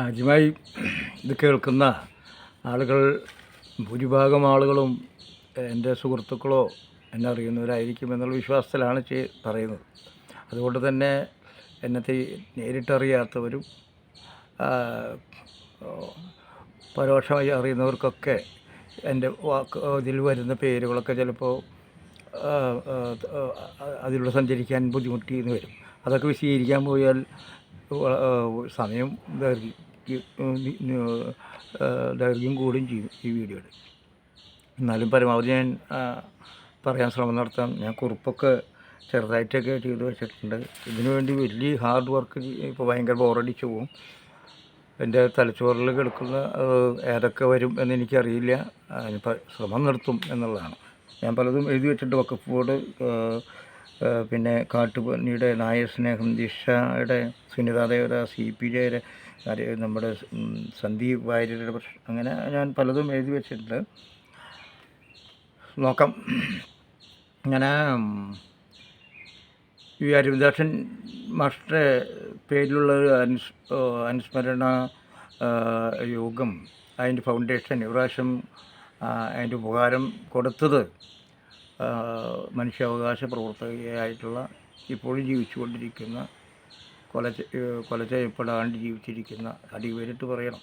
ആദ്യമായി ഇത് കേൾക്കുന്ന ആളുകൾ ഭൂരിഭാഗം ആളുകളും എൻ്റെ സുഹൃത്തുക്കളോ എന്നെ അറിയുന്നവരായിരിക്കും എന്നുള്ള വിശ്വാസത്തിലാണ് പറയുന്നത്. അതുകൊണ്ട് തന്നെ എന്നെ നേരിട്ടറിയാത്തവരും പരോക്ഷമായി അറിയുന്നവർക്കൊക്കെ എൻ്റെ ഇതിൽ വരുന്ന പേരുകളൊക്കെ ചിലപ്പോൾ അതിലൂടെ സഞ്ചരിക്കാൻ ബുദ്ധിമുട്ടിയെന്ന് വരും. അതൊക്കെ വിശദീകരിക്കാൻ പോയാൽ സമയം ദൈർഘ്യം കൂടുകയും ചെയ്യും ഈ വീഡിയോയുടെ. എന്നാലും പരമാവധി ഞാൻ പറയാൻ ശ്രമം നടത്താം. ഞാൻ കുറിപ്പൊക്കെ ചെറുതായിട്ടൊക്കെ ചെയ്ത് വെച്ചിട്ടുണ്ട്. ഇതിനു വേണ്ടി വലിയ ഹാർഡ് വർക്ക് ഇപ്പോൾ ഭയങ്കര ബോറടിച്ച് പോവും. എൻ്റെ തലച്ചോറിൽ കിടക്കുന്ന ഏതൊക്കെ വരും എന്നെനിക്കറിയില്ല. അതിനിപ്പോൾ ശ്രമം നടത്തും എന്നുള്ളതാണ്. ഞാൻ പലതും എഴുതി വെച്ചിട്ടുണ്ട്. വഖഫ് ബോർഡ്, പിന്നെ കാട്ടുപന്നിയുടെ നായർ സ്നേഹം, ദിശയുടെ സുനിത ദേവദാസ്, CPJ നമ്മുടെ സന്ദീപ് വാര്യരുടെ പ്രശ്നം, അങ്ങനെ ഞാൻ പലതും എഴുതി വെച്ചിട്ടുണ്ട്. നോക്കാം. അങ്ങനെ ഈ അരവിന്ദാക്ഷൻ മാസ്റ്ററുടെ പേരിലുള്ള അനുസ്മരണ യോഗം, അതിൻ്റെ ഫൗണ്ടേഷൻ ഇപ്രാവശ്യം അതിൻ്റെ ഉപകാരം കൊടുത്തത് മനുഷ്യാവകാശ പ്രവർത്തകയായിട്ടുള്ള ഇപ്പോഴും ജീവിച്ചുകൊണ്ടിരിക്കുന്ന കൊല ചെയ്യപ്പെടാണ്ട് ജീവിച്ചിരിക്കുന്ന, അടിവേരിട്ട് പറയണം,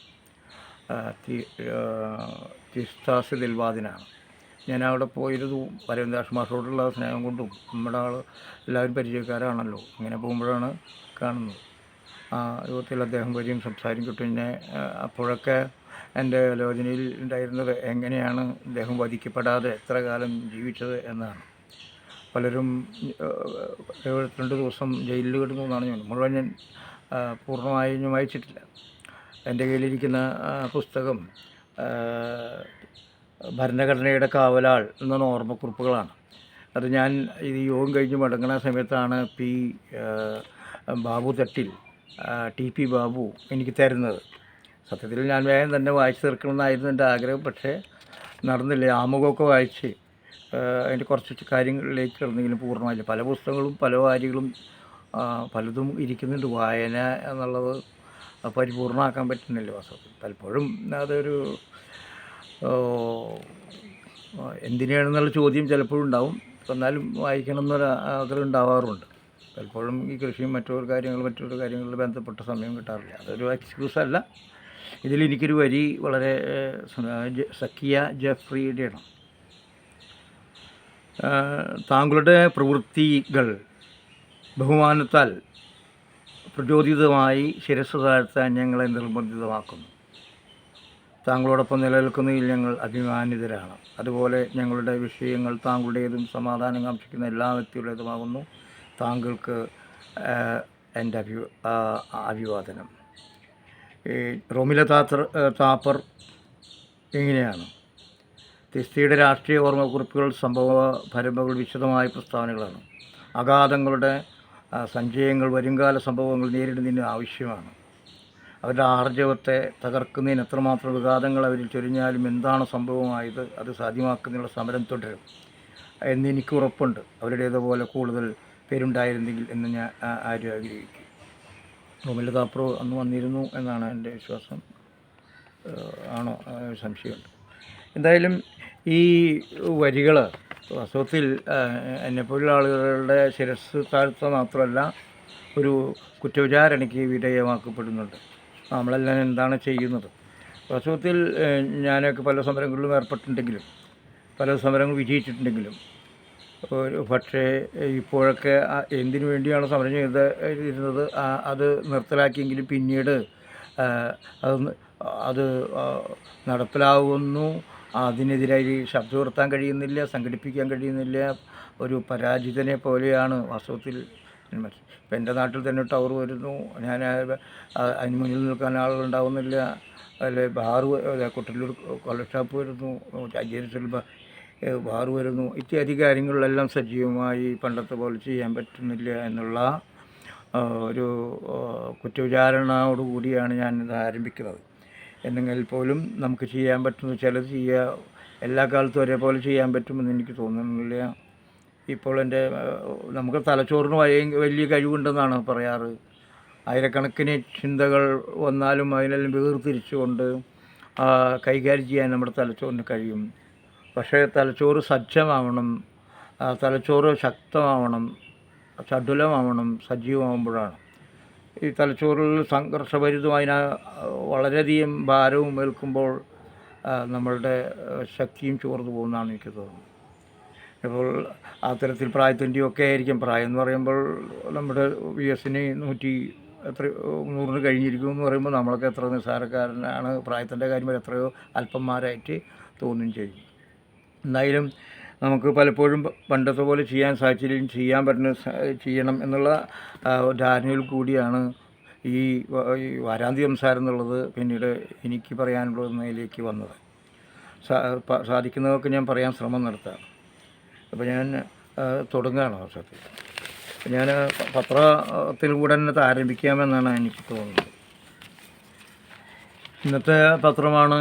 തിസ്താസ് ദിൽവാദിനാണ്. ഞാൻ അവിടെ പോയിരുന്നു അരവിന്ദാക്ഷൻ മാസ്റ്ററോടുള്ള സ്നേഹം കൊണ്ടും. നമ്മുടെ എല്ലാവരും പരിചയക്കാരാണല്ലോ. അങ്ങനെ പോകുമ്പോഴാണ് കാണുന്നത്. ആ യോഗത്തിൽ അദ്ദേഹം വരികയും സംസാരിക്കട്ടെ. പിന്നെ അപ്പോഴൊക്കെ എൻ്റെ ആലോചനയിൽ ഉണ്ടായിരുന്നത് എങ്ങനെയാണ് അദ്ദേഹം വധിക്കപ്പെടാതെ എത്ര കാലം ജീവിച്ചത് എന്നാണ്. പലരും 72 ദിവസം ജയിലിൽ കിടന്നു എന്നാണ്. ഞാൻ മുഴുവൻ ഞാൻ പൂർണ്ണമായും വായിച്ചിട്ടില്ല. എൻ്റെ കയ്യിലിരിക്കുന്ന പുസ്തകം ഭരണഘടനയുടെ കാവലാൾ എന്ന ഓർമ്മക്കുറിപ്പുകളാണ്. അത് ഞാൻ ഇത് യോഗം കഴിഞ്ഞ് മടങ്ങുന്ന സമയത്താണ് ബാബു തട്ടിൽ TP ബാബു എനിക്ക് തരുന്നത്. സത്യത്തിൽ ഞാൻ വേഗം തന്നെ വായിച്ചു തീർക്കണമെന്നായിരുന്നു എൻ്റെ ആഗ്രഹം. പക്ഷേ നടന്നില്ല. ആമുഖമൊക്കെ വായിച്ച് അതിൻ്റെ കുറച്ച് കാര്യങ്ങളിലേക്ക് കിടന്നെങ്കിലും പൂർണ്ണമായില്ല. പല പുസ്തകങ്ങളും പല കാര്യങ്ങളും പലതും ഇരിക്കുന്നുണ്ട്. വായന എന്നുള്ളത് പരിപൂർണ്ണമാക്കാൻ പറ്റുന്നില്ല വാസ്തവത്തിൽ. പലപ്പോഴും അതൊരു എന്തിനാണെന്നുള്ള ചോദ്യം ചിലപ്പോഴും ഉണ്ടാവും. എന്നാലും വായിക്കണം എന്നൊരു ആഗ്രഹം ഉണ്ടാവാറുണ്ട്. പലപ്പോഴും ഈ കൃഷിയും മറ്റൊരു കാര്യങ്ങളിൽ ബന്ധപ്പെട്ട സമയം കിട്ടാറില്ല. അതൊരു എക്സ്ക്യൂസല്ല. ഇതിലെനിക്കൊരു വരി വളരെ സക്കിയ ജെഫ്രിയുടെയാണ്. താങ്കളുടെ പ്രവൃത്തികൾ ബഹുമാനത്താൽ പ്രചോദിതമായി ശിരസ്സ് താഴ്ത്താൻ ഞങ്ങളെ നിർബന്ധിതമാക്കുന്നു. താങ്കളോടൊപ്പം നിലനിൽക്കുന്നതിൽ ഞങ്ങൾ അഭിമാനിതരാണ്. അതുപോലെ ഞങ്ങളുടെ വിഷയങ്ങൾ താങ്കളുടേതും സമാധാനം കാക്ഷിക്കുന്ന എല്ലാ വ്യക്തികളുടേതുമാകുന്നു. താങ്കൾക്ക് എൻ്റെ അഭിവാദനം. റോമില താപ്പർ ഇങ്ങനെയാണ്: തിസ്തയുടെ രാഷ്ട്രീയ ഓർമ്മക്കുറിപ്പുകൾ സംഭവ പരമ്പകൾ വിശദമായ പ്രസ്താവനകളാണ്. അഗാധങ്ങളുടെ സഞ്ചയങ്ങൾ വരുംകാല സംഭവങ്ങൾ നേരിടുന്നതിന് ആവശ്യമാണ്. അവരുടെ ആർജവത്തെ തകർക്കുന്നതിന് എത്രമാത്രം വിഘാതങ്ങൾ അവരിൽ ചൊരിഞ്ഞാലും എന്താണ് സംഭവമായത് അത് സാധ്യമാക്കുന്നതിനുള്ള സമരം തുടരും എന്നെനിക്ക് ഉറപ്പുണ്ട്. അവരുടേതുപോലെ കൂടുതൽ പേരുണ്ടായിരുന്നെങ്കിൽ എന്ന് ഞാൻ ആരും ആഗ്രഹിക്കും. റോമില താപ്പർ അന്ന് വന്നിരുന്നു എന്നാണ് എൻ്റെ വിശ്വാസം. ആണോ? സംശയമുണ്ട്. എന്തായാലും ഈ വരികൾ വാസ്തവത്തിൽ എന്നെപ്പോലുള്ള ആളുകളുടെ ശിരസ്സ് താഴ്ത്ത മാത്രമല്ല, ഒരു കുറ്റവിചാരണയ്ക്ക് വിധേയമാക്കപ്പെടുന്നുണ്ട്. നമ്മളെല്ലാം എന്താണ് ചെയ്യുന്നത്? വാസ്തവത്തിൽ ഞാനൊക്കെ പല സമരങ്ങളിലും ഏർപ്പെട്ടിട്ടുണ്ടെങ്കിലും പല സമരങ്ങൾ വിജയിച്ചിട്ടുണ്ടെങ്കിലും പക്ഷേ ഇപ്പോഴൊക്കെ എന്തിനു വേണ്ടിയാണ് സമരം ചെയ്തിരുന്നത് അത് നിർത്തലാക്കിയെങ്കിലും പിന്നീട് അത് നടപ്പിലാവുന്നു. അതിനെതിരായി ശബ്ദം ഉയർത്താൻ കഴിയുന്നില്ല, സംഘടിപ്പിക്കാൻ കഴിയുന്നില്ല. ഒരു പരാജിതനെ പോലെയാണ് വാസ്തവത്തിൽ. ഇപ്പം എൻ്റെ നാട്ടിൽ തന്നെ ടവർ വരുന്നു, ഞാൻ അതിന് മുന്നിൽ നിൽക്കാൻ ആളുകളുണ്ടാവുന്നില്ല. അല്ലെ കൊട്ടല്ലൂർ കൊല്ല ഷാപ്പ് വരുന്നു, അജയത്തിൽ ബാറ് വരുന്നു. ഇത്യാദി കാര്യങ്ങളിലെല്ലാം സജീവമായി പണ്ടത്തെ പോലെ ചെയ്യാൻ പറ്റുന്നില്ല എന്നുള്ള ഒരു കുറ്റവിചാരണയോടുകൂടിയാണ് ഞാനിത് ആരംഭിക്കുന്നത്. എന്നെങ്കിൽ പോലും നമുക്ക് ചെയ്യാൻ പറ്റുന്നത് ചിലത് ചെയ്യുക. എല്ലാ കാലത്തും ഒരേപോലെ ചെയ്യാൻ പറ്റുമെന്ന് എനിക്ക് തോന്നുന്നില്ല. ഇപ്പോൾ നമുക്ക് തലച്ചോറിന് വലിയ കഴിവുണ്ടെന്നാണ് പറയാറ്. ആയിരക്കണക്കിന് ചിന്തകൾ വന്നാലും അതിനെല്ലാം വേർതിരിച്ചുകൊണ്ട് കൈകാര്യം ചെയ്യാൻ നമ്മുടെ തലച്ചോറിന് കഴിയും. പക്ഷേ തലച്ചോറ് സജ്ജമാവണം, തലച്ചോറ് ശക്തമാവണം, ചടുലമാവണം, സജീവമാകുമ്പോഴാണ്. ഈ തലച്ചോറിൽ സംഘർഷഭരിതമായ വളരെയധികം ഭാരവും ഏൽക്കുമ്പോൾ നമ്മളുടെ ശക്തിയും ചോർന്നു പോകുന്നതാണ് എനിക്ക് തോന്നുന്നത്. ഇപ്പോൾ അത്തരത്തിൽ പ്രായത്തിൻ്റെയൊക്കെ ആയിരിക്കും. പ്രായം എന്ന് പറയുമ്പോൾ നമ്മുടെ വയസ്സിന് 100 കഴിഞ്ഞിരിക്കും എന്ന് പറയുമ്പോൾ നമ്മളൊക്കെ എത്ര നിസ്സാരക്കാരനാണ്, പ്രായത്തിൻ്റെ കാര്യം എത്രയോ അല്പന്മാരായിട്ട് തോന്നുകയും ചെയ്യും. എന്തായാലും നമുക്ക് പലപ്പോഴും പണ്ടത്തെ പോലെ ചെയ്യാൻ സാധിച്ചില്ലെങ്കിൽ ചെയ്യണം എന്നുള്ള ധാരണയിൽ കൂടിയാണ് ഈ വാരാന്ത്യ സംസാരം എന്നുള്ളത് പിന്നീട് എനിക്ക് പറയാനുള്ളതിലേക്ക് വന്നത്. സാധിക്കുന്നതൊക്കെ ഞാൻ പറയാൻ ശ്രമം നടത്താം. അപ്പോൾ ഞാൻ തുടങ്ങുകയാണ് അവസരത്തിൽ. ഞാൻ പത്രത്തിലൂടെ തന്നെ ആരംഭിക്കാമെന്നാണ് എനിക്ക് തോന്നുന്നത്. ഇന്നത്തെ പത്രമാണ്.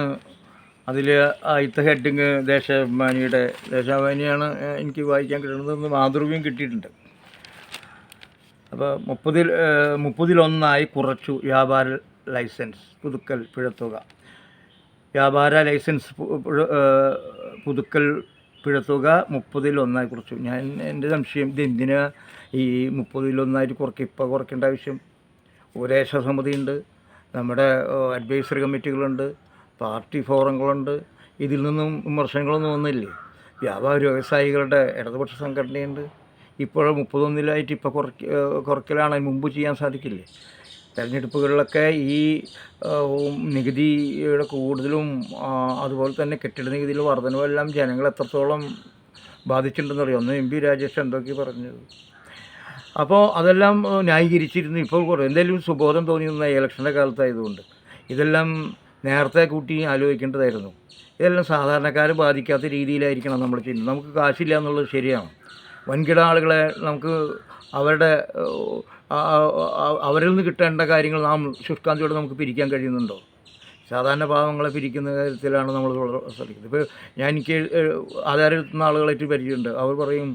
അതിൽ ആദ്യത്തെ ഹെഡിങ് ദേശാഭിമാനിയാണ് എനിക്ക് വായിക്കാൻ കിട്ടുന്നത്. മാതൃഭൂമിയും കിട്ടിയിട്ടുണ്ട്. അപ്പോൾ 30-1 കുറച്ചു വ്യാപാര ലൈസൻസ് പുതുക്കൽ പിഴത്തുക. വ്യാപാര ലൈസൻസ് പുതുക്കൽ പിഴത്തുക 30-1 കുറച്ചു. എൻ്റെ സംശയം, ഇതെന്തിനാ ഈ 30-1 കുറയ്ക്കുക? ഇപ്പോൾ കുറയ്ക്കേണ്ട ആവശ്യം? ഉപദേശ സമിതിയുണ്ട്, നമ്മുടെ അഡ്വൈസറി കമ്മിറ്റികളുണ്ട്, പാർട്ടി ഫോറങ്ങളുണ്ട്. ഇതിൽ നിന്നും വിമർശനങ്ങളൊന്നും വന്നില്ലേ? വ്യവസായികളുടെ ഇടതുപക്ഷ സംഘടനയുണ്ട്. ഇപ്പോൾ 31 ഇപ്പോൾ കുറയ്ക്കലാണ്. മുമ്പ് ചെയ്യാൻ സാധിക്കില്ലേ? തെരഞ്ഞെടുപ്പുകളിലൊക്കെ ഈ നികുതിയുടെ കൂടുതലും അതുപോലെ തന്നെ കെട്ടിട നികുതിയിൽ വർധനവെല്ലാം ജനങ്ങൾ എത്രത്തോളം ബാധിച്ചിട്ടുണ്ടെന്നറിയാം. ഒന്ന് MP രാജേഷ് എന്തൊക്കെ പറഞ്ഞത്. അപ്പോൾ അതെല്ലാം ന്യായീകരിച്ചിരുന്നു. ഇപ്പോൾ എന്തെങ്കിലും സുബോധം തോന്നിയിരുന്ന ഇലക്ഷൻ്റെ കാലത്തായതുകൊണ്ട് ഇതെല്ലാം നേരത്തെ കൂട്ടി ആലോചിക്കേണ്ടതായിരുന്നു. ഇതെല്ലാം സാധാരണക്കാരെ ബാധിക്കാത്ത രീതിയിലായിരിക്കണം നമ്മൾ ചെയ്യുന്നത്. നമുക്ക് കാശില്ല എന്നുള്ളത് ശരിയാണ്. വൻകിട ആളുകളെ നമുക്ക് അവരിൽ നിന്ന് കിട്ടേണ്ട കാര്യങ്ങൾ നാം ശുഷ്കാന്തിയോടെ നമുക്ക് പിരിക്കാൻ കഴിയുന്നുണ്ടോ? സാധാരണ പാവങ്ങളെ പിരിക്കുന്ന കാര്യത്തിലാണ് നമ്മൾ ശ്രദ്ധിക്കുന്നത്. ഇപ്പോൾ എനിക്ക് ആധാരം എത്തുന്ന ആളുകളായിട്ട് പരിചയമുണ്ട്. അവർ പറയും,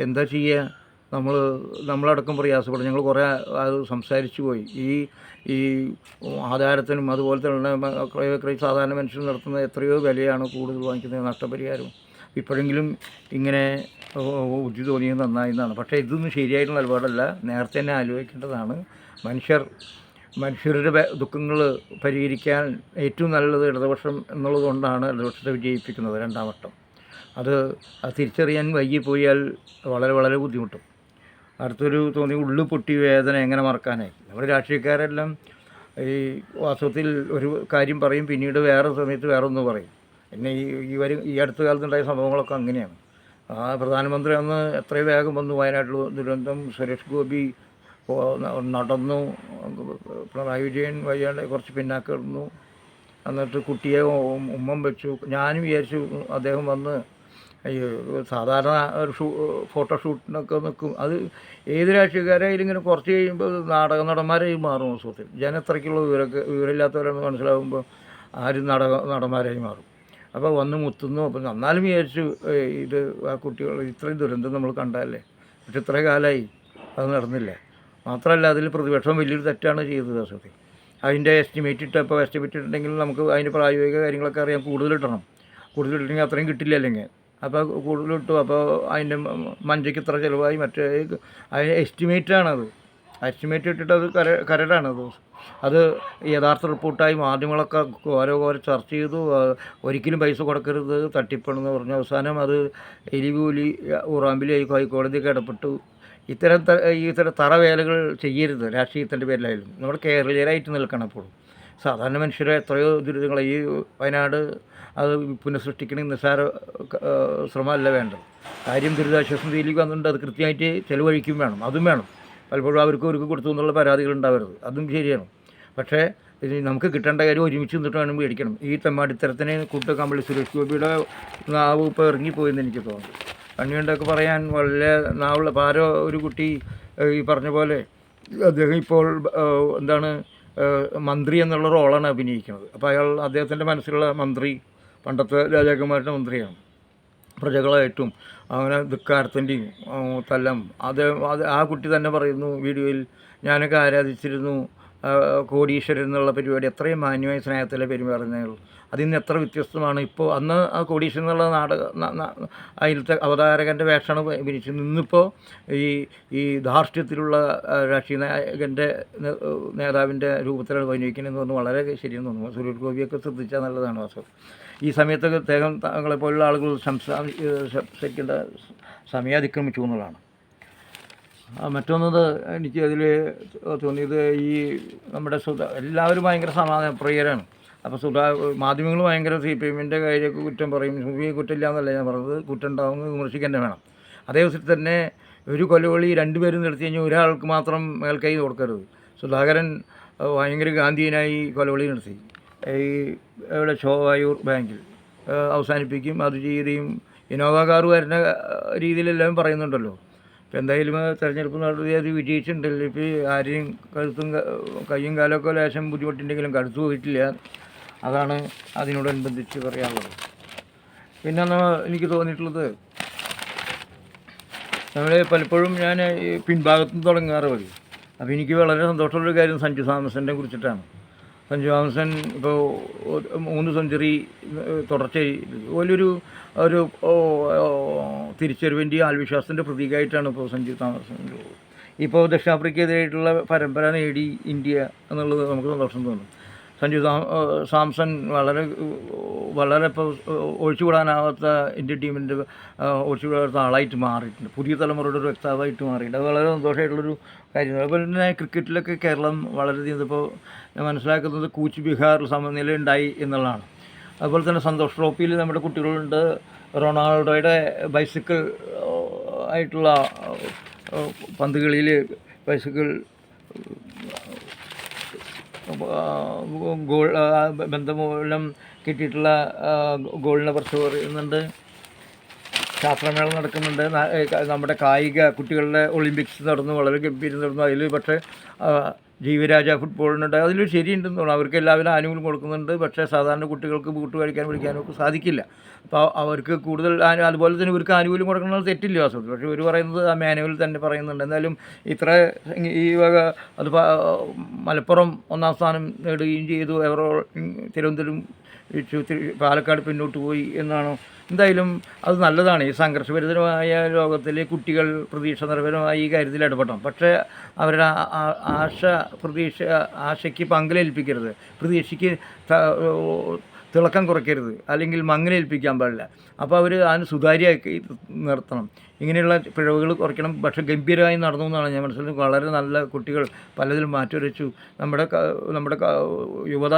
എന്താ ചെയ്യുക, നമ്മളടക്കം പ്രയാസപ്പെടും. ഞങ്ങൾ കുറേ അത് സംസാരിച്ചു പോയി. ഈ ആധാരത്തിനും അതുപോലെ തന്നെ ക്രയ സാധാരണ മനുഷ്യർ നടത്തുന്ന എത്രയോ വിലയാണ് കൂടുതൽ വാങ്ങിക്കുന്നത്, നഷ്ടപരിഹാരവും. ഇപ്പോഴെങ്കിലും ഇങ്ങനെ ബുദ്ധി തോന്നിയത് നന്നായി എന്നാണ്. പക്ഷേ ഇതൊന്നും ശരിയായിട്ടുള്ള നിലപാടല്ല. നേരത്തെ തന്നെ ആലോചിക്കേണ്ടതാണ്. മനുഷ്യരുടെ ദുഃഖങ്ങൾ പരിഹരിക്കാൻ ഏറ്റവും നല്ലത് ഇടതുപക്ഷം എന്നുള്ളതുകൊണ്ടാണ് ഇടതുപക്ഷത്തെ വിജയിപ്പിക്കുന്നത് 2ാം വട്ടം. അത് തിരിച്ചറിയാൻ വൈകിപ്പോയാൽ വളരെ വളരെ ബുദ്ധിമുട്ടും. അടുത്തൊരു തോന്നി ഉള്ളു പൊട്ടി വേദന എങ്ങനെ മറക്കാനായി. നമ്മുടെ രാഷ്ട്രീയക്കാരെല്ലാം ഈ വാസ്തവത്തിൽ ഒരു കാര്യം പറയും, പിന്നീട് വേറെ സമയത്ത് വേറെ ഒന്ന് പറയും. പിന്നെ ഈ അടുത്ത കാലത്തുണ്ടായ സംഭവങ്ങളൊക്കെ അങ്ങനെയാണ്. പ്രധാനമന്ത്രി അന്ന് എത്രയും വേഗം വന്നു. വയനാട്ടിൽ ദുരന്തം, സുരേഷ് ഗോപി നടന്നു, പിണറായി വിജയൻ വയ്യാണ്ട് കുറച്ച് പിന്നാക്കം ഇടുന്നു, എന്നിട്ട് കുട്ടിയെ ഉമ്മം വെച്ചു. ഞാനും വിചാരിച്ചു അദ്ദേഹം വന്ന് സാധാരണ ഒരു ഫോട്ടോഷൂട്ടിനൊക്കെ നിൽക്കും. അത് ഏത് രാഷ്ട്രീയക്കാരായാലും ഇങ്ങനെ കുറച്ച് കഴിയുമ്പോൾ നാടക നടന്മാരായി മാറും. സുഹൃത്തിൽ ജനത്രയ്ക്കുള്ള വിവരമില്ലാത്തവരെന്ന് മനസ്സിലാകുമ്പോൾ ആരും നടന്മാരായി മാറും. അപ്പോൾ വന്ന് മുത്തുന്നു. അപ്പം എന്നാലും വിചാരിച്ചു ഇത് ആ കുട്ടികൾ ഇത്രയും ദുരന്തം നമ്മൾ കണ്ടതല്ലേ, പക്ഷെ ഇത്ര കാലമായി അത് നടന്നില്ല. മാത്രമല്ല അതിൽ പ്രതിപക്ഷം വലിയൊരു തെറ്റാണ് ചെയ്തത്. അസത്തിൽ അതിൻ്റെ എസ്റ്റിമേറ്റ് ഇട്ടുണ്ടെങ്കിൽ നമുക്ക് അതിൻ്റെ പ്രായോഗിക കാര്യങ്ങളൊക്കെ അറിയാം. കൂടുതലിട്ടെങ്കിൽ അത്രയും കിട്ടില്ല. അല്ലെങ്കിൽ അപ്പോൾ കൂടുതലിട്ടു. അപ്പോൾ അതിൻ്റെ മഞ്ചയ്ക്ക് ഇത്ര ചിലവായി, മറ്റേ അതിൻ്റെ എസ്റ്റിമേറ്റാണത്. എസ്റ്റിമേറ്റ് ഇട്ടിട്ട് അത് കരടാണത്. അത് യഥാർത്ഥ റിപ്പോർട്ടായി മാധ്യമങ്ങളൊക്കെ ഓരോ ചർച്ച ചെയ്തു. ഒരിക്കലും പൈസ കൊടുക്കരുത്, തട്ടിപ്പണെന്ന് പറഞ്ഞു. അവസാനം അത് എലികൂലി ഊറാമ്പിലായി ഹൈക്കോടതിയൊക്കെ ഇടപെട്ടു. ഇത്തരം തറവേലകൾ ചെയ്യരുത് രാഷ്ട്രീയത്തിൻ്റെ പേരിലായാലും. നമ്മൾ കേരളീയരായിട്ട് നിൽക്കണം. എപ്പോഴും സാധാരണ മനുഷ്യരെ എത്രയോ ദുരിതങ്ങൾ ഈ വയനാട് അത് പുനഃസൃഷ്ടിക്കണ നിസ്സാര ശ്രമമല്ല വേണ്ടത്. കാര്യം ദുരിതാശ്വാസ നിധിയിലേക്ക് വന്നിട്ടുണ്ട്. അത് കൃത്യമായിട്ട് ചെലവഴിക്കും വേണം, അതും വേണം. പലപ്പോഴും അവർക്ക് കൊടുത്തു എന്നുള്ള പരാതികൾ ഉണ്ടാവരുത്, അതും ശരിയാണ്. പക്ഷേ നമുക്ക് കിട്ടേണ്ട കാര്യം ഒരുമിച്ച് നിന്നിട്ട് വേണം മേടിക്കണം. ഈ തെമ്മാടിത്തരത്തിന് കൂട്ടുകമ്പളി സുരേഷ് ഗോപിയുടെ നാവ് ഇപ്പോൾ ഇറങ്ങിപ്പോയെന്ന് എനിക്ക് തോന്നുന്നു. കണ്ണിയുണ്ടൊക്കെ പറയാൻ വളരെ നാവുള്ള പാരോ ഒരു കുട്ടി ഈ പറഞ്ഞ പോലെ അദ്ദേഹം ഇപ്പോൾ എന്താണ് മന്ത്രി എന്നുള്ള റോളാണ് അഭിനയിക്കുന്നത്. അപ്പോൾ അദ്ദേഹത്തിൻ്റെ മനസ്സിലുള്ള മന്ത്രി പണ്ടത്തെ രാജാക്കന്മാരുടെ മന്ത്രിയാണ്. പ്രജകളായിട്ടും അങ്ങനെ ധിക്കാരത്തിൻ്റെയും തല്ലം അത് ആ കുട്ടി തന്നെ പറയുന്നു വീഡിയോയിൽ, ഞാനൊക്കെ ആരാധിച്ചിരുന്നു കോടീശ്വരൻ എന്നുള്ള പരിപാടി, എത്രയും മാന്യമായ സ്നേഹത്തിലെ പെരുമാറുന്നതുള്ളൂ. അതിൽ നിന്ന് എത്ര വ്യത്യസ്തമാണ്. ഇപ്പോൾ അന്ന് ആ കോടീശ്വരൻ എന്നുള്ള അതിലത്തെ അവതാരകൻ്റെ വേഷമാണ് അഭിനയിച്ചത്. ഇന്നിപ്പോൾ ഈ ധാർഷ്ട്യത്തിലുള്ള രാഷ്ട്രീയ നായകൻ്റെ നേതാവിൻ്റെ രൂപത്തിലാണ് അഭിനയിക്കുന്നതെന്ന് തോന്നുന്നു. വളരെ ശരിയെന്ന് തോന്നുന്നു. സുരേഷ് ഗോപിയൊക്കെ ശ്രദ്ധിച്ചാൽ നല്ലതാണ് വാസ്തവം. ഈ സമയത്തൊക്കെ അദ്ദേഹം തങ്ങളെപ്പോലുള്ള ആളുകൾ സംസാരിക്കേണ്ട സമയം അതിക്രമിച്ചു എന്നുള്ളതാണ്. മറ്റൊന്നത് എനിക്ക് അതിൽ തോന്നിയത്, ഈ നമ്മുടെ എല്ലാവരും ഭയങ്കര സമാധാനപ്രിയരാണ്. അപ്പോൾ മാധ്യമങ്ങൾ ഭയങ്കര CPM-ൻ്റെ കാര്യമൊക്കെ കുറ്റം പറയും. CPM കുറ്റമില്ല എന്നല്ല ഞാൻ പറഞ്ഞത്, കുറ്റം ഉണ്ടാകുന്നത് വിമർശിക്കാൻ തന്നെ വേണം. അതേ ദിവസത്തിൽ തന്നെ ഒരു കൊലവിളി 2 പേരും നടത്തി കഴിഞ്ഞാൽ ഒരാൾക്ക് മാത്രം മേൽക്കൈ കൊടുക്കരുത്. സുധാകരൻ ഭയങ്കര ഗാന്ധിയനായി കൊലവിളി നടത്തി. ഈ ഇവിടെ ഷോവായൂർ ബാങ്കിൽ അവസാനിപ്പിക്കും, അത് ചെയ്യുകയും ഇന്നോവ കാർ വരുന്ന രീതിയിലെല്ലാം പറയുന്നുണ്ടല്ലോ. ഇപ്പോൾ എന്തായാലും തെരഞ്ഞെടുപ്പ് നടത്തി അത് വിജയിച്ചിട്ടുണ്ടല്ലോ. ഇപ്പോൾ ആരെയും കയ്യും കാലമൊക്കെ ലേശം ബുദ്ധിമുട്ടുണ്ടെങ്കിലും കടുത്തു പോയിട്ടില്ല. അതാണ് അതിനോടനുബന്ധിച്ച് പറയാനുള്ളത്. പിന്നെ എനിക്ക് തോന്നിയിട്ടുള്ളത്, നമ്മൾ പലപ്പോഴും ഞാൻ ഈ പിൻഭാഗത്ത് നിന്ന് തുടങ്ങാറ് മതി. അപ്പോൾ എനിക്ക് വളരെ സന്തോഷമുള്ളൊരു കാര്യം സഞ്ജു സാംസനെ കുറിച്ചിട്ടാണ്. സഞ്ജു സാംസൺ ഇപ്പോൾ 3 സെഞ്ചുറി തുടർച്ചയായി വലിയൊരു തിരിച്ചറിവിൻ്റെയും ആത്മവിശ്വാസത്തിൻ്റെ പ്രതീകമായിട്ടാണ് ഇപ്പോൾ സഞ്ജു സാംസൺ. ഇപ്പോൾ ദക്ഷിണാഫ്രിക്കയെതിരായിട്ടുള്ള പരമ്പര നേടി ഇന്ത്യ എന്നുള്ളത് നമുക്ക് സന്തോഷം തോന്നും. സഞ്ജു സാംസൺ വളരെ ഇപ്പോൾ ഒഴിച്ചുകൂടാനാവാത്ത ഇന്ത്യൻ ടീമിൻ്റെ ഒഴിച്ചുകൂടാത്ത ആളായിട്ട് മാറിയിട്ടുണ്ട്. പുതിയ തലമുറയുടെ ഒരു വ്യക്താവായിട്ട് മാറിയിട്ടുണ്ട്. അത് വളരെ സന്തോഷമായിട്ടുള്ളൊരു കാര്യമാണ്. അതുപോലെ തന്നെ ക്രിക്കറ്റിലൊക്കെ കേരളം വളരെയധികം ഇപ്പോൾ ഞാൻ മനസ്സിലാക്കുന്നത് കൂച്ച് ബിഹാർ സമനില ഉണ്ടായി എന്നുള്ളതാണ്. അതുപോലെ തന്നെ സന്തോഷ് ട്രോഫിയിൽ നമ്മുടെ കുട്ടികളുണ്ട്. റൊണാൾഡോയുടെ ബൈസിക്കിൾ ആയിട്ടുള്ള പന്തുകളിൽ ബൈസിക്കിൾ ഗോൾ ബന്ധമൂലം കിട്ടിയിട്ടുള്ള ഗോളിനെ കുറിച്ച് പറയുന്നുണ്ട്. ശാസ്ത്രമേള നടക്കുന്നുണ്ട്. നമ്മുടെ കായിക കുട്ടികളുടെ ഒളിമ്പിക്സ് നടന്നു, വളരെ ഗംഭീരം നടന്നു. അതിൽ പക്ഷേ ജീവരാജ ഫുട്ബോളിനുണ്ട്. അതിൽ ശരിയുണ്ടെന്ന് തോന്നുന്നു. അവർക്ക് എല്ലാവരും ആനുകൂല്യം കൊടുക്കുന്നുണ്ട്. പക്ഷേ സാധാരണ കുട്ടികൾക്ക് ബൂട്ട് കളിക്കാനും വിളിക്കാനും ഒക്കെ സാധിക്കില്ല. അപ്പോൾ അവർക്ക് കൂടുതൽ അതുപോലെ തന്നെ ഇവർക്ക് ആനുകൂല്യം കൊടുക്കുന്നത് തെറ്റില്ല വാസ്തവത്തിൽ. പക്ഷേ ഇവർ പറയുന്നത് ആ മാനുവൽ തന്നെ പറയുന്നുണ്ട്. എന്തായാലും ഇത്ര ഈ വക അത് മലപ്പുറം 1ാം സ്ഥാനം നേടുകയും ചെയ്തു. തിരുവനന്തപുരം പാലക്കാട് പിന്നോട്ട് പോയി എന്നാണ്. എന്തായാലും അത് നല്ലതാണ്. ഈ സംഘർഷഭരിതമായ ലോകത്തിലെ കുട്ടികൾ പ്രതീക്ഷ നിറവേറമായി ഈ കാര്യത്തിൽ ഇടപെടണം. പക്ഷേ അവരുടെ ആശയ്ക്ക് പങ്കലേൽപ്പിക്കരുത്, പ്രതീക്ഷയ്ക്ക് തിളക്കം കുറയ്ക്കരുത്, അല്ലെങ്കിൽ മങ്ങലേൽപ്പിക്കാൻ പാടില്ല. അപ്പോൾ അവർ അതിന് സുതാര്യമാക്കി നിർത്തണം. ഇങ്ങനെയുള്ള പിഴവുകൾ കുറയ്ക്കണം. പക്ഷേ ഗംഭീരമായി നടന്നു എന്നാണ് ഞാൻ മനസ്സിലാക്കുന്നത്. വളരെ നല്ല കുട്ടികൾ പലതിലും മാറ്റിവരച്ചു. നമ്മുടെ യുവത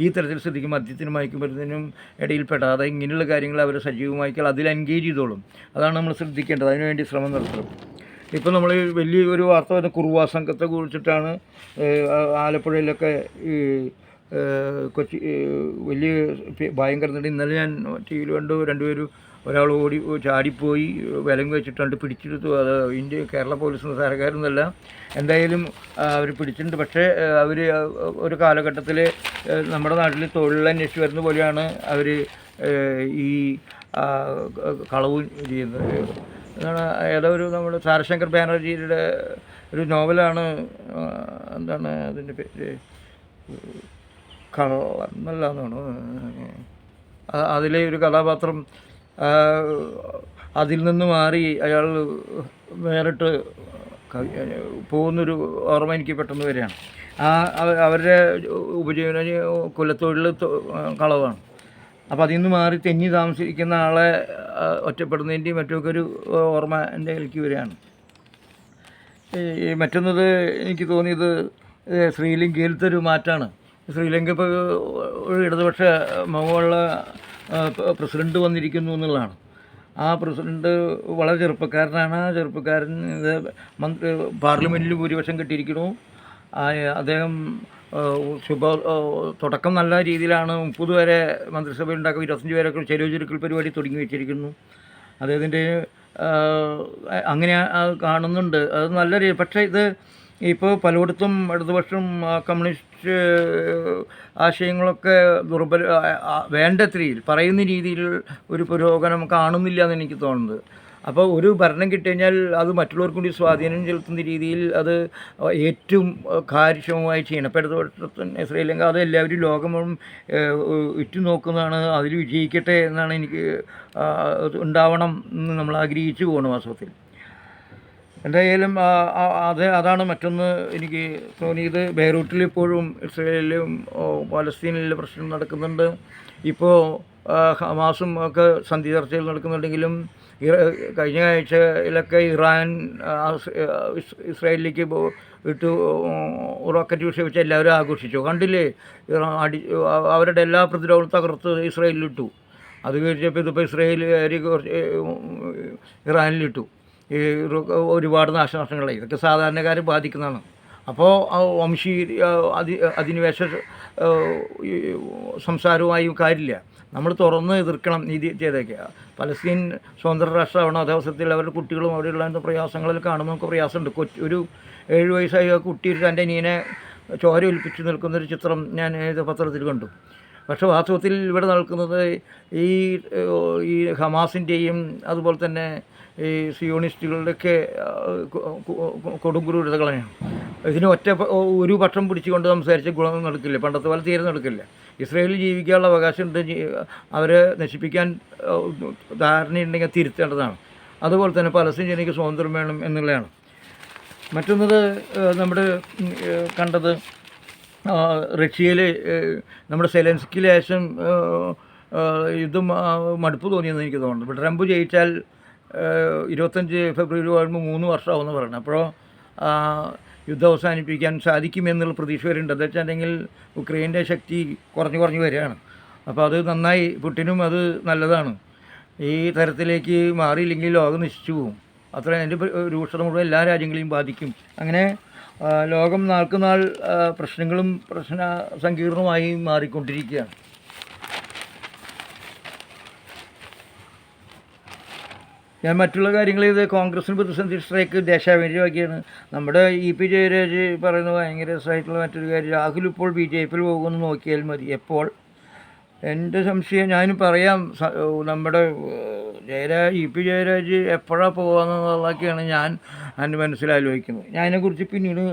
ഈ തരത്തിൽ ശ്രദ്ധിക്കും. മദ്യത്തിനും മയക്കുമരുന്നിനും ഇടയിൽപ്പെടാതെ ഇങ്ങനെയുള്ള കാര്യങ്ങൾ അവർ സജീവമാക്കിയാൽ അതിൽ എൻഗേജ് ചെയ്തോളും. അതാണ് നമ്മൾ ശ്രദ്ധിക്കേണ്ടത്. അതിനുവേണ്ടി ശ്രമം നടത്തണം. ഇപ്പോൾ നമ്മൾ വലിയൊരു വാർത്ത വരുന്ന കുറുവാ സംഘത്തെ കുറിച്ചിട്ടാണ്. ആലപ്പുഴയിലൊക്കെ കൊച്ചി വലിയ ഭയങ്കര ഇന്നലെ ഞാൻ TV-യിൽ കണ്ടു. 2 പേരും ഒരാൾ ചാടിപ്പോയി വിലങ്ങ് വെച്ചിട്ടുണ്ട്, പിടിച്ചെടുത്തു. അത് കേരള പോലീസ് നിസ്സാരക്കാരൊന്നുമല്ല. എന്തായാലും അവർ പിടിച്ചിട്ടുണ്ട്. പക്ഷേ അവർ ഒരു കാലഘട്ടത്തിൽ നമ്മുടെ നാട്ടിൽ തൊഴിലന്വേഷിച്ച് വരുന്ന പോലെയാണ് അവർ ഈ കളവും ചെയ്യുന്നത്. അതാണ് ഏതോ ഒരു നമ്മുടെ സാരശങ്കർ ബാനർജിയുടെ ഒരു നോവലാണ്. എന്താണ് അതിൻ്റെ പേര്? കള്ളന്നല്ല എന്നാണ്. അതിലെ ഒരു കഥാപാത്രം അതിൽ നിന്ന് മാറി അയാൾ വേറിട്ട് പോകുന്നൊരു ഓർമ്മ എനിക്ക് പെട്ടെന്ന് വരികയാണ്. അവരുടെ ഉപജീവന കുലത്തൊഴിൽ കളവാണ്. അപ്പോൾ അതിൽ നിന്ന് മാറി തെന്നി താമസിക്കുന്ന ആളെ ഒറ്റപ്പെടുന്നതിൻ്റെയും മറ്റുമൊക്കെ ഒരു ഓർമ്മ എൻ്റെ കയ്യിലേക്ക് വരികയാണ്. മറ്റൊന്നത് എനിക്ക് തോന്നിയത് ശ്രീലങ്കയിലത്തെ ഒരു മാറ്റമാണ്. ശ്രീലങ്ക ഇപ്പോൾ ഒരു ഇടതുപക്ഷ മുഖമുള്ള പ്രസിഡൻറ്റ് വന്നിരിക്കുന്നു എന്നുള്ളതാണ്. ആ പ്രസിഡൻറ്റ് വളരെ ചെറുപ്പക്കാരനാണ്. ആ ചെറുപ്പക്കാരൻ പാർലമെൻറ്റിൽ ഭൂരിപക്ഷം കിട്ടിയിരിക്കുന്നു. അദ്ദേഹം തുടക്കം നല്ല രീതിയിലാണ്. 30 വരെ മന്ത്രിസഭയിൽ ഉണ്ടാക്കും. 25 പേരൊക്കെ ചെലവ് ചുരുക്കൽ പരിപാടി തുടങ്ങി വെച്ചിരിക്കുന്നു. അദ്ദേഹത്തിൻ്റെ അങ്ങനെ കാണുന്നുണ്ട്. അത് നല്ല പക്ഷേ ഇത് ഇപ്പോൾ പലയിടത്തും ഇടതുപക്ഷം കമ്മ്യൂണിസ്റ്റ് ആശയങ്ങളൊക്കെ വേണ്ടത്ര പറയുന്ന രീതിയിൽ ഒരു പുരോഗമനം കാണുന്നില്ല എന്ന് എനിക്ക് തോന്നുന്നത്. അപ്പോൾ ഒരു ഭരണം കിട്ടിക്കഴിഞ്ഞാൽ അത് മറ്റുള്ളവർക്കും കൂടി സ്വാധീനം ചെലുത്തുന്ന രീതിയിൽ അത് ഏറ്റവും കാര്യക്ഷമമായി ചെയ്യണം. ഇപ്പോൾ ഇടതുപക്ഷത്തിന് ശ്രീലങ്ക അത് എല്ലാവരും ലോകം ഉറ്റുനോക്കുന്നതാണ്. അതിൽ വിജയിക്കട്ടെ എന്നാണ് എനിക്ക് ഉണ്ടാവണം എന്ന് നമ്മൾ ആഗ്രഹിച്ചു പോകണം വാസ്തവത്തിൽ. എന്തായാലും അതാണ് മറ്റൊന്ന് എനിക്ക് തോന്നിയത്. ബെയ്റൂട്ടിൽ ഇപ്പോഴും ഇസ്രയേലിലും പലസ്തീനിലും പ്രശ്നം നടക്കുന്നുണ്ട്. ഇപ്പോൾ ഹമാസും ഒക്കെ സന്ധി ചർച്ചകൾ നടക്കുന്നുണ്ടെങ്കിലും കഴിഞ്ഞ ആഴ്ചയിലൊക്കെ ഇറാൻ ഇസ്രായേലിലേക്ക് ഇട്ട് റോക്കറ്റ് വിക്ഷേപിച്ച് എല്ലാവരും ആഘോഷിച്ചു. കണ്ടില്ലേ, അവരുടെ എല്ലാ പ്രതിരോധവും തകർത്ത് ഇസ്രായേലിലിട്ടു. അത് കഴിഞ്ഞപ്പോൾ ഇതിപ്പോൾ ഇസ്രായേലുകാർ ഇറാനിലിട്ടു. ഈ ഒരുപാട് നാശനഷ്ടങ്ങളായി. ഇതൊക്കെ സാധാരണക്കാരെ ബാധിക്കുന്നതാണ്. അപ്പോൾ അധിനിവേശ സംസാരവുമായും കാര്യമില്ല. നമ്മൾ തുറന്ന് എതിർക്കണം നീതി ചെയ്തേക്കുക. പലസ്തീൻ സ്വതന്ത്ര രാഷ്ട്രമാവണം. അതേ അവസരത്തിൽ അവരുടെ കുട്ടികളും അവിടെയുള്ള പ്രയാസങ്ങളിൽ കാണുമ്പോൾ നമുക്ക് പ്രയാസമുണ്ട്. ഒരു 7 വയസ്സായ കുട്ടി തൻ്റെ അനിയനെ ചോര ഒലിപ്പിച്ച് നിൽക്കുന്നൊരു ചിത്രം ഞാൻ പത്രത്തിൽ കണ്ടു. പക്ഷേ വാസ്തവത്തിൽ ഇവിടെ നടക്കുന്നത് ഈ ഹമാസിൻ്റെയും അതുപോലെ തന്നെ ഈ സിയോണിസ്റ്റുകളുടെയൊക്കെ കൊടുങ്കുരൂരതകളാണ്. ഇതിന് ഒരു പക്ഷം പിടിച്ചുകൊണ്ട് സംസാരിച്ച ഗുണം നടക്കില്ല. പണ്ടത്തെ പോലെ തീരെ നടക്കില്ല. ഇസ്രായേലിൽ ജീവിക്കാനുള്ള അവകാശമുണ്ട്. അവരെ നശിപ്പിക്കാൻ ധാരണയുണ്ടെങ്കിൽ തിരുത്തേണ്ടതാണ്. അതുപോലെ തന്നെ പലസ്തീൻ ജനതയ്ക്ക് സ്വാതന്ത്ര്യം വേണം എന്നുള്ളതാണ്. മറ്റൊന്നത് നമ്മുടെ കണ്ടത് റഷ്യയിൽ നമ്മുടെ സെലൻസ്കിക്ക് ശേഷം യുദ്ധം മടുപ്പ് തോന്നിയെന്ന് എനിക്ക് തോന്നുന്നു. ഇപ്പോൾ ട്രംപ് ജയിച്ചാൽ 25 ഫെബ്രുവരി ആകുമ്പോൾ 3 വർഷമാവുമെന്ന് പറയുന്നത്. അപ്പോൾ യുദ്ധം അവസാനിപ്പിക്കാൻ സാധിക്കുമെന്നുള്ള പ്രതീക്ഷ വരുന്നുണ്ട്. എന്താ വെച്ചിട്ടുണ്ടെങ്കിൽ ഉക്രൈൻ്റെ ശക്തി കുറഞ്ഞു വരികയാണ്. അപ്പോൾ അത് നന്നായി, പുടിനും അത് നല്ലതാണ്. ഈ തരത്തിലേക്ക് മാറിയില്ലെങ്കിൽ ലോകം നശിച്ചു പോകും. അത്ര അതിൻ്റെ രൂക്ഷത മുഴുവൻ എല്ലാ രാജ്യങ്ങളെയും ബാധിക്കും. അങ്ങനെ ലോകം നാൾക്കുനാൾ പ്രശ്നങ്ങളും സങ്കീർണമായി മാറിക്കൊണ്ടിരിക്കുകയാണ്. ഞാൻ മറ്റുള്ള കാര്യങ്ങൾ ഇത് കോൺഗ്രസിന് പ്രതിസന്ധി സ്ട്രൈക്ക് ദേശാഭിമാനിയാക്കിയാണ്. നമ്മുടെ പി ജയരാജ് പറയുന്നത് ഭയങ്കര രസമായിട്ടുള്ള മറ്റൊരു കാര്യം. രാഹുൽ ഇപ്പോൾ BJP പോകുമെന്ന് നോക്കിയാൽ മതി. എപ്പോൾ എൻ്റെ സംശയം ഞാനും പറയാം, നമ്മുടെ പി ജയരാജ് എപ്പോഴാണ് പോകുകയെന്നുള്ളതൊക്കെയാണ് ഞാൻ എൻ്റെ മനസ്സിലാലോചിക്കുന്നത്. ഞാൻ അതിനെക്കുറിച്ച് പിന്നീട്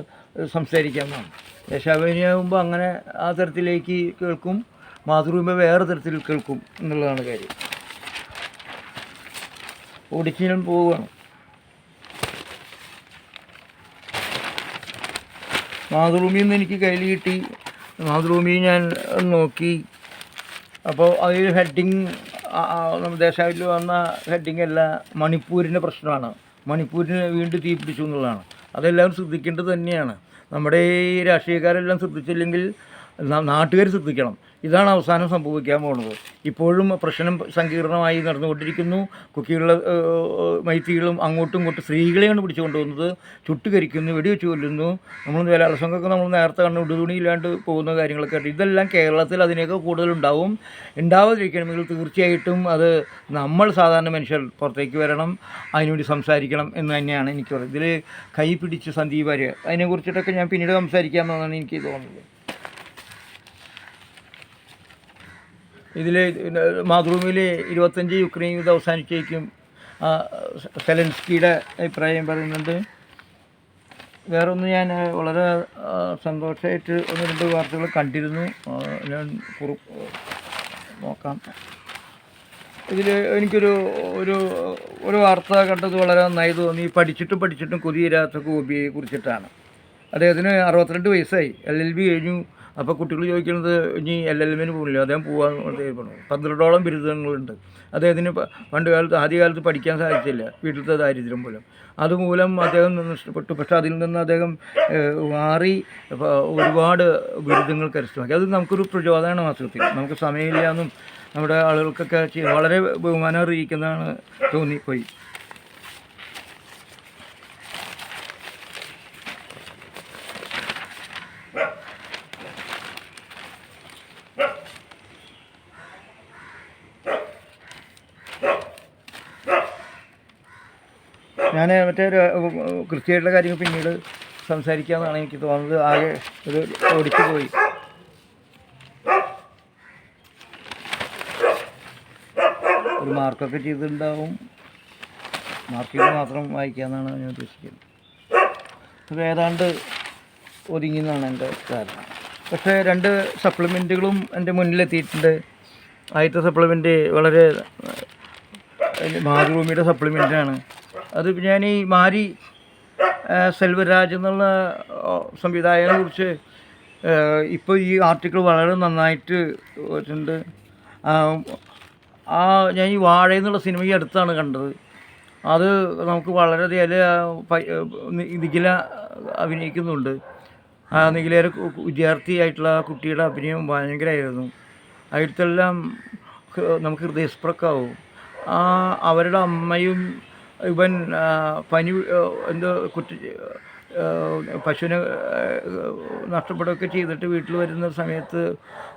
സംസാരിക്കാമെന്നാണ്. ദേശാഭിമാനിയാകുമ്പോൾ അങ്ങനെ ആ തരത്തിലേക്ക് കേൾക്കും, മാതൃഭൂമി വേറെ തരത്തിൽ കേൾക്കും എന്നുള്ളതാണ് കാര്യം. ഒടിച്ചിനും പോവുകയാണ്. മാതൃഭൂമിയിൽ നിന്ന് എനിക്ക് കയ്യിൽ കിട്ടി. മാതൃഭൂമി ഞാൻ നോക്കി. അപ്പോൾ അതിൽ ഹെഡിങ് നമ്മുടെ ദേശാഭിൽ വന്ന ഹെഡിങ് അല്ല, മണിപ്പൂരിൻ്റെ പ്രശ്നമാണ്. മണിപ്പൂരിന് വീണ്ടും തീ പിടിച്ചു എന്നുള്ളതാണ്. അതെല്ലാവരും ശ്രദ്ധിക്കേണ്ടത് തന്നെയാണ്. നമ്മുടെ ഈ രാഷ്ട്രീയക്കാരെല്ലാം ശ്രദ്ധിച്ചില്ലെങ്കിൽ നാട്ടുകാർ ശ്രദ്ധിക്കണം. ഇതാണ് അവസാനം സംഭവിക്കാൻ പോകുന്നത്. ഇപ്പോഴും പ്രശ്നം സങ്കീർണമായി നടന്നുകൊണ്ടിരിക്കുന്നു. കുക്കിയുള്ള മൈത്തികളും അങ്ങോട്ടും ഇങ്ങോട്ടും സ്ത്രീകളെയാണ് പിടിച്ചുകൊണ്ടുപോകുന്നത്, ചുട്ടുകരിക്കുന്നു, വെടിവെച്ച് കൊല്ലുന്നു. നമ്മൾ ബലാത്സംഗമൊക്കെ നമ്മൾ നേരത്തെ കണ്ട് ഉടുതുണിയില്ലാണ്ട് പോകുന്ന കാര്യങ്ങളൊക്കെ ഉണ്ട്. ഇതെല്ലാം കേരളത്തിൽ അതിനൊക്കെ കൂടുതലുണ്ടാവും. ഉണ്ടാവാതിരിക്കണമെങ്കിൽ തീർച്ചയായിട്ടും അത് നമ്മൾ സാധാരണ മനുഷ്യർ പുറത്തേക്ക് വരണം, അതിനുവേണ്ടി സംസാരിക്കണം എന്ന് തന്നെയാണ് എനിക്ക് പറയുന്നത്. ഇതിൽ കൈ പിടിച്ച് സന്ദീപ് വാര്യർ, അതിനെക്കുറിച്ചിട്ടൊക്കെ ഞാൻ പിന്നീട് സംസാരിക്കാമെന്നാണ് എനിക്ക് തോന്നുന്നത്. ഇതിൽ മാതൃഭൂമിയിൽ 25 യുക്രൈൻ യുദ്ധം അവസാനിച്ചേക്കും സെലൻസ്കിയുടെ അഭിപ്രായം പറയുന്നുണ്ട്. വേറൊന്ന് ഞാൻ വളരെ സന്തോഷമായിട്ട് 1-2 വാർത്തകൾ കണ്ടിരുന്നു. ഞാൻ നോക്കാം. ഇതിൽ എനിക്കൊരു ഒരു വാർത്ത കണ്ടത് വളരെ നന്നായി തോന്നി. പഠിച്ചിട്ടും കൊതിയിരാത്ത ഗോപിയെ കുറിച്ചിട്ടാണ്. അദ്ദേഹത്തിന് 62 വയസ്സായി, LLB കഴിഞ്ഞു. അപ്പോൾ കുട്ടികൾ ചോദിക്കുന്നത് ഇനി LLMന് പോകില്ല, അദ്ദേഹം പോകാമെന്ന് തീരുമാനം. 12ഓളം ബിരുദങ്ങളുണ്ട്. അദ്ദേഹത്തിന് ആദ്യകാലത്ത് പഠിക്കാൻ സാധിച്ചില്ല, വീട്ടിലത്തെ ദാരിദ്ര്യം മൂലം. അതുമൂലം അദ്ദേഹം നഷ്ടപ്പെട്ടു. പക്ഷേ അതിൽ നിന്ന് അദ്ദേഹം മാറി ഒരുപാട് ബിരുദങ്ങൾ കരസ്ഥമാക്കി. അത് നമുക്കൊരു പ്രചോദനമാണ്. വാസ്തവത്തിൽ നമുക്ക് സമയമില്ല എന്നും നമ്മുടെ ആളുകൾക്കൊക്കെ വളരെ ബഹുമാനം അറിയിക്കുന്നതാണ് തോന്നിപ്പോയി. ഞാൻ മറ്റേ കൃത്യമായിട്ടുള്ള കാര്യങ്ങൾ പിന്നീട് സംസാരിക്കാമെന്നാണ് എനിക്ക് തോന്നുന്നത്. ആകെ ഒരു ഓടിച്ചു പോയി. ഒരു മാർക്കൊക്കെ ചെയ്തിട്ടുണ്ടാവും. മാർക്ക് ചെയ്ത് മാത്രം വായിക്കാമെന്നാണ് ഞാൻ ഉദ്ദേശിക്കുന്നത്. അത് ഏതാണ്ട് ഒതുങ്ങി എന്നാണ് എൻ്റെ ധാരണ. പക്ഷേ 2 സപ്ലിമെൻറ്റുകളും എൻ്റെ മുന്നിലെത്തിയിട്ടുണ്ട്. ആദ്യത്തെ സപ്ലിമെൻറ്റ് വളരെ മാതൃഭൂമിയുടെ സപ്ലിമെൻറ്റാണ്. അത് ഞാൻ ഈ മാരി സെൽവരാജ് എന്നുള്ള സംവിധായകനെ കുറിച്ച് ഇപ്പോൾ ഈ ആർട്ടിക്കിൾ വളരെ നന്നായിട്ട് ഉണ്ട്. ഞാൻ ഈ വാഴ എന്നുള്ള സിനിമ ഈ അടുത്താണ് കണ്ടത്. അത് നമുക്ക് വളരെയധികം നിഖില അഭിനയിക്കുന്നുണ്ട്. നിഖിലയുടെ വിദ്യാർത്ഥിയായിട്ടുള്ള ആ കുട്ടിയുടെ അഭിനയം ഭയങ്കരമായിരുന്നു. അതിലത്തെല്ലാം നമുക്ക് ഹൃദയസ്പൃക്കാവും. അവരുടെ അമ്മയും ഇവൻ പനി എന്തോ പശുവിനെ നഷ്ടപ്പെടുകയൊക്കെ ചെയ്തിട്ട് വീട്ടിൽ വരുന്ന സമയത്ത്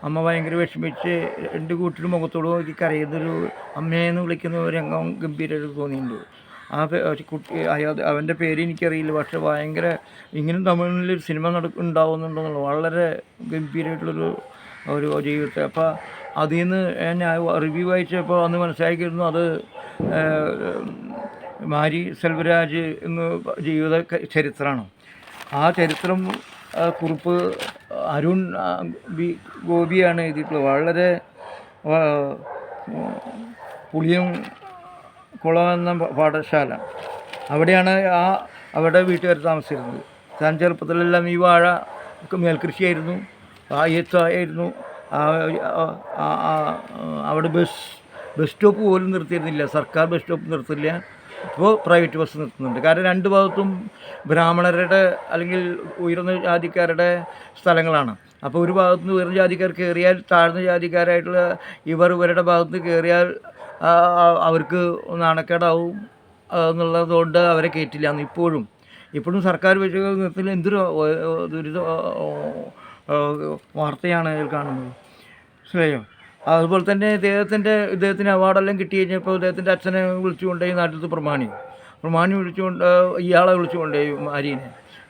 അമ്മ ഭയങ്കര വിഷമിച്ച് 2 കൂട്ടിലും മുഖത്തോട് നോക്കി കരയുന്നൊരു അമ്മയെന്ന് വിളിക്കുന്ന ഒരു രംഗം ഗംഭീരമായിട്ട് തോന്നിയിട്ടുണ്ട്. ആ കുട്ടി അവൻ്റെ പേര് എനിക്കറിയില്ല. പക്ഷെ ഭയങ്കര ഇങ്ങനെ തമിഴിൽ സിനിമ ഉണ്ടാവുന്നുണ്ടെന്നുള്ള വളരെ ഗംഭീരമായിട്ടുള്ളൊരു ഒരു ജീവിതത്തെ. അപ്പോൾ അതിൽ നിന്ന് ഞാൻ റിവ്യൂ വായിച്ചപ്പോൾ അന്ന് മനസ്സിലാക്കിയിരുന്നു അത് മാരി സെൽവരാജ് എന്ന ജീവിത ചരിത്രമാണ്. ആ ചരിത്രം കുറിപ്പ് അരുൺ ഗോപിയാണ് എഴുതിയിട്ടുള്ളത്. വളരെ പുളിയം കുളം എന്ന പാഠശാല, അവിടെയാണ് അവിടെ വീട്ടുകാർ താമസിച്ചിരുന്നത്. താൻ ചെറുപ്പത്തിലെല്ലാം ഈ വാഴ മേൽകൃഷിയായിരുന്നു, ആയിരുന്നു. അവിടെ ബസ് സ്റ്റോപ്പ് പോലും നിർത്തിയിരുന്നില്ല. സർക്കാർ ബസ് സ്റ്റോപ്പ് നിർത്തില്ല. ഇപ്പോൾ പ്രൈവറ്റ് ബസ് നിർത്തുന്നുണ്ട്. കാരണം 2 ഭാഗത്തും ബ്രാഹ്മണരുടെ അല്ലെങ്കിൽ ഉയർന്ന ജാതിക്കാരുടെ സ്ഥലങ്ങളാണ്. അപ്പോൾ ഒരു ഭാഗത്തുനിന്ന് ഉയർന്ന ജാതിക്കാർ കയറിയാൽ താഴ്ന്ന ജാതിക്കാരായിട്ടുള്ള ഇവരുടെ ഭാഗത്ത് കയറിയാൽ അവർക്ക് നാണക്കേടാവും എന്നുള്ളതുകൊണ്ട് അവരെ കയറ്റില്ല. ഇപ്പോഴും സർക്കാർ ബസ് നിർത്തില്ല. എന്തൊരു ദുരിത വാർത്തയാണ് ഇതിൽ കാണുന്നത്. മനസ്സിലായോ? അതുപോലെ തന്നെ ഇദ്ദേഹത്തിന് അവാർഡെല്ലാം കിട്ടി കഴിഞ്ഞപ്പോൾ ഇദ്ദേഹത്തിൻ്റെ അച്ഛനെ വിളിച്ചുകൊണ്ടേ നാട്ടിലത്തെ പ്രമാണി ഇയാളെ വിളിച്ചുകൊണ്ടേ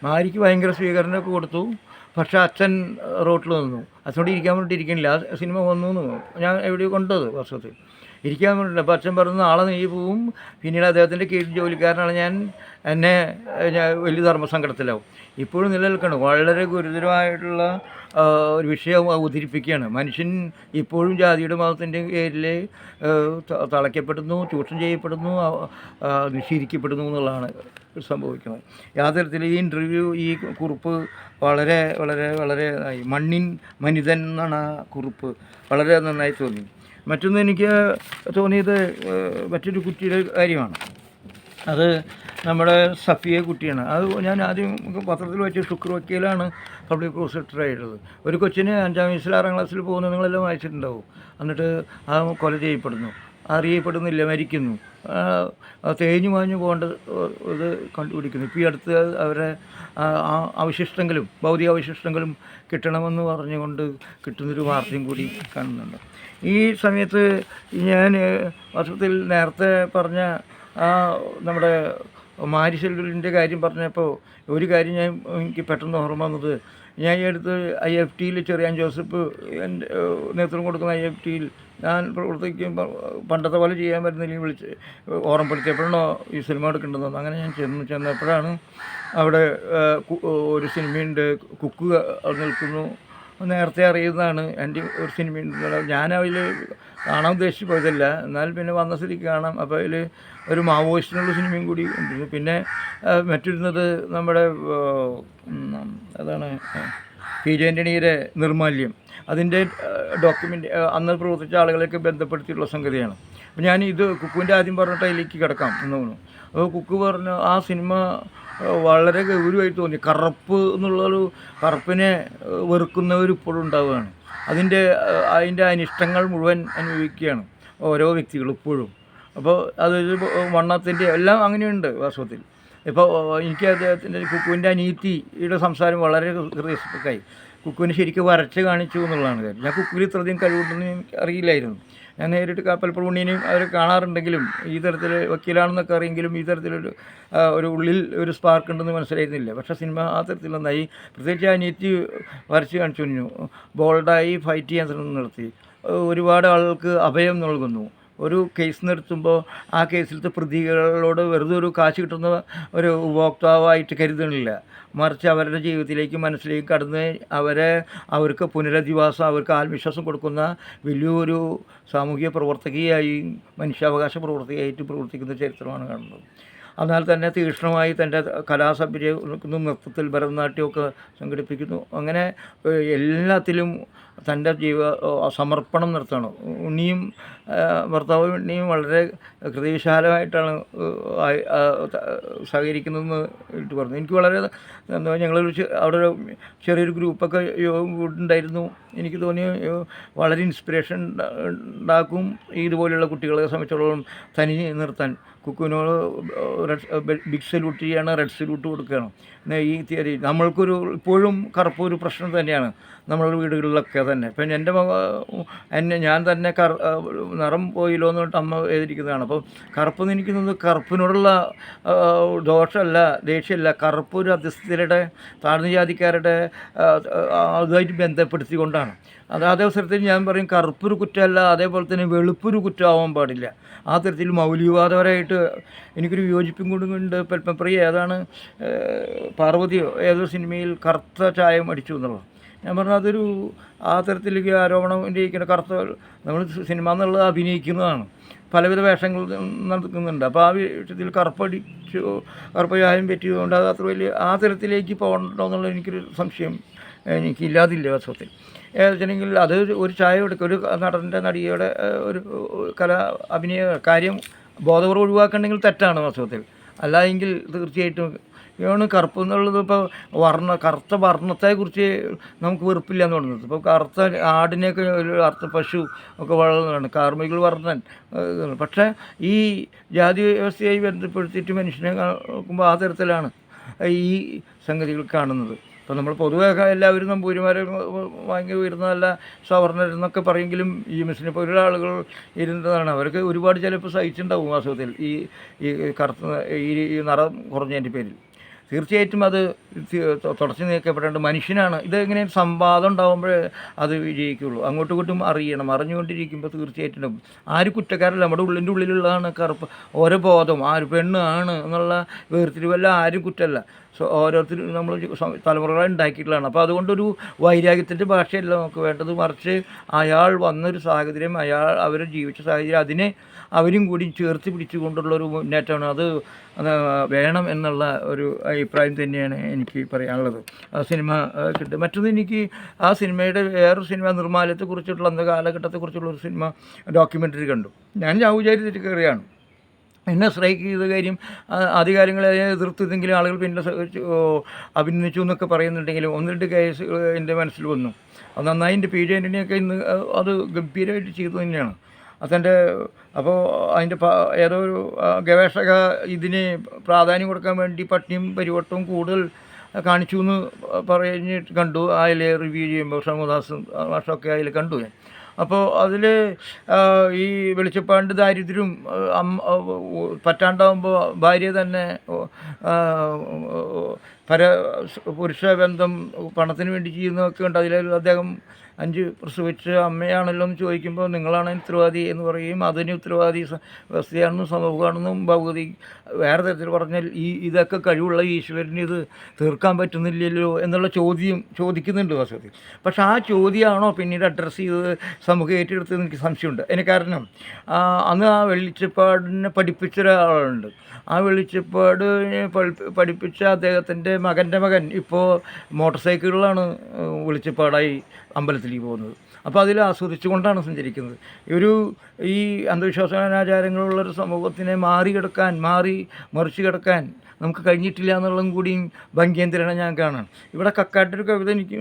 മാരിക്ക് ഭയങ്കര സ്വീകരണമൊക്കെ കൊടുത്തു. പക്ഷേ അച്ഛൻ റോട്ടിൽ നിന്നു. അച്ഛനോട് ഇരിക്കാൻ വേണ്ടിയിട്ട് ഇരിക്കണില്ല. ആ സിനിമ വന്നു ഞാൻ എവിടെയോ കണ്ടത് വർഷത്തിൽ ഇരിക്കാൻ വേണ്ടിയില്ല. അപ്പോൾ അച്ഛൻ പറഞ്ഞു നാളെ നീ പോവും, പിന്നീട് അദ്ദേഹത്തിൻ്റെ കീഴിൽ ജോലിക്കാരനാണ് ഞാൻ വലിയ ധർമ്മസങ്കടത്തിലാവും. ഇപ്പോഴും നിലനിൽക്കണം. വളരെ ഗുരുതരമായിട്ടുള്ള ഒരു വിഷയം അവതരിപ്പിക്കുകയാണ്. മനുഷ്യൻ ഇപ്പോഴും ജാതിയുടെ മതത്തിൻ്റെ പേരിൽ തളയ്ക്കപ്പെടുന്നു, ചൂഷണം ചെയ്യപ്പെടുന്നു, നിഷേധിക്കപ്പെടുന്നു എന്നുള്ളതാണ് സംഭവിക്കുന്നത്. യാഥാർത്ഥ്യത്തിൽ ഈ ഇൻ്റർവ്യൂ, ഈ കുറിപ്പ് വളരെ വളരെ വളരെ മണ്ണിൻ മനിതൻ എന്നാണ് ആ കുറിപ്പ്. വളരെ നന്നായി തോന്നി. മറ്റൊന്ന് എനിക്ക് തോന്നിയത് മറ്റൊരു കുട്ടിയുടെ കാര്യമാണ്. അത് നമ്മുടെ സഫിയ കുട്ടിയാണ്. അത് ഞാൻ ആദ്യം പത്രത്തിൽ വെച്ച് ശുക്ർ വക്കീലാണ് പബ്ലിക് പ്രോസിക്യൂട്ടറായിട്ടുള്ളത്. ഒരു കൊച്ചിന് 5ാം വയസ്സിൽ 6ാം ക്ലാസ്സിൽ പോകുന്ന നിങ്ങളെല്ലാം വായിച്ചിട്ടുണ്ടാവും. എന്നിട്ട് ആ കൊല ചെയ്യപ്പെടുന്നു, അറിയപ്പെടുന്നില്ല, മരിക്കുന്നു. തേഞ്ഞു മാഞ്ഞു പോകേണ്ട ഇത് കണ്ടുപിടിക്കുന്നു. ഇപ്പോൾ ഈ അടുത്ത് അവരെ അവശിഷ്ടങ്ങളും ഭൗതിക അവശിഷ്ടങ്ങളും കിട്ടണമെന്ന് പറഞ്ഞുകൊണ്ട് കിട്ടുന്നൊരു വാർത്തയും കൂടി കാണുന്നുണ്ട്. ഈ സമയത്ത് ഞാൻ വർഷത്തിൽ നേരത്തെ പറഞ്ഞ നമ്മുടെ മാരി സെൽവലിൻ്റെ കാര്യം പറഞ്ഞപ്പോൾ ഒരു കാര്യം എനിക്ക് പെട്ടെന്ന് ഓർമ്മ വന്നത്, ഞാൻ ഈ അടുത്ത് IFTയിൽ ചെറിയാൻ ജോസഫ് എൻ്റെ നേതൃത്വം കൊടുക്കുന്ന IFTയിൽ ഞാൻ പ്രവർത്തിക്കുമ്പോൾ പണ്ടത്തെ പോലെ ചെയ്യാൻ പറ്റുന്നില്ലെങ്കിൽ വിളിച്ച് ഓർമ്മപ്പെടുത്തിയപ്പോഴാണോ ഈ സിനിമ എടുക്കേണ്ടതെന്ന്. അങ്ങനെ ഞാൻ ചെന്നപ്പോഴാണ് അവിടെ ഒരു സിനിമയുണ്ട്, കുക്ക് നിൽക്കുന്നു. നേരത്തെ അറിയുന്നതാണ്. എൻ്റെ ഒരു സിനിമയുണ്ട്. ഞാൻ അതിൽ കാണാൻ ഉദ്ദേശിച്ച് പോയതല്ല, എന്നാൽ പിന്നെ വന്ന സ്ഥിതിക്ക് കാണാം. അപ്പോൾ അതിൽ ഒരു മാവോയിസ്റ്റിനുള്ള സിനിമയും കൂടി ഉണ്ട്. പിന്നെ മറ്റൊരുന്നത് നമ്മുടെ അതാണ് PJ ആൻ്റണിയുടെ നിർമാല്യം, അതിൻ്റെ ഡോക്യുമെൻ്റ് അന്ന് പ്രവർത്തിച്ച ആളുകളെയൊക്കെ ബന്ധപ്പെടുത്തിയിട്ടുള്ള സംഗതിയാണ്. അപ്പോൾ ഞാൻ ഇത് കുക്കുവിൻ്റെ ആദ്യം പറഞ്ഞിട്ട് അതിലേക്ക് കിടക്കാം എന്ന് തോന്നുന്നു. അപ്പോൾ കുക്ക് പറഞ്ഞ ആ സിനിമ വളരെ ഗൗരവമായി തോന്നി. കറുപ്പ് എന്നുള്ളൊരു കറുപ്പിനെ വെറുക്കുന്നവർ ഇപ്പോഴും ഉണ്ടാവുകയാണ്. അതിൻ്റെ അനിഷ്ടങ്ങൾ മുഴുവൻ അനുഭവിക്കുകയാണ് ഓരോ വ്യക്തികളും ഇപ്പോഴും. അപ്പോൾ അതൊരു വണ്ണത്തിൻ്റെ എല്ലാം അങ്ങനെയുണ്ട് വാസ്തവത്തിൽ. ഇപ്പോൾ എനിക്ക് അദ്ദേഹത്തിൻ്റെ കുക്കുവിൻ്റെ അനീതിയുടെ സംസാരം വളരെ ഹൃദയസ്പർശമായി. കുക്കുവിനെ ശരിക്കും വരച്ച് കാണിച്ചു എന്നുള്ളതാണ് കാര്യം. ഞാൻ കുക്കുവിൽ ഇത്രയധികം കഴിവുണ്ടെന്ന് എനിക്ക് അറിയില്ലായിരുന്നു. ഞാൻ നേരിട്ട് പലപ്പോഴും ഉണ്ണീനെയും അവർ കാണാറുണ്ടെങ്കിലും ഈ തരത്തിൽ വക്കീലാണെന്നൊക്കെ അറിയെങ്കിലും ഈ തരത്തിലൊരു ഒരു ഉള്ളിൽ ഒരു സ്പാർക്ക് ഉണ്ടെന്ന് മനസ്സിലായിരുന്നില്ല. പക്ഷേ സിനിമ ആ തരത്തിൽ നന്നായി. പ്രത്യേകിച്ച് അനിയത്തി വരച്ച് കാണിച്ചു കഴിഞ്ഞു. ബോൾഡായി ഫൈറ്റ് ചെയ്യാൻ ശ്രമം നടത്തി. ഒരുപാട് ആളുകൾക്ക് അഭയം നൽകുന്നു. ഒരു കേസ് നിർത്തുമ്പോൾ ആ കേസിലത്തെ പ്രതികളോട് വെറുതെ ഒരു കാശ് കിട്ടുന്ന ഒരു ഉപഭോക്താവായിട്ട് കരുതണില്ല. മറിച്ച് അവരുടെ ജീവിതത്തിലേക്ക് മനസ്സിലേക്ക് കടന്ന് അവർക്ക് പുനരധിവാസം, അവർക്ക് ആത്മവിശ്വാസം കൊടുക്കുന്ന വലിയൊരു സാമൂഹിക പ്രവർത്തകയായി, മനുഷ്യാവകാശ പ്രവർത്തകയായിട്ട് പ്രവർത്തിക്കുന്ന ചരിത്രമാണ് കാണുന്നത്. എന്നാൽ തന്നെ തീക്ഷ്ണമായി തൻ്റെ കലാസഭ്യക്കുന്നു, നൃത്തത്തിൽ ഭരതനാട്യമൊക്കെ സംഘടിപ്പിക്കുന്നു. അങ്ങനെ എല്ലാത്തിലും തൻ്റെ സമർപ്പണം നടത്തണം. ഉണ്ണിയും ഭർത്താവ് ഉണ്ണിയും വളരെ ഹൃദയവിശാലമായിട്ടാണ് സഹകരിക്കുന്നതെന്ന് ഇട്ട് പറഞ്ഞു. എനിക്ക് വളരെ ഞങ്ങളൊരു അവിടെ ഒരു ചെറിയൊരു ഗ്രൂപ്പൊക്കെ യോഗം ഉണ്ടായിരുന്നു. എനിക്ക് തോന്നി വളരെ ഇൻസ്പിറേഷൻ ഉണ്ടാക്കും ഇതുപോലെയുള്ള കുട്ടികളെ സംബന്ധിച്ചിടത്തോളം തനി നിർത്താൻ. കുക്കുവിനോട് ബിഗ് സല്യൂട്ട് ചെയ്യാണ്, റെഡ് സല്യൂട്ട് കൊടുക്കുകയാണ്. ഈ തിയറി നമ്മൾക്കൊരു ഇപ്പോഴും കറുപ്പ് ഒരു പ്രശ്നം തന്നെയാണ് നമ്മളുടെ വീടുകളിലൊക്കെ തന്നെ. ഇപ്പം ഞാൻ തന്നെ നിറം പോയില്ലോ എന്ന് പറഞ്ഞിട്ട് അമ്മ എഴുതിയിരിക്കുന്നതാണ്. അപ്പോൾ കറുപ്പെന്ന് എനിക്ക് തോന്നുന്നത് കറുപ്പിനോടുള്ള ദോഷമല്ല, ദേഷ്യമല്ല, കറുപ്പ് ഒരു അധസ്ഥിതരുടെ, താഴ്ന്ന ജാതിക്കാരുടെ അതുമായിട്ട് ബന്ധപ്പെടുത്തിക്കൊണ്ടാണ്. അതേ അവസരത്തിൽ ഞാൻ പറയും കറുപ്പൊരു കുറ്റമല്ല, അതേപോലെ തന്നെ വെളുപ്പൊരു കുറ്റമാവാൻ പാടില്ല. ആ തരത്തിൽ മൗലികവാദപരമായിട്ട് എനിക്കൊരു വിയോജിപ്പും കൂടുന്നുണ്ട്. പത്മപ്രിയ ഏതാണ് പാർവതിയോ ഏതൊരു സിനിമയിൽ കറുത്ത ചായം അടിച്ചു എന്നുള്ളത്. ഞാൻ പറഞ്ഞു അതൊരു ആ തരത്തിലേക്ക് ആരോപണം ഉന്നയിക്കുന്ന കറുത്ത നമ്മൾ സിനിമ എന്നുള്ളത് അഭിനയിക്കുന്നതാണ്. പലവിധ വേഷങ്ങൾ നടക്കുന്നുണ്ട്. അപ്പോൾ ആ വിഷയത്തിൽ കറുപ്പ് ചായം പറ്റിയതുകൊണ്ട് അത് അത്ര വലിയ ആ തരത്തിലേക്ക് പോകണ്ടോ എന്നുള്ള എനിക്കൊരു സംശയം എനിക്കില്ലാതില്ല വാസ്തവത്തിൽ. ഏതെങ്കിൽ അത് ഒരു ചായ എടുക്കുക, ഒരു നടൻ്റെ നടിയുടെ ഒരു അഭിനയ കാര്യം ബോധപൂർവ്വം ഒഴിവാക്കണമെങ്കിൽ തെറ്റാണ് വാസ്തവത്തിൽ. അല്ല എങ്കിൽ തീർച്ചയായിട്ടും ഇതാണ് കറുപ്പ് എന്നുള്ളത്. ഇപ്പോൾ കറുത്ത വർണ്ണത്തെക്കുറിച്ച് നമുക്ക് വെറുപ്പില്ല എന്ന് പറയുന്നത്. ഇപ്പോൾ കറുത്ത ആടിനെയൊക്കെ ഒരു കറുത്ത പശു ഒക്കെ വളർന്നതാണ് കാർമികൾ വർണ്ണൻ. പക്ഷേ ഈ ജാതി വ്യവസ്ഥയായി ബന്ധപ്പെടുത്തിയിട്ട് മനുഷ്യനെ നോക്കുമ്പോൾ ആ തരത്തിലാണ് ഈ സംഗതികൾ കാണുന്നത്. ഇപ്പോൾ നമ്മൾ പൊതുവെ എല്ലാവരും നമ്പൂരിമാരെ വാങ്ങി വരുന്നതല്ല സവർണരെന്നൊക്കെ പറയുമെങ്കിലും ഈ മുസ്ലിം പോലുള്ള ആളുകൾ ഇരുന്നതാണ്. അവർക്ക് ഒരുപാട് ചിലപ്പോൾ സഹിച്ചിട്ടുണ്ടാവും വാസ്തവത്തിൽ ഈ കറുത്ത ഈ നിറം കുറഞ്ഞതിൻ്റെ പേരിൽ. തീർച്ചയായിട്ടും അത് തുടച്ചു നീക്കപ്പെടേണ്ട മനുഷ്യനാണ്. ഇതെങ്ങനെ സംവാദം ഉണ്ടാകുമ്പോഴേ അത് വിജയിക്കുള്ളൂ. അങ്ങോട്ടും ഇങ്ങോട്ടും അറിഞ്ഞുകൊണ്ടിരിക്കുമ്പോൾ തീർച്ചയായിട്ടും ഉണ്ടാവും. ആര് കുറ്റക്കാരല്ല, നമ്മുടെ ഉള്ളിൻ്റെ ഉള്ളിലുള്ളതാണ് കറുപ്പ്. ഓരോ ബോധം ആര് പെണ്ണ് ആണ് എന്നുള്ള വേർതിരിവല്ല, ആരും കുറ്റമല്ല. ഓരോരുത്തരും നമ്മൾ തലമുറകളായി ഉണ്ടാക്കിയിട്ടുള്ളതാണ്. അപ്പോൾ അതുകൊണ്ടൊരു വൈരാഗ്യത്തിൻ്റെ ഭാഷയല്ല നമുക്ക് വേണ്ടത്. മറിച്ച് അയാൾ വന്നൊരു സാഹചര്യം, അവർ ജീവിച്ച സാഹചര്യം, അതിനെ അവരും കൂടി ചേർത്ത് പിടിച്ചുകൊണ്ടുള്ളൊരു മുന്നേറ്റമാണ്. അത് വേണം എന്നുള്ള ഒരു അഭിപ്രായം തന്നെയാണ് എനിക്ക് പറയാനുള്ളത്. ആ സിനിമ കിട്ടും. മറ്റൊന്ന് എനിക്ക് ആ സിനിമയുടെ വേറൊരു സിനിമ നിർമ്മാല്യത്തെക്കുറിച്ചിട്ടുള്ള അന്ന കാലഘട്ടത്തെക്കുറിച്ചുള്ള ഒരു സിനിമ ഡോക്യുമെൻ്ററി കണ്ടു. ഞാൻ വിചാരിച്ചിട്ട് കയറിയാണ്. എന്നെ സ്ട്രൈക്ക് ചെയ്ത കാര്യം ആദ്യകാലങ്ങളെ എതിർത്തതെങ്കിലും ആളുകൾ പിന്നെ അഭിനന്ദിച്ചു എന്നൊക്കെ പറയുന്നുണ്ടെങ്കിലും ഒന്ന് രണ്ട് കേസുകൾ എൻ്റെ മനസ്സിൽ വന്നു. അത് നന്നായി എൻ്റെ പി ജെ ആൻ്റണിയൊക്കെ ഇന്ന് അത് ഗംഭീരമായിട്ട് ചെയ്തു തന്നെയാണ് അതെൻ്റെ. അപ്പോൾ അതിൻ്റെ ഏതോ ഒരു ഗവേഷക ഇതിന് പ്രാധാന്യം കൊടുക്കാൻ വേണ്ടി പട്ടിണിയും പരിവട്ടവും കൂടുതൽ കാണിച്ചു എന്ന് പറഞ്ഞിട്ട് കണ്ടു. അതിൽ റിവ്യൂ ചെയ്യുമ്പോൾ ഷമുദാസും മാഷൊക്കെ അതിൽ കണ്ടു ഞാൻ. അപ്പോൾ അതിൽ ഈ വെളിച്ചപ്പാണ്ട് ദാരിദ്ര്യവും പറ്റാണ്ടാവുമ്പോൾ ഭാര്യ തന്നെ പുരുഷ ബന്ധം പണത്തിന് വേണ്ടി ചെയ്യുന്നതൊക്കെ ഉണ്ട്. അതിൽ അദ്ദേഹം 5 പ്രസവിച്ച അമ്മയാണല്ലോ എന്ന് ചോദിക്കുമ്പോൾ നിങ്ങളാണ് ഉത്തരവാദി എന്ന് പറയുകയും അതിന് ഉത്തരവാദി വ്യവസ്ഥയാണെന്നും സമൂഹമാണെന്നും ഭഗവതി വേറെ തരത്തിൽ പറഞ്ഞാൽ ഇതൊക്കെ കഴിവുള്ള ഈശ്വരന് ഇത് തീർക്കാൻ പറ്റുന്നില്ലല്ലോ എന്നുള്ള ചോദ്യം ചോദിക്കുന്നുണ്ട് വാസ്തവത്തിൽ. പക്ഷെ ആ ചോദ്യമാണോ പിന്നീട് അഡ്രസ്സ് ചെയ്തത് സമൂഹം ഏറ്റെടുത്തതെന്ന് എനിക്ക് സംശയമുണ്ട്. അതിന് കാരണം അന്ന് ആ വെളിച്ചപ്പാടിനെ പഠിപ്പിച്ച ഒരാളുണ്ട്. ആ വെളിച്ചപ്പാടിനെ പഠിപ്പിച്ച അദ്ദേഹത്തിൻ്റെ മകൻ്റെ മകൻ ഇപ്പോൾ മോട്ടോർ സൈക്കിളിലാണ് വെളിച്ചപ്പാടായി അമ്പലത്തിലേക്ക് പോകുന്നത്. അപ്പോൾ അതിൽ ആസ്വദിച്ചുകൊണ്ടാണ് സഞ്ചരിക്കുന്നത്. ഈ അന്ധവിശ്വാസ അനാചാരങ്ങളുള്ളൊരു സമൂഹത്തിനെ മറിച്ച് കിടക്കാൻ നമുക്ക് കഴിഞ്ഞിട്ടില്ല എന്നുള്ളതും കൂടിയും ഭംഗ്യേന്ദ്രനെ ഞാൻ കാണാൻ. ഇവിടെ കക്കാട്ടൊരു കവിത എനിക്ക്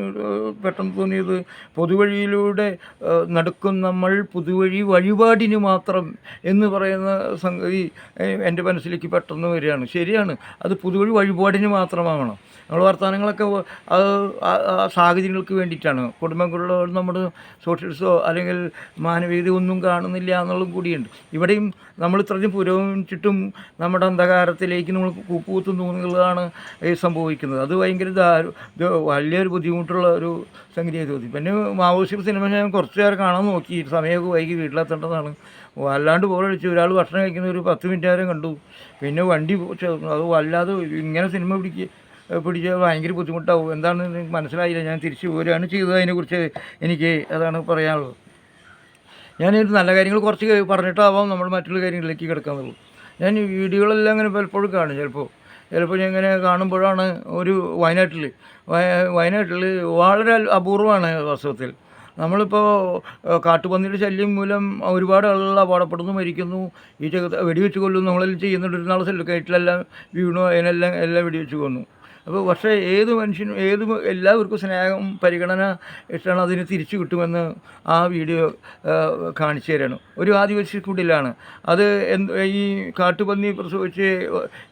പെട്ടെന്ന് തോന്നിയത്, പൊതുവഴിയിലൂടെ നടക്കും നമ്മൾ പുതുവഴി വഴിപാടിന് മാത്രം എന്ന് പറയുന്ന സംഗതി എൻ്റെ മനസ്സിലേക്ക് പെട്ടെന്ന് വരികയാണ്. ശരിയാണ്, അത് പുതുവഴി വഴിപാടിന് മാത്രമാവണം. നമ്മൾ വർത്തമാനങ്ങളൊക്കെ അത് സാഹചര്യങ്ങൾക്ക് വേണ്ടിയിട്ടാണ്. കുടുംബങ്ങളിലുള്ള നമ്മുടെ സോഷ്യൽസോ അല്ലെങ്കിൽ മാനവികത ഒന്നും കാണുന്നില്ല എന്നുള്ളതും കൂടിയുണ്ട്. ഇവിടെയും നമ്മൾ ഇത്രയും പുരോഗമിച്ചിട്ടും നമ്മുടെ അന്ധകാരത്തിലേക്ക് നമ്മൾ കൂപ്പുകുത്തുന്നു എന്നുള്ളതാണ് സംഭവിക്കുന്നത്. അത് ഭയങ്കര വലിയൊരു ബുദ്ധിമുട്ടുള്ള ഒരു സംഗതിയായി തോന്നി. പിന്നെ മാവോയിസ്റ്റ് സിനിമ ഞാൻ കുറച്ച് നേരം കാണാൻ നോക്കി, സമയമൊക്കെ വൈകി വീട്ടിലെത്തേണ്ടതാണ്. വല്ലാണ്ട് ബോറടിച്ച്. ഒരാൾ ഭക്ഷണം കഴിക്കുന്ന ഒരു 10 മിനിറ്റ് നേരം കണ്ടു, പിന്നെ വണ്ടി അത് വല്ലാതെ ഇങ്ങനെ സിനിമ പിടിച്ചാൽ ഭയങ്കര ബുദ്ധിമുട്ടാവും. എന്താണെന്ന് എനിക്ക് മനസ്സിലായില്ല. ഞാൻ തിരിച്ചു പോരുകയാണ് ചെയ്തത്. അതിനെക്കുറിച്ച് എനിക്ക് അതാണ് പറയാനുള്ളത്. ഞാനൊരു നല്ല കാര്യങ്ങൾ കുറച്ച് പറഞ്ഞിട്ടാവാം നമ്മൾ മറ്റുള്ള കാര്യങ്ങളിലേക്ക് കിടക്കാന്നുള്ളൂ. ഞാൻ ഈ വീഡിയോകളെല്ലാം അങ്ങനെ പലപ്പോഴും കാണും. ചിലപ്പോൾ ഞാൻ ഇങ്ങനെ കാണുമ്പോഴാണ് ഒരു വയനാട്ടിൽ വളരെ അപൂർവമാണ് വാസ്തവത്തിൽ. നമ്മളിപ്പോൾ കാട്ടുപന്നിയുടെ ശല്യം മൂലം ഒരുപാട് ആളുകൾ അപകടപ്പെടുന്നു, മരിക്കുന്നു, ഈ വെടിവെച്ച് കൊല്ലുന്നു. നമ്മളെല്ലാം ചെയ്യുന്നുണ്ട്. ഒരു നാളെ കയറ്റിലെല്ലാം വീണു, എല്ലാം വെടിവെച്ച് കൊന്നു. അപ്പോൾ പക്ഷേ ഏത് മനുഷ്യനും എല്ലാവർക്കും സ്നേഹം പരിഗണന ഇഷ്ടമാണ്, അതിന് തിരിച്ചു കിട്ടുമെന്ന് ആ വീഡിയോ കാണിച്ചു തരണം. ഒരു ആദിവാസി കുടിലാണ് അത്. ഈ കാട്ടുപന്നി പ്രസവിച്ച്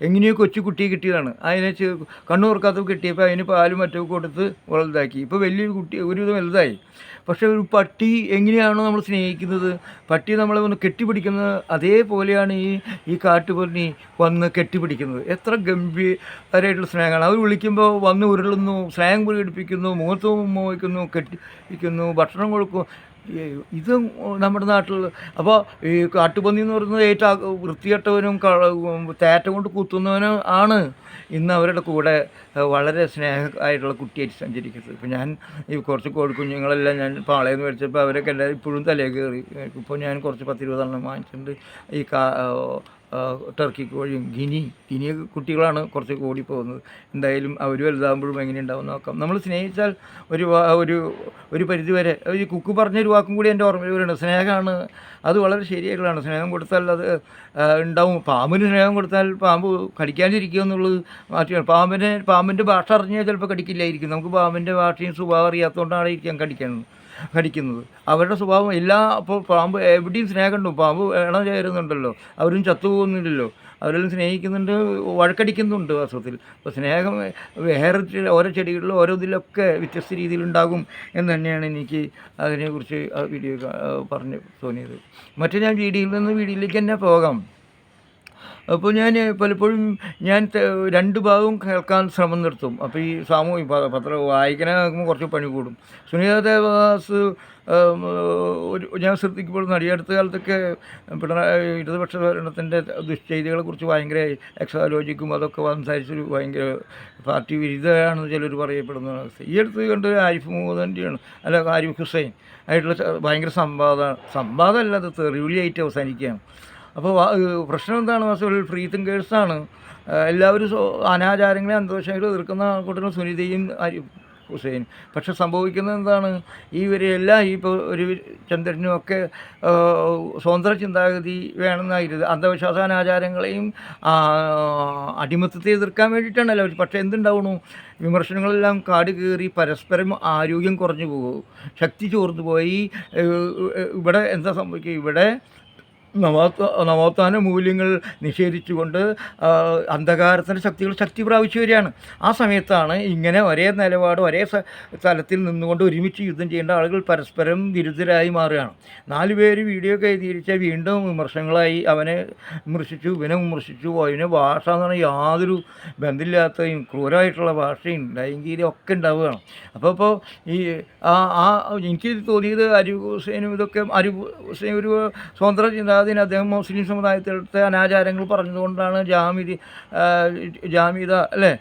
എങ്ങനെയോ കൊച്ചുകുട്ടിയെ കിട്ടിയതാണ്. അതിനെ കണ്ണു തുറക്കാത്ത കിട്ടിയപ്പോൾ അതിന് പാലും മറ്റൊക്കെ കൊടുത്ത് വലുതാക്കി. ഇപ്പോൾ വലിയൊരു കുട്ടി ഒരുവിധം വലുതായി. പക്ഷേ ഒരു പട്ടി എങ്ങനെയാണോ നമ്മൾ സ്നേഹിക്കുന്നത്, പട്ടി നമ്മളെ ഒന്ന് കെട്ടിപ്പിടിക്കുന്നത്, അതേപോലെയാണ് ഈ കാട്ടുപന്നി വന്ന് കെട്ടിപ്പിടിക്കുന്നത്. എത്ര ഗംഭീരമായിട്ടുള്ള സ്നേഹമാണ്. അവർ വിളിക്കുമ്പോൾ വന്ന് ഉരുളുന്നു, സ്നേഹം പ്രകടിപ്പിക്കുന്നു, മുഖത്ത് വയ്ക്കുന്നു, കെട്ടിപ്പിടിക്കുന്നു, ഭക്ഷണം കൊടുക്കും. ഇത് നമ്മുടെ നാട്ടിൽ. അപ്പോൾ ഈ കാട്ടുപന്നി എന്ന് പറയുന്നത് ഏറ്റവും വൃത്തികെട്ടവനും തേറ്റ കൊണ്ട് കുത്തുന്നവനും ആണ് ഇന്ന് അവരുടെ കൂടെ വളരെ സ്നേഹമായിട്ടുള്ള കുട്ടിയായിട്ട് സഞ്ചരിക്കുന്നത്. ഇപ്പോൾ ഞാൻ ഈ കുറച്ച് കോഴിക്കുഞ്ഞുങ്ങളെല്ലാം ഞാൻ പാളയിൽ നിന്ന് മേടിച്ചപ്പോൾ അവരൊക്കെ എല്ലാവരും ഇപ്പോഴും തലേ കയറി. ഇപ്പോൾ ഞാൻ കുറച്ച് 10-20 വാങ്ങിച്ചിട്ടുണ്ട്. ഈ ടർക്കി കോഴിയും ഗിനി കുട്ടികളാണ് കുറച്ച് ഓടിപ്പോകുന്നത്. എന്തായാലും അവർ വലുതാകുമ്പോഴും എങ്ങനെ ഉണ്ടാവും നോക്കാം. നമ്മൾ സ്നേഹിച്ചാൽ ഒരു പരിധിവരെ. ഈ കുക്ക് പറഞ്ഞൊരു വാക്കും കൂടി എൻ്റെ ഓർമ്മയിൽ വരുന്നുണ്ട്, സ്നേഹമാണ്. അത് വളരെ ശരിയായിട്ടുള്ളതാണ്. സ്നേഹം കൊടുത്താൽ അത് ഉണ്ടാവും. പാമ്പിന് സ്നേഹം കൊടുത്താൽ പാമ്പ് കടിക്കാതിരിക്കുക എന്നുള്ളത് മാറ്റിയാണ്. പാമ്പിൻ്റെ ഭാഷ അറിഞ്ഞാൽ ചിലപ്പോൾ കടിക്കില്ലായിരിക്കും. നമുക്ക് പാമ്പിൻ്റെ ഭാഷയും സ്വഭാവം അറിയാത്തതുകൊണ്ടാണ് കടിക്കുന്നത്. അവരുടെ സ്വഭാവം അപ്പോൾ പാമ്പ് എവിടെയും സ്നേഹം ഉണ്ടോ? പാമ്പ് വേണം ചേരുന്നുണ്ടല്ലോ, അവരും ചത്തുപോകുന്നില്ലല്ലോ, അവരെല്ലാം സ്നേഹിക്കുന്നുണ്ട്, വഴക്കടിക്കുന്നുണ്ട് വാസ്തവത്തിൽ. അപ്പോൾ സ്നേഹം വേറെ ഓരോ ചെടികളിലും ഓരോ ഇതിലൊക്കെ വ്യത്യസ്ത രീതിയിലുണ്ടാകും എന്ന് തന്നെയാണ് എനിക്ക് അതിനെക്കുറിച്ച് ആ വീഡിയോ പറഞ്ഞ് തോന്നിയത്. മറ്റേ ഞാൻ വീഡിയോയിലേക്ക് തന്നെ പോകാം. അപ്പോൾ ഞാൻ പലപ്പോഴും രണ്ട് ഭാഗവും കേൾക്കാൻ ശ്രമം നടത്തും. അപ്പോൾ ഈ പത്രം വായിക്കാനാകുമ്പോൾ കുറച്ച് പണി കൂടും. സുനിത ദേവദാസ് ഞാൻ ശ്രദ്ധിക്കുമ്പോൾ അടുത്ത കാലത്തൊക്കെ ഇടതുപക്ഷ ഭരണത്തിൻ്റെ ദുശ്ചെയ്തികളെക്കുറിച്ച് ഭയങ്കര എക്സാലോജിക്കും അതൊക്കെ സംസാരിച്ചൊരു ഭയങ്കര പാർട്ടി വിരുദ്ധമാണെന്ന് ചിലർ പറയപ്പെടുന്ന അവസ്ഥ. ഈ അടുത്ത് കണ്ട് ആരിഫ് മുഹമ്മദിൻ്റെയാണ് ആരിഫ് ഹുസൈൻ ആയിട്ടുള്ള ഭയങ്കര സംവാദമല്ല, അത് തെറിവിളിയായിട്ട് അവസാനിക്കുകയാണ്. അപ്പോൾ പ്രശ്നം എന്താണ് വാസ്തവത്തിൽ? ഫ്രീ തിങ്കേഴ്സാണ് എല്ലാവരും. അനാചാരങ്ങളെ അന്ധവിശ്വാസങ്ങളെ എതിർക്കുന്ന കൂട്ടരും സുനിതയും ആരിഫ് ഹുസൈൻ. പക്ഷെ സംഭവിക്കുന്നത് എന്താണ്? ഇവരെല്ലാം ഇപ്പോൾ ഒരു ചന്ദ്രനും ഒക്കെ സ്വതന്ത്ര ചിന്താഗതി വേണമെന്നായിരുന്നു. അന്ധവിശ്വാസ അനാചാരങ്ങളെയും അടിമത്തത്തെ എതിർക്കാൻ വേണ്ടിയിട്ടാണല്ലോ. പക്ഷേ എന്തുണ്ടാവണു? വിമർശനങ്ങളെല്ലാം കാട് കയറി പരസ്പരം ആരോഗ്യം കുറഞ്ഞു പോകും, ശക്തി ചോർന്നു പോയി. ഇവിടെ എന്താ സംഭവിക്കുക? ഇവിടെ നവോത്ഥാന മൂല്യങ്ങൾ നിഷേധിച്ചുകൊണ്ട് അന്ധകാരത്തിൻ്റെ ശക്തി പ്രാപിച്ചു വരികയാണ്. ആ സമയത്താണ് ഇങ്ങനെ ഒരേ നിലപാട് ഒരേ സ്ഥലത്തിൽ നിന്നുകൊണ്ട് ഒരുമിച്ച് യുദ്ധം ചെയ്യേണ്ട ആളുകൾ പരസ്പരം വിരുദ്ധരായി മാറുകയാണ്. 4 പേര് വീഡിയോ കൈതിരിച്ചാൽ വീണ്ടും വിമർശനങ്ങളായി. അവനെ വിമർശിച്ചു, ഇവനെ വിമർശിച്ചു. അതിന് ഭാഷ എന്ന് പറഞ്ഞാൽ യാതൊരു ബന്ധമില്ലാത്തയും ക്രൂരമായിട്ടുള്ള ഭാഷയും ലൈംഗികതയും ഒക്കെ ഉണ്ടാവുകയാണ്. അപ്പോൾ ഈ എനിക്ക് തോന്നിയത് ആരിഫ് ഹുസൈനും ഇതൊക്കെ, ആരിഫ് ഹുസൈൻ ഒരു സ്വതന്ത്ര ചിന്താഗതി സ്വാധീനം അദ്ദേഹം മുസ്ലിം സമുദായത്തിലത്തെ അനാചാരങ്ങൾ പറഞ്ഞതുകൊണ്ടാണ് ജാമിദ അല്ലേ,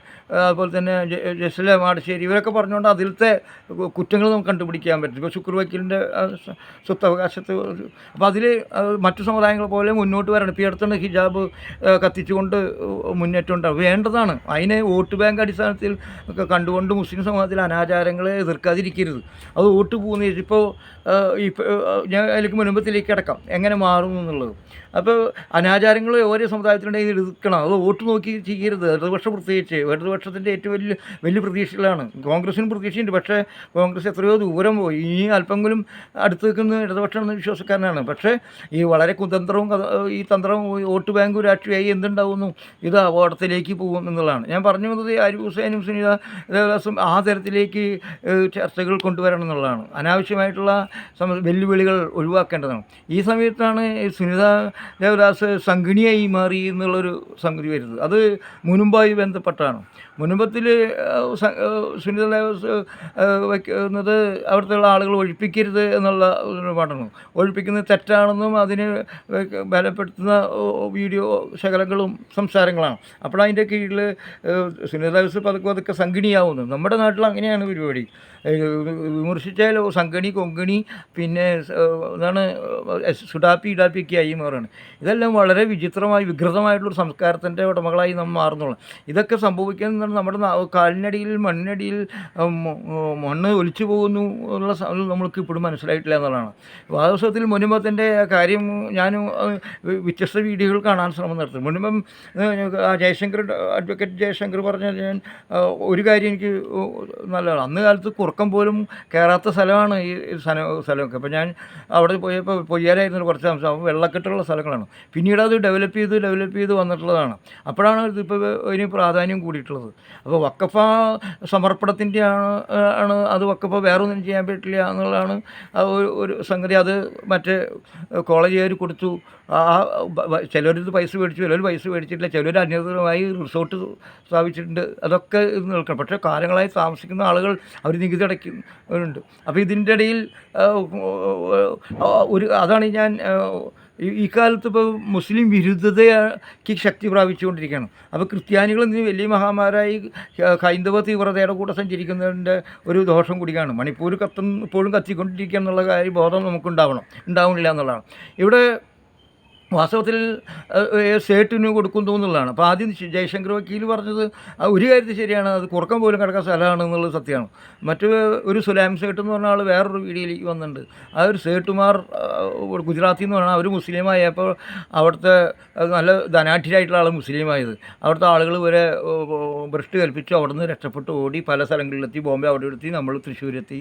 അതുപോലെ തന്നെ ജസ്ല മാടശ്ശേരി ഇവരൊക്കെ പറഞ്ഞുകൊണ്ട് അതിലത്തെ കുറ്റങ്ങൾ നമുക്ക് കണ്ടുപിടിക്കാൻ പറ്റും. ഇപ്പോൾ ശുക്ർ വക്കീലിൻ്റെ സ്വത്തവകാശത്ത് അപ്പോൾ അതിൽ മറ്റു സമുദായങ്ങൾ പോലെ മുന്നോട്ട് വരണം. ഇപ്പോൾ ഈ അടുത്തുണ്ട് ഹിജാബ് കത്തിച്ചുകൊണ്ട് മുന്നേറ്റം ഉണ്ടാവും, വേണ്ടതാണ്. അതിനെ വോട്ട് ബാങ്ക് അടിസ്ഥാനത്തിൽ കണ്ടുകൊണ്ട് മുസ്ലിം സമൂഹത്തിലെ അനാചാരങ്ങളെ എതിർക്കാതിരിക്കരുത്. അത് വോട്ട് പോകുന്ന ഇപ്പോൾ ഞാൻ അതിലേക്ക് മുൻപത്തിലേക്ക് കിടക്കാം എങ്ങനെ മാറും എന്നുള്ളത്. അപ്പോൾ അനാചാരങ്ങൾ ഓരോ സമുദായത്തിലുണ്ടെങ്കിൽ എതിർക്കണം, അത് വോട്ട് നോക്കി ചെയ്യരുത്. ഇടതുപക്ഷം പ്രത്യേകിച്ച് ഇടതുപക്ഷത്തിൻ്റെ ഏറ്റവും വലിയ പ്രതീക്ഷകളാണ്. കോൺഗ്രസിനും പ്രതീക്ഷയുണ്ട്, പക്ഷേ കോൺഗ്രസ് എത്രയോ ദൂരം പോയി. ഇനി അല്പമെങ്കിലും അടുത്ത് നിൽക്കുന്ന ഇടതുപക്ഷം എന്ന വിശ്വാസക്കാരനാണ്. പക്ഷേ ഈ വളരെ കുതന്ത്രവും ഈ തന്ത്രവും വോട്ട് ബാങ്ക് രാഷ്ട്രീയമായി എന്തുണ്ടാവുന്നു, ഇത് അപകടത്തിലേക്ക് പോകും എന്നുള്ളതാണ് ഞാൻ പറഞ്ഞു വന്നത്. ആരിഫ് ഹുസൈനും സുനിത ദേവദാസും ആ തരത്തിലേക്ക് ചർച്ചകൾ കൊണ്ടുവരണം എന്നുള്ളതാണ്. അനാവശ്യമായിട്ടുള്ള വെല്ലുവിളികൾ ഒഴിവാക്കേണ്ടതാണ്. ഈ സമയത്താണ് സുനിത ദേവദാസ് സംഘിണിയായി മാറി എന്നുള്ളൊരു സംഗതി വരുന്നത്. അത് മുൻപുമായി ബന്ധപ്പെട്ടാണ്. മുൻപത്തിൽ സുനിത ദേവദാസ് വയ്ക്കുന്നത് അവിടുത്തെ ആളുകൾ ഒഴിപ്പിക്കരുത് എന്നുള്ള പാട്ടാണ്. ഒഴിപ്പിക്കുന്നത് തെറ്റാണെന്നും അതിന് ബലപ്പെടുത്തുന്ന വീഡിയോ ശകലങ്ങളും സംസാരങ്ങളാണ്. അപ്പോഴതിൻ്റെ കീഴിൽ സുനിത ദേവദാസ് പതുക്കെ സംഘിണിയാവുന്നു. നമ്മുടെ നാട്ടിൽ അങ്ങനെയാണ് പരിപാടി. വിമർശിച്ചാൽ സംഘണി കൊങ്കണി പിന്നെ എന്താണ് സുഡാപ്പി ഇടാപ്പിയൊക്കെ ആയി മാറുകയാണ്. ഇതെല്ലാം വളരെ വികൃതമായിട്ടുള്ളൊരു സംസ്കാരത്തിൻ്റെ ഉടമകളായി നമ്മൾ മാറുന്നുള്ളൂ. ഇതൊക്കെ സംഭവിക്കുന്നത് നമ്മുടെ കാലിനടിയിൽ മണ്ണിനടിയിൽ മണ്ണ് ഒലിച്ചു പോകുന്നു എന്നുള്ള നമ്മൾക്ക് ഇപ്പോഴും മനസ്സിലായിട്ടില്ല എന്നുള്ളതാണ്. വാസ്തവത്തിൽ മുൻപത്തിൻ്റെ കാര്യം ഞാനും വ്യത്യസ്ത വീഡിയോകൾ കാണാൻ ശ്രമം നടത്തും. മുൻപം അഡ്വക്കേറ്റ് ജയശങ്കർ പറഞ്ഞ ഞാൻ ഒരു കാര്യം എനിക്ക് നല്ലതാണ്. അന്ന് കാലത്ത് കുറുക്കം പോലും കയറാത്ത സ്ഥലമാണ് ഈ സ്ഥലമൊക്കെ. അപ്പോൾ ഞാൻ അവിടെ പോയപ്പോൾ പൊയ്യാലായിരുന്നു കുറച്ച് അംശം, വെള്ളക്കെട്ടുള്ള സ്ഥലങ്ങളാണ്. പിന്നീട് അത് ഡെവലപ്പ് ചെയ്ത് വന്നിട്ടുള്ളതാണ്. അപ്പോഴാണ് ഇതിപ്പോൾ ഇതിന് പ്രാധാന്യം കൂടിയിട്ടുള്ളത്. അപ്പോൾ വഖഫ് സമർപ്പണത്തിൻ്റെ ആണ് അത്. വഖഫ് വേറെ ഒന്നും ചെയ്യാൻ പറ്റില്ല എന്നുള്ളതാണ് ഒരു സംഗതി. അത് മറ്റേ കോളേജുകാർ കൊടുത്തു. ചിലരിത് പൈസ മേടിച്ചു, ചിലർ പൈസ മേടിച്ചിട്ടില്ല, ചിലർ അന്യതരമായി റിസോർട്ട് സ്ഥാപിച്ചിട്ടുണ്ട്. അതൊക്കെ ഇത് നിൽക്കണം. പക്ഷേ കാലങ്ങളായി താമസിക്കുന്ന ആളുകൾ അവർ നികുതി അടയ്ക്കുന്നുണ്ട്. അപ്പോൾ ഇതിൻ്റെ ഇടയിൽ അതാണ് ഞാൻ ഈ കാലത്ത് ഇപ്പോൾ മുസ്ലിം വിരുദ്ധതയ്ക്ക് ശക്തി പ്രാപിച്ചുകൊണ്ടിരിക്കുകയാണ്. അപ്പോൾ ക്രിസ്ത്യാനികൾ ഇന്ന് വലിയ മഹാമാരായി ഹൈന്ദവ തീവ്രതയുടെ കൂടെ സഞ്ചരിക്കുന്നതിൻ്റെ ഒരു ദോഷം കൂടിയാണ്. മണിപ്പൂർ ഇപ്പോഴും കത്തിക്കൊണ്ടിരിക്കുക എന്നുള്ള ബോധം ഉണ്ടാവണില്ല എന്നുള്ളതാണ്. ഇവിടെ വാസ്തവത്തിൽ സേട്ടിന് കൊടുക്കുന്നു എന്നുള്ളതാണ്. അപ്പോൾ ആദ്യം ജയശങ്കർ വക്കീൽ പറഞ്ഞത് ഒരു കാര്യത്തിൽ ശരിയാണ്, അത് കുറുക്കം പോലും കിടക്കാൻ സ്ഥലമാണ് എന്നുള്ളത് സത്യമാണ്. മറ്റു ഒരു സുലാം സേട്ട് എന്ന് പറഞ്ഞ ആൾ വേറൊരു വീഡിയോയിലേക്ക് വന്നിട്ടുണ്ട്. ആ ഒരു സേട്ടുമാർ ഗുജറാത്തിൽ എന്ന് പറഞ്ഞാൽ അവർ മുസ്ലിമായപ്പോൾ അവിടുത്തെ നല്ല ധനാഠ്യരായിട്ടുള്ള ആൾ മുസ്ലിമായത്. അവിടുത്തെ ആളുകൾ വരെ ഭ്രഷ്ട് കൽപ്പിച്ചു, അവിടെ നിന്ന് രക്ഷപ്പെട്ട് ഓടി പല സ്ഥലങ്ങളിലെത്തി. ബോംബെ അവിടെ എത്തി, നമ്മൾ തൃശ്ശൂരെത്തി.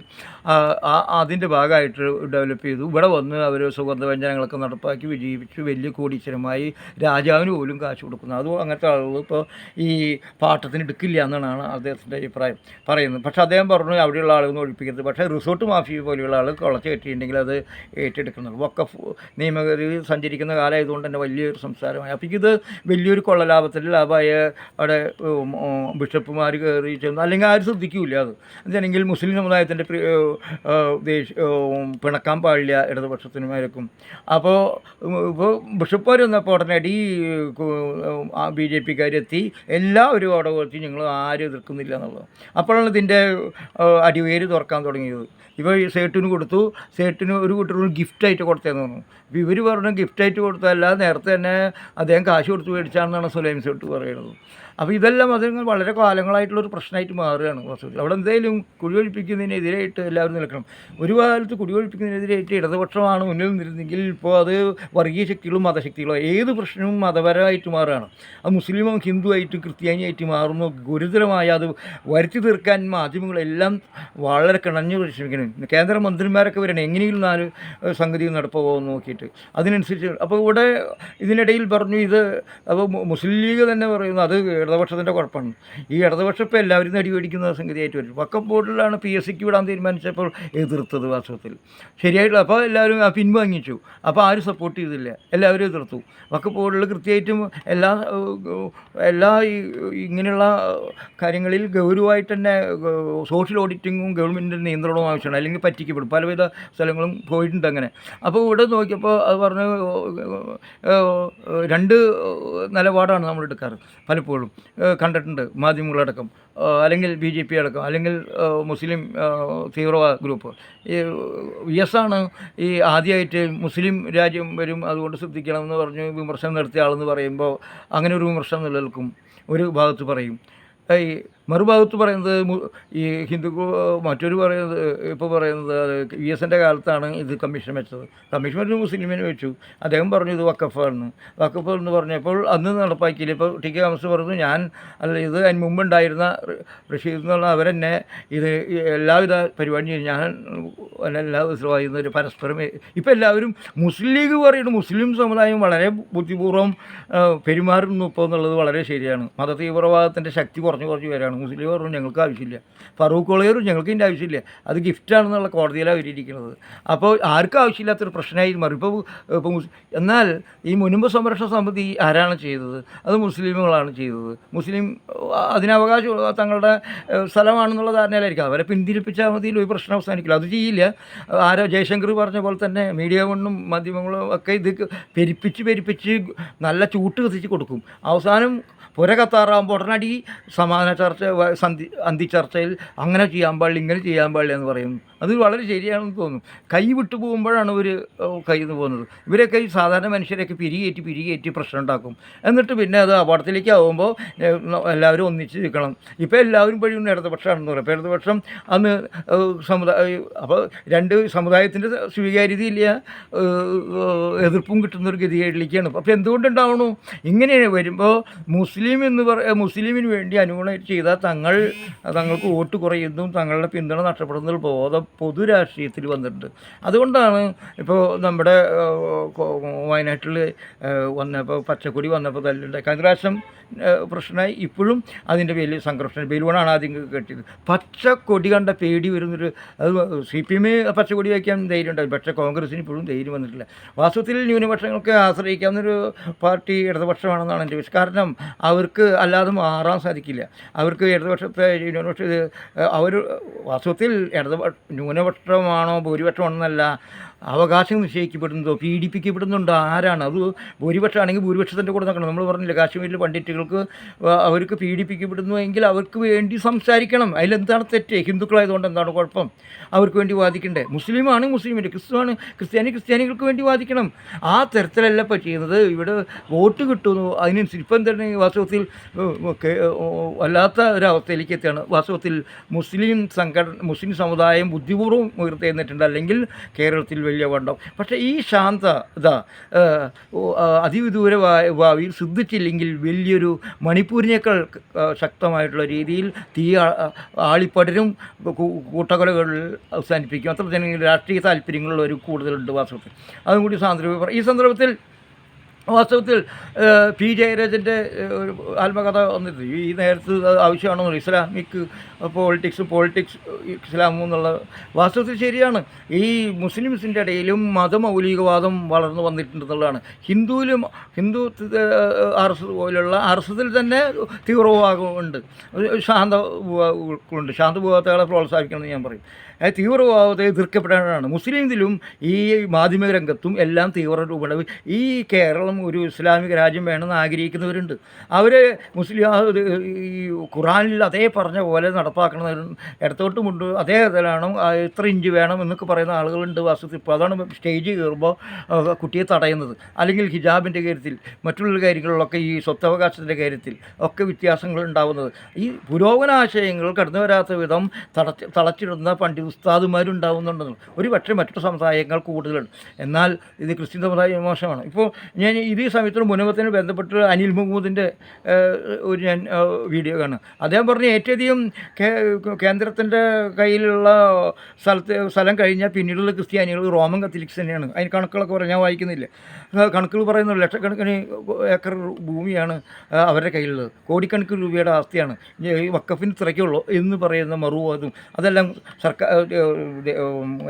അതിൻ്റെ ഭാഗമായിട്ട് ഡെവലപ്പ് ചെയ്തു. ഇവിടെ വന്ന് അവർ സുഗന്ധവ്യഞ്ജനങ്ങളൊക്കെ നടപ്പാക്കി വിജയിപ്പിച്ചു. വലിയ കോടീശ്വരമായി രാജാവിന് പോലും കാശ് കൊടുക്കുന്നത്. അതും അങ്ങനത്തെ ആളുകൾ ഇപ്പോൾ ഈ പാട്ടത്തിന് എടുക്കില്ല എന്നാണ് അദ്ദേഹത്തിൻ്റെ അഭിപ്രായം പറയുന്നത്. പക്ഷേ അദ്ദേഹം പറഞ്ഞു അവിടെയുള്ള ആളുകളൊന്നും ഒഴിപ്പിക്കരുത്. പക്ഷേ റിസോർട്ട് മാഫിയ പോലെയുള്ള ആൾ കുളച്ച് കെട്ടിയിട്ടുണ്ടെങ്കിൽ അത് ഏറ്റെടുക്കുന്നത്. വഖഫ് നിയമഗതി സഞ്ചരിക്കുന്ന കാലമായതുകൊണ്ട് തന്നെ വലിയൊരു സംസാരമായി. അപ്പോൾ ഇത് വലിയൊരു കൊള്ളലാഭത്തിൽ ലാഭമായ അവിടെ ബിഷപ്പുമാർ കയറി ചെന്നു, അല്ലെങ്കിൽ ആരും ശ്രദ്ധിക്കില്ല. അത് എന്താണെങ്കിൽ മുസ്ലിം സമുദായത്തിൻ്റെ പിണക്കാൻ പാടില്ല ഇടതുപക്ഷത്തിനുമാർക്കും. അപ്പോൾ ബിഷപ്പുകാർ വന്നപ്പോൾ ഉടനടി BJP-ക്കാരെത്തി എല്ലാവരും അവിടെ കൊടുത്തി, ഞങ്ങൾ ആരും എതിർക്കുന്നില്ല എന്നുള്ളത്. അപ്പോഴാണ് ഇതിൻ്റെ അടിവേര് തുറക്കാൻ തുടങ്ങിയത്. ഇപ്പോൾ ഈ സേട്ടിന് കൊടുത്തു, സേട്ടിന് ഒരു കൂട്ടർ ഗിഫ്റ്റായിട്ട് കൊടുത്തതെന്ന് പറഞ്ഞു. അപ്പോൾ ഇവർ പറഞ്ഞു ഗിഫ്റ്റായിട്ട് കൊടുത്തതല്ല, നേരത്തെ തന്നെ അദ്ദേഹം കാശ് കൊടുത്ത് മേടിച്ചാണെന്നാണ് സുലൈം സേട്ട് പറയുന്നത്. അപ്പോൾ ഇതെല്ലാം അത് വളരെ കാലങ്ങളായിട്ടുള്ളൊരു പ്രശ്നമായിട്ട് മാറുകയാണ് വസ്തുതയിൽ. അവിടെ എന്തെങ്കിലും കുടിയൊഴിപ്പിക്കുന്നതിനെതിരായിട്ട് എല്ലാവരും നിൽക്കണം. ഒരു കാലത്ത് കുടിയൊഴിപ്പിക്കുന്നതിനെതിരായിട്ട് ഇടതുപക്ഷമാണ് മുന്നിൽ നിന്നിരുന്നെങ്കിൽ ഇപ്പോൾ അത് വർഗീയ ശക്തികളും മതശക്തികളോ ഏത് പ്രശ്നവും മതപരമായിട്ട് മാറുകയാണ്. അത് മുസ്ലിമോ ഹിന്ദുവായിട്ട് ക്രിസ്ത്യാനിയായിട്ട് മാറുന്നു. ഗുരുതരമായ അത് വരുത്തി തീർക്കാൻ മാധ്യമങ്ങളെല്ലാം വളരെ കിണഞ്ഞു പരിശ്രമിക്കണം. കേന്ദ്രമന്ത്രിമാരൊക്കെ വരണം എങ്ങനെയും 4 സംഗതി നടപ്പുപോകുമെന്ന് നോക്കിയിട്ട് അതിനനുസരിച്ച്. അപ്പോൾ ഇവിടെ ഇതിനിടയിൽ പറഞ്ഞു ഇത് അപ്പോൾ മുസ്ലിം ലീഗ് തന്നെ പറയുന്നു അത് ഇടതുപക്ഷത്തിൻ്റെ കുഴപ്പമാണ്. ഈ ഇടതുപക്ഷം ഇപ്പോൾ എല്ലാവരും നടിപിടിക്കുന്ന സംഗതിയായിട്ട് വരും. വഖഫ് ബോർഡിലാണ് PSC വിടാൻ തീരുമാനിച്ചപ്പോൾ എതിർത്തത് വാസ്തവത്തിൽ ശരിയായിട്ടുള്ള. അപ്പോൾ എല്ലാവരും പിൻവാങ്ങിച്ചു. അപ്പോൾ ആരും സപ്പോർട്ട് ചെയ്തില്ല, എല്ലാവരും എതിർത്തു. വഖഫ് ബോർഡിൽ കൃത്യമായിട്ടും എല്ലാ ഇങ്ങനെയുള്ള കാര്യങ്ങളിൽ ഗൗരവമായിട്ട് തന്നെ സോഷ്യൽ ഓഡിറ്റിങ്ങും ഗവൺമെൻറ്റിൻ്റെ നിയന്ത്രണവും ആവശ്യമാണ്, അല്ലെങ്കിൽ പറ്റിക്കപ്പെടും. പലവിധ സ്ഥലങ്ങളും പോയിട്ടുണ്ട് അങ്ങനെ. അപ്പോൾ ഇവിടെ നോക്കിയപ്പോൾ അത് പറഞ്ഞ് രണ്ട് നിലപാടാണ് നമ്മൾ എടുക്കാറ് പലപ്പോഴും കണ്ടിട്ടുണ്ട്, മാധ്യമങ്ങളടക്കം, അല്ലെങ്കിൽ BJP അടക്കം, അല്ലെങ്കിൽ മുസ്ലിം തീവ്രവാദ ഗ്രൂപ്പ്. ഈ VS ആണ് ഈ ആദ്യമായിട്ട് മുസ്ലിം രാജ്യം വരും അതുകൊണ്ട് ശ്രദ്ധിക്കണമെന്ന് പറഞ്ഞ് വിമർശനം നടത്തിയ ആളെന്ന് പറയുമ്പോൾ അങ്ങനെ ഒരു വിമർശനം നിലനിൽക്കും, ഒരു ഭാഗത്ത് പറയും. ഈ മറുഭാഗത്ത് പറയുന്നത് ഈ ഹിന്ദുക്കൾ, മറ്റൊരു പറയുന്നത് ഇപ്പോൾ പറയുന്നത് VSൻ്റെ കാലത്താണ് ഇത് കമ്മീഷൻ വെച്ചത്. കമ്മീഷൻ വെച്ച് മുസ്ലിമിനെ വെച്ചു. അദ്ദേഹം പറഞ്ഞു ഇത് വഖഫാണെന്ന്. വഖഫ് എന്ന് പറഞ്ഞപ്പോൾ അന്ന് നടപ്പാക്കിയില്ല. ഇപ്പോൾ TK തോമസ് പറഞ്ഞു ഞാൻ അല്ല, ഇത് അതിന് മുമ്പുണ്ടായിരുന്ന റഷീദ് എന്നുള്ള അവരെന്നെ ഇത് എല്ലാവിധ പരിപാടി ചെയ്തു, ഞാൻ എല്ലാ ദിവസവും ഒരു പരസ്പരം. ഇപ്പോൾ എല്ലാവരും മുസ്ലിം ലീഗ് പറയുന്നു, മുസ്ലിം സമുദായം വളരെ ബുദ്ധിപൂർവ്വം പെരുമാറുന്നു ഇപ്പോൾ എന്നുള്ളത് വളരെ ശരിയാണ്. മത തീവ്രവാദത്തിൻ്റെ ശക്തി കുറഞ്ഞു വരികയാണ്. മുസ്ലിം പറഞ്ഞു ഞങ്ങൾക്ക് ആവശ്യമില്ല, ഫറൂഖ് കോളേരും ഞങ്ങൾക്ക് ഇതിൻ്റെ ആവശ്യമില്ല, അത് ഗിഫ്റ്റാണെന്നുള്ള കോടതിയിലാണ് അവരിയ്ക്കുന്നത്. അപ്പോൾ ആർക്കും ആവശ്യമില്ലാത്തൊരു പ്രശ്നമായി മാറി ഇപ്പോൾ എന്നാൽ ഈ മുൻപ് സംരക്ഷണ സമിതി ആരാണ് ചെയ്തത്? അത് മുസ്ലിമുകളാണ് ചെയ്തത്. മുസ്ലിം അതിനവകാശം തങ്ങളുടെ സ്ഥലമാണെന്നുള്ള ധാരണയിലായിരിക്കും. അവരെ പിന്തിരിപ്പിച്ചാൽ മതിയിൽ ഒരു പ്രശ്നം അവസാനിക്കില്ല. അത് ചെയ്യില്ല. ജയശങ്കർ പറഞ്ഞ പോലെ തന്നെ മീഡിയ കൊണ്ടും മാധ്യമങ്ങളും ഒക്കെ ഇത് പെരിപ്പിച്ച് നല്ല ചൂട്ട് കത്തിച്ച് കൊടുക്കും. അവസാനം പുര കത്താറാകുമ്പോൾ ഉടനടി സമാധാന ചർച്ച, അന്തി ചർച്ചയിൽ അങ്ങനെ ചെയ്യാൻ പാടില്ല, ഇങ്ങനെ ചെയ്യാൻ പാടില്ല എന്ന് പറയുന്നു. അത് വളരെ ശരിയാണെന്ന് തോന്നുന്നു. കൈ വിട്ടു പോകുമ്പോഴാണ് ഇവർ കയ്യിൽ നിന്ന് പോകുന്നത്. ഇവരൊക്കെ ഈ സാധാരണ മനുഷ്യരെയൊക്കെ പിരികേറ്റി പ്രശ്നം ഉണ്ടാക്കും. എന്നിട്ട് പിന്നെ അത് അപകടത്തിലേക്ക് ആകുമ്പോൾ എല്ലാവരും ഒന്നിച്ച് നിൽക്കണം. ഇപ്പോൾ എല്ലാവരും വഴിയും ഇടതുപക്ഷമാണെന്ന് പറയും. ഇപ്പോൾ ഇടതുപക്ഷം അന്ന് അപ്പോൾ രണ്ട് സമുദായത്തിൻ്റെ സ്വീകാര്യതയില്ല, എതിർപ്പും കിട്ടുന്നൊരു ഗതികേടിലേക്കാണ്. അപ്പോൾ എന്തുകൊണ്ടുണ്ടാവണു ഇങ്ങനെ വരുമ്പോൾ മുസ്ലിമിന് വേണ്ടി അനുകൂലമായിട്ട് ചെയ്താൽ തങ്ങൾക്ക് വോട്ട് കുറയുന്നതും തങ്ങളുടെ പിന്തുണ നഷ്ടപ്പെടുന്ന ബോധം പൊതുരാഷ്ട്രീയത്തിൽ വന്നിട്ടുണ്ട്. അതുകൊണ്ടാണ് ഇപ്പോൾ നമ്മുടെ വയനാട്ടിൽ വന്നപ്പോൾ പച്ചക്കൊടി വന്നപ്പോൾ തല്ലുണ്ടായി. കഴിഞ്ഞ പ്രാവശ്യം പ്രശ്നമായി, ഇപ്പോഴും അതിൻ്റെ വലിയ സംഘർഷം. ബലൂണാണ് ആദ്യം കെട്ടിയത്. പച്ചക്കൊടി കണ്ട പേടി വരുന്നൊരു, അത് CPM പച്ചക്കൊടി വയ്ക്കാൻ ധൈര്യം ഉണ്ടായി, പക്ഷേ കോൺഗ്രസ്സിന് ഇപ്പോഴും ധൈര്യം വന്നിട്ടില്ല. വാസ്തവത്തിൽ ന്യൂനപക്ഷങ്ങൾക്ക് ആശ്രയിക്കാവുന്നൊരു പാർട്ടി ഇടതുപക്ഷമാണെന്നാണ് എൻ്റെ വിശ്വാസം. കാരണം അവർക്ക് അല്ലാതെ മാറാൻ സാധിക്കില്ല. അവർക്ക് ഇടതുപക്ഷത്തെ അവർ വാസ്തവത്തിൽ ന്യൂനപക്ഷമാണോ ഭൂരിപക്ഷമാണെന്നല്ല, അവകാശം നിശ്ചയിക്കപ്പെടുന്നതോ പീഡിപ്പിക്കപ്പെടുന്നുണ്ടോ ആരാണ്? അത് ഭൂരിപക്ഷമാണെങ്കിൽ ഭൂരിപക്ഷത്തിൻ്റെ കൂടെ നോക്കണം. നമ്മൾ പറഞ്ഞില്ല, കാശ്മീരിലെ പണ്ഡിറ്റുകൾക്ക് അവർക്ക് പീഡിപ്പിക്കപ്പെടുന്നു എങ്കിൽ അവർക്ക് വേണ്ടി സംസാരിക്കണം. അതിലെന്താണ് തെറ്റ്? ഹിന്ദുക്കളായതുകൊണ്ട് എന്താണ് കുഴപ്പം? അവർക്ക് വേണ്ടി വാദിക്കണ്ടേ? മുസ്ലിമാണ് മുസ്ലിമിൻ്റെ, ക്രിസ്ത്യാനികൾക്ക് വേണ്ടി വാദിക്കണം. ആ തരത്തിലല്ല ഇപ്പോൾ ചെയ്യുന്നത്. ഇവിടെ വോട്ട് കിട്ടുന്നു, അതിനനുസരിച്ച് ഇപ്പം എന്താണ് വാസ്തവത്തിൽ വല്ലാത്ത ഒരവസ്ഥയിലേക്ക് എത്തുകയാണ്. വാസ്തവത്തിൽ മുസ്ലിം സമുദായം ബുദ്ധിപൂർവ്വം ഉയർത്തെഴുന്നേറ്റിട്ടുണ്ട്, അല്ലെങ്കിൽ കേരളത്തിൽ വലിയ വണ്ടം. പക്ഷേ ഈ ശാന്തത അതിവിദൂര ഭാവിയിൽ സിദ്ധിച്ചില്ലെങ്കിൽ വലിയൊരു മണിപ്പൂരിനേക്കാൾ ശക്തമായിട്ടുള്ള രീതിയിൽ ആളിപ്പടരും, കൂട്ടക്കൊലകളിൽ അവസാനിപ്പിക്കും. അത്ര ജനങ്ങൾ രാഷ്ട്രീയ താല്പര്യങ്ങളുള്ളവർ കൂടുതലുണ്ട് വാസ്തവത്തിൽ. അതും കൂടി ഈ സന്ദർഭത്തിൽ വാസ്തവത്തിൽ P. ജയരാജൻ്റെ ഒരു ആത്മകഥ വന്നിട്ട് ഈ നേരത്ത് ആവശ്യമാണോ ഇസ്ലാമിക് പോളിറ്റിക്സ് ഇസ്ലാമും എന്നുള്ള വാസ്തവത്തിൽ ശരിയാണ്. ഈ മുസ്ലിംസിൻ്റെ ഇടയിലും മതമൗലികവാദം വളർന്നു വന്നിട്ടുണ്ടെന്നുള്ളതാണ്. ഹിന്ദു RSS പോലുള്ള RSSൽ തന്നെ തീവ്രവാദമുണ്ട്, ശാന്തഭൂതകളെ പ്രോത്സാഹിക്കണമെന്ന് ഞാൻ പറയും. തീവ്രവാദത്തെ എതിർക്കപ്പെടാനാണ്. മുസ്ലിംസിലും ഈ മാധ്യമ രംഗത്തും എല്ലാം തീവ്ര രൂപമാണ്. ഈ കേരളം ഒരു ഇസ്ലാമിക രാജ്യം വേണമെന്ന് ആഗ്രഹിക്കുന്നവരുണ്ട്. അവർ ഈ ഖുറാനിൽ അതേ പറഞ്ഞ പോലെ നടപ്പാക്കണം, ഇടത്തോട്ടുമുണ്ട് അതേ ഇതിലാണ്, എത്ര ഇഞ്ച് വേണം എന്നൊക്കെ പറയുന്ന ആളുകളുണ്ട് വാസ്തവത്തിൽ. ഇപ്പോൾ അതാണ് സ്റ്റേജ് കയറുമ്പോൾ കുട്ടിയെ തടയുന്നത്. അല്ലെങ്കിൽ ഹിജാബിൻ്റെ കാര്യത്തിൽ, മറ്റുള്ള കാര്യങ്ങളിലൊക്കെ, ഈ സ്വത്തവകാശത്തിൻ്റെ കാര്യത്തിൽ ഒക്കെ വ്യത്യാസങ്ങൾ ഉണ്ടാകുന്നത്. ഈ പുരോഗമനാശയങ്ങൾ കടന്നു വരാത്ത വിധം തളച്ചിടുന്ന പണ്ഡിത ഉസ്താദുമാരുണ്ടാവുന്നുണ്ടെന്ന്. ഒരു പക്ഷേ മറ്റു സമുദായങ്ങൾ കൂടുതലുണ്ട്. എന്നാൽ ഇത് ക്രിസ്ത്യൻ സമുദായം മോശമാണ്. ഇപ്പോൾ ഞാൻ ഇതേ സമയത്തിന് മുനമ്പത്തിന് ബന്ധപ്പെട്ട് അനിൽ മുഹമ്മദിൻ്റെ ഒരു ഞാൻ വീഡിയോ കാണും. അദ്ദേഹം പറഞ്ഞു ഏറ്റവും കേന്ദ്രത്തിൻ്റെ കയ്യിലുള്ള സ്ഥലം കഴിഞ്ഞാൽ പിന്നീടുള്ള ക്രിസ്ത്യാനികൾ റോമൻ കത്തലിക്സ് തന്നെയാണ്. അതിന് കണക്കുകളൊക്കെ പറയാൻ ഞാൻ വായിക്കുന്നില്ല. കണക്കുകൾ പറയുന്നത് ലക്ഷക്കണക്കിന് ഏക്കർ ഭൂമിയാണ് അവരുടെ കയ്യിലുള്ളത്. കോടിക്കണക്കിന് രൂപയുടെ ആസ്തിയാണ് ഈ വക്കഫിന് ഇത്രയ്ക്കുള്ളൂ എന്ന് പറയുന്ന മറുവാദും അതെല്ലാം സർക്കാർ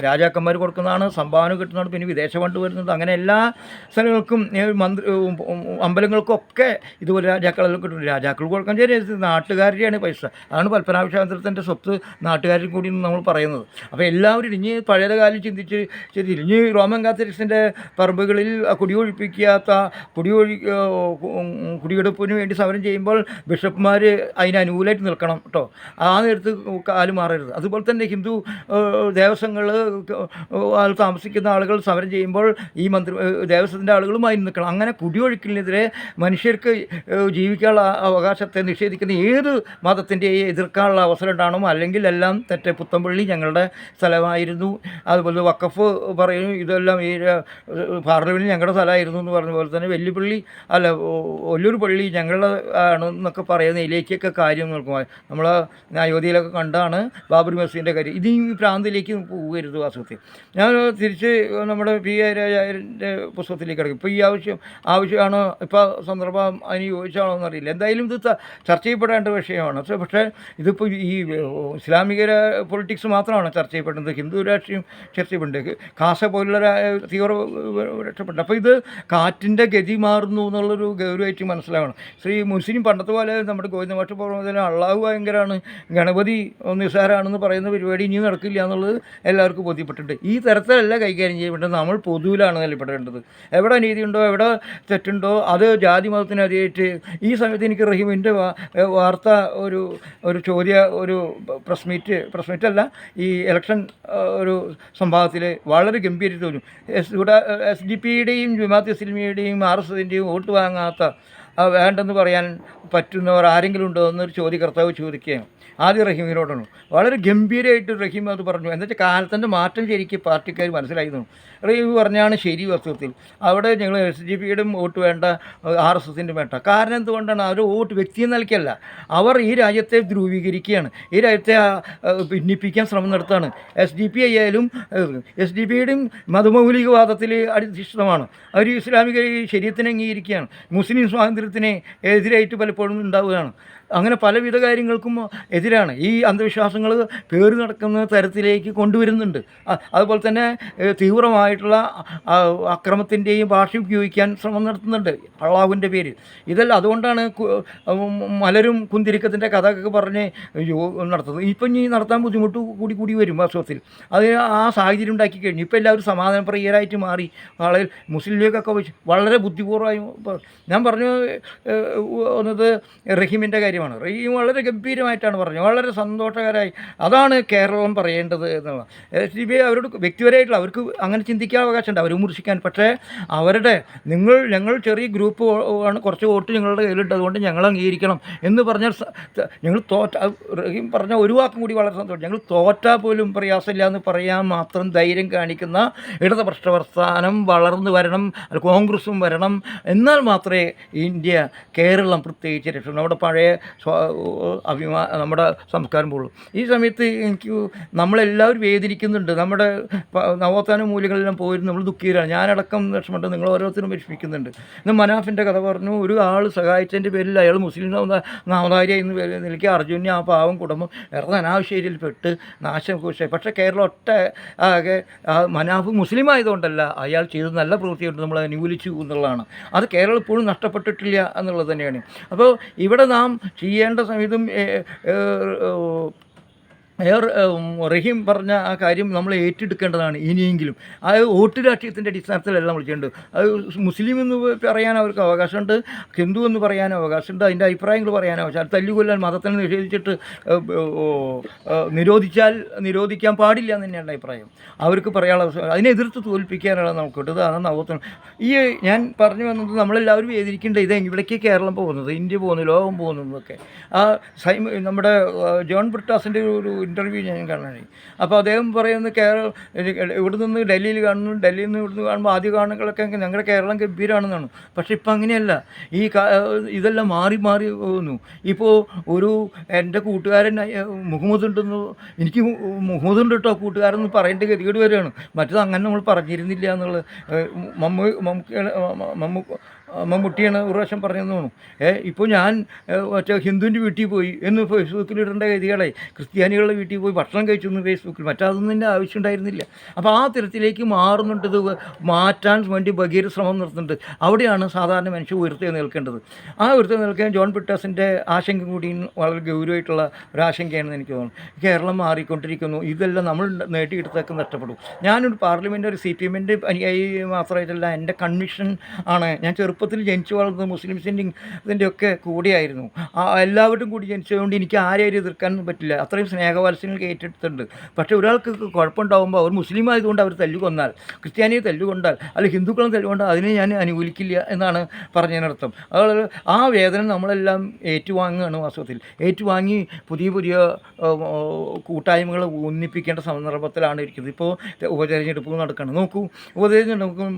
രാജാക്കന്മാർ കൊടുക്കുന്നതാണ്, സംഭാവന കിട്ടുന്നതാണ്, പിന്നെ വിദേശ ഫണ്ട് വരുന്നുണ്ട്. അങ്ങനെ എല്ലാ സ്ഥലങ്ങൾക്കും അമ്പലങ്ങൾക്കൊക്കെ ഇതുപോലെ രാജാക്കളെല്ലാം കിട്ടുന്നുണ്ട്. രാജാക്കൾ കൊടുക്കാൻ ശരി നാട്ടുകാരുടെയാണ് പൈസ. അതാണ് പത്മനാഭക്ഷേത്രത്തിൻ്റെ സ്വത്ത് നാട്ടുകാരിൽ കൂടി നമ്മൾ പറയുന്നത്. അപ്പോൾ എല്ലാവരും ഇനി പഴയ കാലം ചിന്തിച്ച് ശരി ഇനി റോമൻ കാത്തലിക്സിൻ്റെ പറമ്പുകളിൽ കുടിയൊഴിപ്പിക്കാത്ത കുടിയെടുപ്പിന് വേണ്ടി സമരം ചെയ്യുമ്പോൾ ബിഷപ്പ്മാർ അതിന് അനുകൂലമായിട്ട് നിൽക്കണം കേട്ടോ. ആ നേരത്ത് കാല് മാറരുത്. അതുപോലെ തന്നെ ഹിന്ദു ദേവസ്വങ്ങൾ താമസിക്കുന്ന ആളുകൾ സമരം ചെയ്യുമ്പോൾ ഈ ദേവസ്വത്തിൻ്റെ ആളുകളും അതിന് നിൽക്കണം. അങ്ങനെ കുടിയൊഴുക്കിനെതിരെ മനുഷ്യർക്ക് ജീവിക്കാനുള്ള അവകാശത്തെ നിഷേധിക്കുന്ന ഏത് മതത്തിൻ്റെയും എതിർക്കാനുള്ള അവസരം ഉണ്ടാകണം. അല്ലെങ്കിൽ എല്ലാം തെറ്റ്. പുത്തമ്പള്ളി ഞങ്ങളുടെ സ്ഥലമായിരുന്നു, അതുപോലെ വഖഫ് പറയും ഇതെല്ലാം ഈ പാർലമെൻറ്റിൽ ഞങ്ങളുടെ സ്ഥലമായിരുന്നു എന്ന് പറഞ്ഞ പോലെ തന്നെ ഒല്ലൂർ പള്ളി ഞങ്ങളുടെ ആണ് എന്നൊക്കെ പറയുന്നതിലേക്കൊക്കെ കാര്യം നോക്കുമ്പോൾ നമ്മൾ അയോധ്യയിലൊക്കെ കണ്ടാണ് ബാബറി മസ്ജിദിൻ്റെ കാര്യം. ഇത് ഈ പ്രാന്തിലേക്ക് പോകരുത് വാസ്തവത്തിൽ. ഞാൻ തിരിച്ച് നമ്മുടെ പി എ രാജാവിൻ്റെ പുസ്തകത്തിലേക്ക് കിടക്കും. ഇപ്പോൾ ഈ ആവശ്യമാണ് ഇപ്പോൾ സന്ദർഭം അതിന് യോജിച്ചാണോ എന്നറിയില്ല. എന്തായാലും ഇത് ചർച്ച ചെയ്യപ്പെടേണ്ട വിഷയമാണ്. പക്ഷേ ഇതിപ്പോൾ ഈ ഇസ്ലാമിക പൊളിറ്റിക്സ് മാത്രമാണ് ചർച്ച ചെയ്യപ്പെടുന്നത്. ഹിന്ദു രാഷ്ട്രീയം ചർച്ച ചെയ്യപ്പെടുന്നത്. കാസ പോലുള്ള തീവ്ര രക്ഷപ്പെട്ടു. അപ്പോൾ ഇത് കാറ്റിൻ്റെ ഗതി മാറുന്നു എന്നുള്ളൊരു ഗൗരവമായിട്ട് മനസ്സിലാവണം. മുസ്ലിം പണ്ടത്തെ പോലെ നമ്മുടെ ഗോവിന്ദമാഷ പറഞ്ഞ അള്ളാഹു ഭയങ്കരമാണ്, ഗണപതി നിസ്സാരമാണെന്ന് പറയുന്ന പരിപാടി ഇനിയും നടക്കില്ല എന്നുള്ളത് എല്ലാവർക്കും ബോധ്യപ്പെട്ടിട്ടുണ്ട്. ഈ തരത്തിലല്ല കൈകാര്യം ചെയ്യപ്പെടേണ്ടത്. നമ്മൾ പൊതുവിലാണ് നിലപ്പെടേണ്ടത്. എവിടെ നീതിയുണ്ടോ എവിടെ തെറ്റുണ്ടോ അത് ജാതി മതത്തിനറിയായിട്ട് ഈ സമയത്ത് എനിക്ക് റഹീമിൻ്റെ വാർത്ത ഒരു പ്രസ് മീറ്റല്ല ഈ ഇലക്ഷൻ ഒരു സംഭവത്തിൽ വളരെ ഗംഭീരത തോന്നും. SDP-യുടെയും ജമാഅത്ത് ഇസ്ലാമിയുടെയും RSSൻ്റെയും വോട്ട് വാങ്ങാത്ത വേണ്ടെന്ന് പറയാൻ പറ്റുന്നവർ ആരെങ്കിലും ഉണ്ടോ എന്നൊരു ചോദ്യകർത്താവ് ചോദിക്കുകയാണ്. ആദ്യം റഹീമിനോടാണ്. വളരെ ഗംഭീരമായിട്ട് റഹീം അത് പറഞ്ഞു. എന്നുവെച്ചാൽ കാലത്തിൻ്റെ മാറ്റം ശരിക്കും പാർട്ടിക്കാർ മനസ്സിലായിരുന്നു. റഹീം പറഞ്ഞാണ് ശരി. വസ്തുത്തിൽ അവിടെ ഞങ്ങൾ SDP-യുടെ വോട്ട് വേണ്ട, RSSൻ്റെ വേണ്ട. കാരണം എന്തുകൊണ്ടാണ്? അവർ വോട്ട് വ്യക്തിയെ നൽകിയല്ല, അവർ ഈ രാജ്യത്തെ ധ്രുവീകരിക്കുകയാണ്, ഈ രാജ്യത്തെ ഭിന്നിപ്പിക്കാൻ ശ്രമം നടത്തുകയാണ്. SDP ആയാലും SDP-യുടെയും മതമൗലികവാദത്തിൽ അധിഷ്ഠിതമാണ്. അവർ ഇസ്ലാമിക ശരീഅത്തിനെ അംഗീകരിക്കുകയാണ്. മുസ്ലിം സ്വാതന്ത്ര്യത്തിന് എതിരായിട്ട് പലപ്പോഴും ഉണ്ടാവുകയാണ്. അങ്ങനെ പലവിധ കാര്യങ്ങൾക്കും എതിരാണ്. ഈ അന്ധവിശ്വാസങ്ങൾ പേറി നടക്കുന്ന തരത്തിലേക്ക് കൊണ്ടുവരുന്നുണ്ട്. അതുപോലെ തന്നെ തീവ്രമായിട്ടുള്ള അക്രമത്തിൻ്റെയും ഭാഷ ഉപയോഗിക്കാൻ ശ്രമം നടത്തുന്നുണ്ട് അള്ളാഹുവിൻ്റെ പേരിൽ. ഇതെല്ലാം അതുകൊണ്ടാണ് മലരും കുന്തിരിക്കത്തിൻ്റെ കഥയൊക്കെ പറഞ്ഞ് നടത്തുന്നത്. ഇപ്പം ഇനി നടത്താൻ ബുദ്ധിമുട്ട് കൂടി വരും വാസ്തവത്തിൽ. അത് ആ സാഹചര്യം ഉണ്ടാക്കി കഴിഞ്ഞു. ഇപ്പോൾ എല്ലാവരും സമാധാനപ്രിയരായിട്ട് മാറി. ആളുകൾ മുസ്ലിം ലീഗൊക്കെ വളരെ ബുദ്ധിപൂർവ്വമായി ഞാൻ പറഞ്ഞു വന്നത് റഹീമിൻ്റെ കാര്യമാണ്. റഹീം വളരെ ഗംഭീരമായിട്ടാണ് പറഞ്ഞത്, വളരെ സന്തോഷകരമായി. അതാണ് കേരളം പറയേണ്ടത് എന്നുള്ള. SDP അവരോട് വ്യക്തിപരമായിട്ടുള്ള അവർക്ക് അങ്ങനെ ചിന്തിക്കാൻ അവകാശമുണ്ട്, അവർ വിമർശിക്കാൻ. പക്ഷേ ഞങ്ങൾ ചെറിയ ഗ്രൂപ്പ് ആണ്, കുറച്ച് വോട്ട് ഞങ്ങളുടെ കയ്യിലുണ്ട്, അതുകൊണ്ട് ഞങ്ങൾ അംഗീകരിക്കണം എന്ന് പറഞ്ഞാൽ ഞങ്ങൾ റഹീം പറഞ്ഞ ഒരു വാക്കും കൂടി വളരെ സന്തോഷം. ഞങ്ങൾ തോറ്റാൽ പോലും പ്രയാസമില്ല എന്ന് പറയാൻ മാത്രം ധൈര്യം കാണിക്കുന്ന ഇടതുപക്ഷ പ്രസ്ഥാനം വളർന്നു വരണം, കോൺഗ്രസും വരണം. എന്നാൽ മാത്രമേ ഇന്ത്യ, കേരളം പ്രത്യേകിച്ച് രക്ഷ നമ്മുടെ പഴയ നമ്മുടെ സംസ്കാരം പോലും. ഈ സമയത്ത് എനിക്ക് നമ്മളെല്ലാവരും വേദനിക്കുന്നുണ്ട്. നമ്മുടെ നവോത്ഥാന മൂല്യങ്ങളെല്ലാം പോയിരുന്നു, നമ്മൾ ദുഃഖീരാണ്. ഞാനടക്കം വിഷമമുണ്ട്, നിങ്ങൾ ഓരോരുത്തരും വിഷമിക്കുന്നുണ്ട്. ഇന്ന് മനാഫിൻ്റെ കഥ പറഞ്ഞു. ഒരു ആൾ സഹായിച്ചതിൻ്റെ പേരിൽ അയാൾ മുസ്ലിം നാമധാരി എന്ന് നിലയ്ക്ക് അർജുനെ ആ പാവം കുടുംബം വേറെ അനാവശ്യയിൽ പെട്ട് നാശം കുറിച്ച്. പക്ഷേ കേരളം ആകെ മനാഫ് മുസ്ലിം ആയതുകൊണ്ടല്ല, അയാൾ ചെയ്ത നല്ല പ്രവൃത്തിയുണ്ട് നമ്മൾ അനുകൂലിച്ചു എന്നുള്ളതാണ്. അത് കേരളം ഇപ്പോഴും നഷ്ടപ്പെട്ടിട്ടില്ല എന്നുള്ളത് തന്നെയാണ്. അപ്പോൾ ഇവിടെ നാം ചെയ്യേണ്ട സമയത്തും റഹീം പറഞ്ഞ ആ കാര്യം നമ്മൾ ഏറ്റെടുക്കേണ്ടതാണ്. ഇനിയെങ്കിലും അത് വോട്ട് രാഷ്ട്രീയത്തിൻ്റെ അടിസ്ഥാനത്തിലല്ല നമ്മൾ ചെയ്യേണ്ടത്. അത് മുസ്ലിം എന്ന് പറയാൻ അവർക്ക് അവകാശമുണ്ട്, ഹിന്ദു എന്ന് പറയാൻ അവകാശമുണ്ട്, അതിൻ്റെ അഭിപ്രായങ്ങൾ പറയാൻ അവകാശം. തല്ലുകൊല്ലാൻ മതത്തിനെ നിഷേധിച്ചിട്ട് നിരോധിക്കാൻ പാടില്ല എന്ന് തന്നെയാണ് അഭിപ്രായം. അവർക്ക് പറയാനുള്ള അവസരം, അതിനെ എതിർത്ത് തോൽപ്പിക്കാനുള്ള നമുക്ക് കിട്ടുന്നത്. അതാണ് നവോത്ഥാനം. ഈ ഞാൻ പറഞ്ഞു വന്നത് നമ്മളെല്ലാവരും വേദിക്കേണ്ടത് ഇത് ഇവിടേക്ക് കേരളം പോകുന്നത്, ഇന്ത്യ പോകുന്നത്, ലോകം പോകുന്നതൊക്കെ നമ്മുടെ ജോൺ ബ്രിട്ടാസിൻ്റെ ഒരു ഇൻ്റർവ്യൂ ഞാൻ കാണാനായി. അപ്പോൾ അദ്ദേഹം പറയുന്നത് ഇവിടെ നിന്ന് ഡൽഹിയിൽ കാണുന്നു, ഡൽഹിയിൽ നിന്ന് ഇവിടുന്ന് കാണുമ്പോൾ ആദ്യ കാണുകളൊക്കെ ഞങ്ങളുടെ കേരളം ഗംഭീരമാണെന്നാണ്. പക്ഷേ ഇപ്പം അങ്ങനെയല്ല. ഇതെല്ലാം മാറി മാറി പോകുന്നു. ഇപ്പോൾ എൻ്റെ കൂട്ടുകാരൻ മുഹമ്മദ് ഉണ്ടെന്ന്, എനിക്ക് മുഹമ്മദ് ഉണ്ട് കേട്ടോ കൂട്ടുകാരെന്ന് പറയേണ്ട ഗതികേട് വരികയാണ്. മറ്റത് അങ്ങനെ നമ്മൾ പറഞ്ഞിരുന്നില്ല എന്നുള്ളത് മമ്മൂട്ടിയാണ് ഒരു പ്രാവശ്യം പറഞ്ഞതെന്ന് തോന്നുന്നു. ഇപ്പോൾ ഞാൻ മറ്റേ ഹിന്ദുവിൻ്റെ വീട്ടിൽ പോയി എന്ന് ഫേസ്ബുക്കിൽ ഇടേണ്ട ഗതികളെ, ക്രിസ്ത്യാനികളുടെ വീട്ടിൽ പോയി ഭക്ഷണം കഴിച്ചു എന്ന് ഫേസ്ബുക്കിൽ, മറ്റതൊന്നും എൻ്റെ ആവശ്യം ഉണ്ടായിരുന്നില്ല. അപ്പോൾ ആ തരത്തിലേക്ക് മാറുന്നുണ്ട്. ഇത് മാറ്റാൻ വേണ്ടി ഭഗീര ശ്രമം നടത്തുന്നുണ്ട്. അവിടെയാണ് സാധാരണ മനുഷ്യൻ ഉയർത്തെഴുന്നേൽക്കേണ്ടത്. ആ ഉയർത്തെഴുന്നേൽക്കാൻ ജോൺ പിറ്റേഴ്സിൻ്റെ ആശങ്ക കൂടി വളരെ ഗൗരവമായിട്ടുള്ള ഒരാശങ്കയാണെന്ന് എനിക്ക് തോന്നുന്നു. കേരളം മാറിക്കൊണ്ടിരിക്കുന്നു. ഇതെല്ലാം നമ്മൾ നേടിയെടുത്തൊക്കെ നഷ്ടപ്പെടും. ഞാനൊരു പാർലമെൻ്റ് ഒരു CPM-ൻ്റെ അനുയായി മാത്രമായിട്ടല്ല, എൻ്റെ കൺവിക്ഷൻ ആണ്. ഞാൻ ചെറുപ്പത്തിൽ ജനിച്ചു വളർന്നത് മുസ്ലിംസിൻ്റെ ഇതിൻ്റെയൊക്കെ കൂടിയായിരുന്നു. എല്ലാവരും കൂടി ജനിച്ചതുകൊണ്ട് എനിക്ക് ആരെയും എതിർക്കാനൊന്നും പറ്റില്ല. അത്രയും സ്നേഹവാത്സല്യങ്ങൾ ഏറ്റെടുത്തിട്ടുണ്ട്. പക്ഷേ ഒരാൾക്ക് കുഴപ്പമുണ്ടാകുമ്പോൾ അവർ മുസ്ലിം ആയതുകൊണ്ട് അവർ തല്ലുകൊന്നാൽ, ക്രിസ്ത്യാനിയെ തല്ലുകൊണ്ടാൽ, അല്ലെങ്കിൽ ഹിന്ദുക്കളും തല്ലുകൊണ്ടാൽ അതിനെ ഞാൻ അനുകൂലിക്കില്ല എന്നാണ് പറഞ്ഞതിനർത്ഥം. അതുപോലെ ആ വേദന നമ്മളെല്ലാം ഏറ്റുവാങ്ങുകയാണ്. വാസ്തവത്തിൽ ഏറ്റുവാങ്ങി പുതിയ പുതിയ കൂട്ടായ്മകൾ ഒന്നിപ്പിക്കേണ്ട സന്ദർഭത്തിലാണ് ഇരിക്കുന്നത്. ഇപ്പോൾ ഉപതെരഞ്ഞെടുപ്പ് നടക്കണം. നോക്കൂ, ഉപതെരഞ്ഞെടുപ്പ്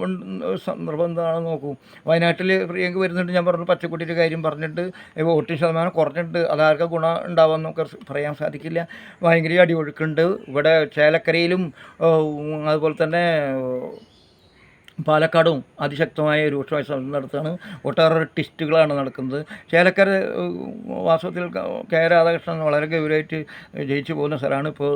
സന്ദർഭം എന്താണെന്ന് നോക്കൂ. വയനാട്ടിൽ പ്രിയങ്ക വരുന്നുണ്ട്. ഞാൻ പറഞ്ഞു പച്ചക്കുട്ടിയുടെ കാര്യം പറഞ്ഞിട്ട് വോട്ടിംഗ് ശതമാനം കുറഞ്ഞിട്ടുണ്ട്. അതാർക്കും ഗുണം ഉണ്ടാവാമെന്ന് നമുക്ക് പറയാൻ സാധിക്കില്ല. ഭയങ്കര അടിയൊഴുക്കുണ്ട്. ഇവിടെ ചേലക്കരയിലും അതുപോലെ തന്നെ പാലക്കാടും അതിശക്തമായ രൂക്ഷമായ ശ്രമം നടത്തുകയാണ്. ഒട്ടേറെ ടെസ്റ്റുകളാണ് നടക്കുന്നത്. ചേലക്കര വാസ്തവത്തിൽ കെ രാധാകൃഷ്ണൻ വളരെ ഗൗരവമായിട്ട് ജയിച്ചു പോകുന്ന സ്ഥലമാണ്. ഇപ്പോൾ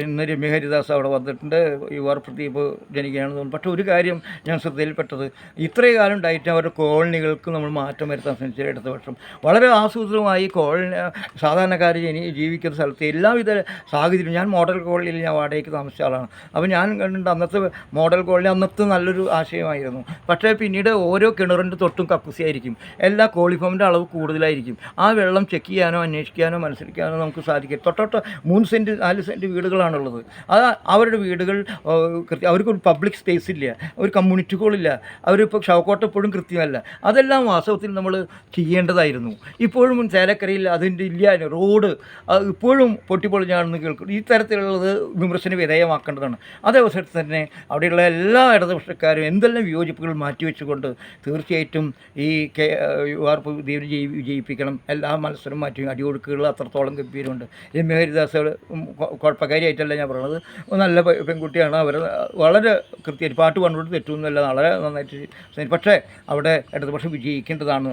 ഇന്ന് രമ്യ ഹരിദാസ് അവിടെ വന്നിട്ടുണ്ട്. യുവർ പ്രദീപ് ജനിക്കുകയാണെന്ന് തോന്നുന്നു. പക്ഷേ ഒരു കാര്യം ഞാൻ ശ്രദ്ധയിൽപ്പെട്ടത്, ഇത്രയും കാലം ഉണ്ടായിട്ട് അവരുടെ കോളനികൾക്ക് നമ്മൾ മാറ്റം വരുത്താൻ ശ്രമിച്ച അടുത്ത വർഷം വളരെ ആസൂത്രിതമായി സാധാരണക്കാർ ജീവിക്കുന്ന സ്ഥലത്ത് എല്ലാവിധ സാഹചര്യം, ഞാൻ മോഡൽ കോളനിയിൽ ഞാൻ വാടകയ്ക്ക് താമസിച്ച ആളാണ്. അപ്പോൾ ഞാൻ കണ്ടിട്ടുണ്ട് അന്നത്തെ മോഡൽ കോളനി അന്നത്തെ നല്ലൊരു ആശയമായിരുന്നു. പക്ഷേ പിന്നീട് ഓരോ കിണറിൻ്റെ തൊട്ടും കക്കൂസിയായിരിക്കും. എല്ലാ കോളിഫോമിൻ്റെ അളവ് കൂടുതലായിരിക്കും. ആ വെള്ളം ചെക്ക് ചെയ്യാനോ അന്വേഷിക്കാനോ മത്സരിക്കാനോ നമുക്ക് സാധിക്കും. തൊട്ടോട്ട് 3 സെൻറ്റ് 4 സെൻറ്റ് വീടുകളാണുള്ളത്. അത് അവരുടെ വീടുകൾ അവർക്കൊരു പബ്ലിക് സ്പേസ് ഇല്ല, ഒരു കമ്മ്യൂണിറ്റി ഹോളില്ല, അവരിപ്പോൾ ഷവക്കോട്ട എപ്പോഴും കൃത്യമല്ല. അതെല്ലാം വാസ്തവത്തിൽ നമ്മൾ ചെയ്യേണ്ടതായിരുന്നു. ഇപ്പോഴും ചേലക്കരയിൽ അതിൻ്റെ ഇല്ല. റോഡ് ഇപ്പോഴും പൊട്ടിപ്പൊളിഞ്ഞാണെന്ന് കേൾക്കും. ഈ തരത്തിലുള്ളത് വിമർശന വിധേയമാക്കേണ്ടതാണ്. അതേ അവസരത്തിൽ തന്നെ അവിടെയുള്ള എല്ലാ ഇടതുപക്ഷക്കാരും എന്തെല്ലാം വിയോജിപ്പുകൾ മാറ്റിവെച്ചുകൊണ്ട് തീർച്ചയായിട്ടും ഈ ദ്വീപിനെ വിജയിപ്പിക്കണം. എല്ലാ മത്സരം മാറ്റി. അടിയൊഴുക്കുകൾ അത്രത്തോളം ഗംഭീരമുണ്ട്. രമ്യ ഹരിദാസ് കുഴപ്പക്കാരിയായിട്ടല്ല ഞാൻ പറയുന്നത്, നല്ല പെൺകുട്ടിയാണ്. അവർ വളരെ കൃത്യമായിട്ട് പാട്ട് കണ്ടുകൊണ്ട് തെറ്റുമെന്നല്ല, വളരെ നന്നായിട്ട്. പക്ഷേ അവിടെ ഇടതുപക്ഷം വിജയിക്കേണ്ടതാണ്.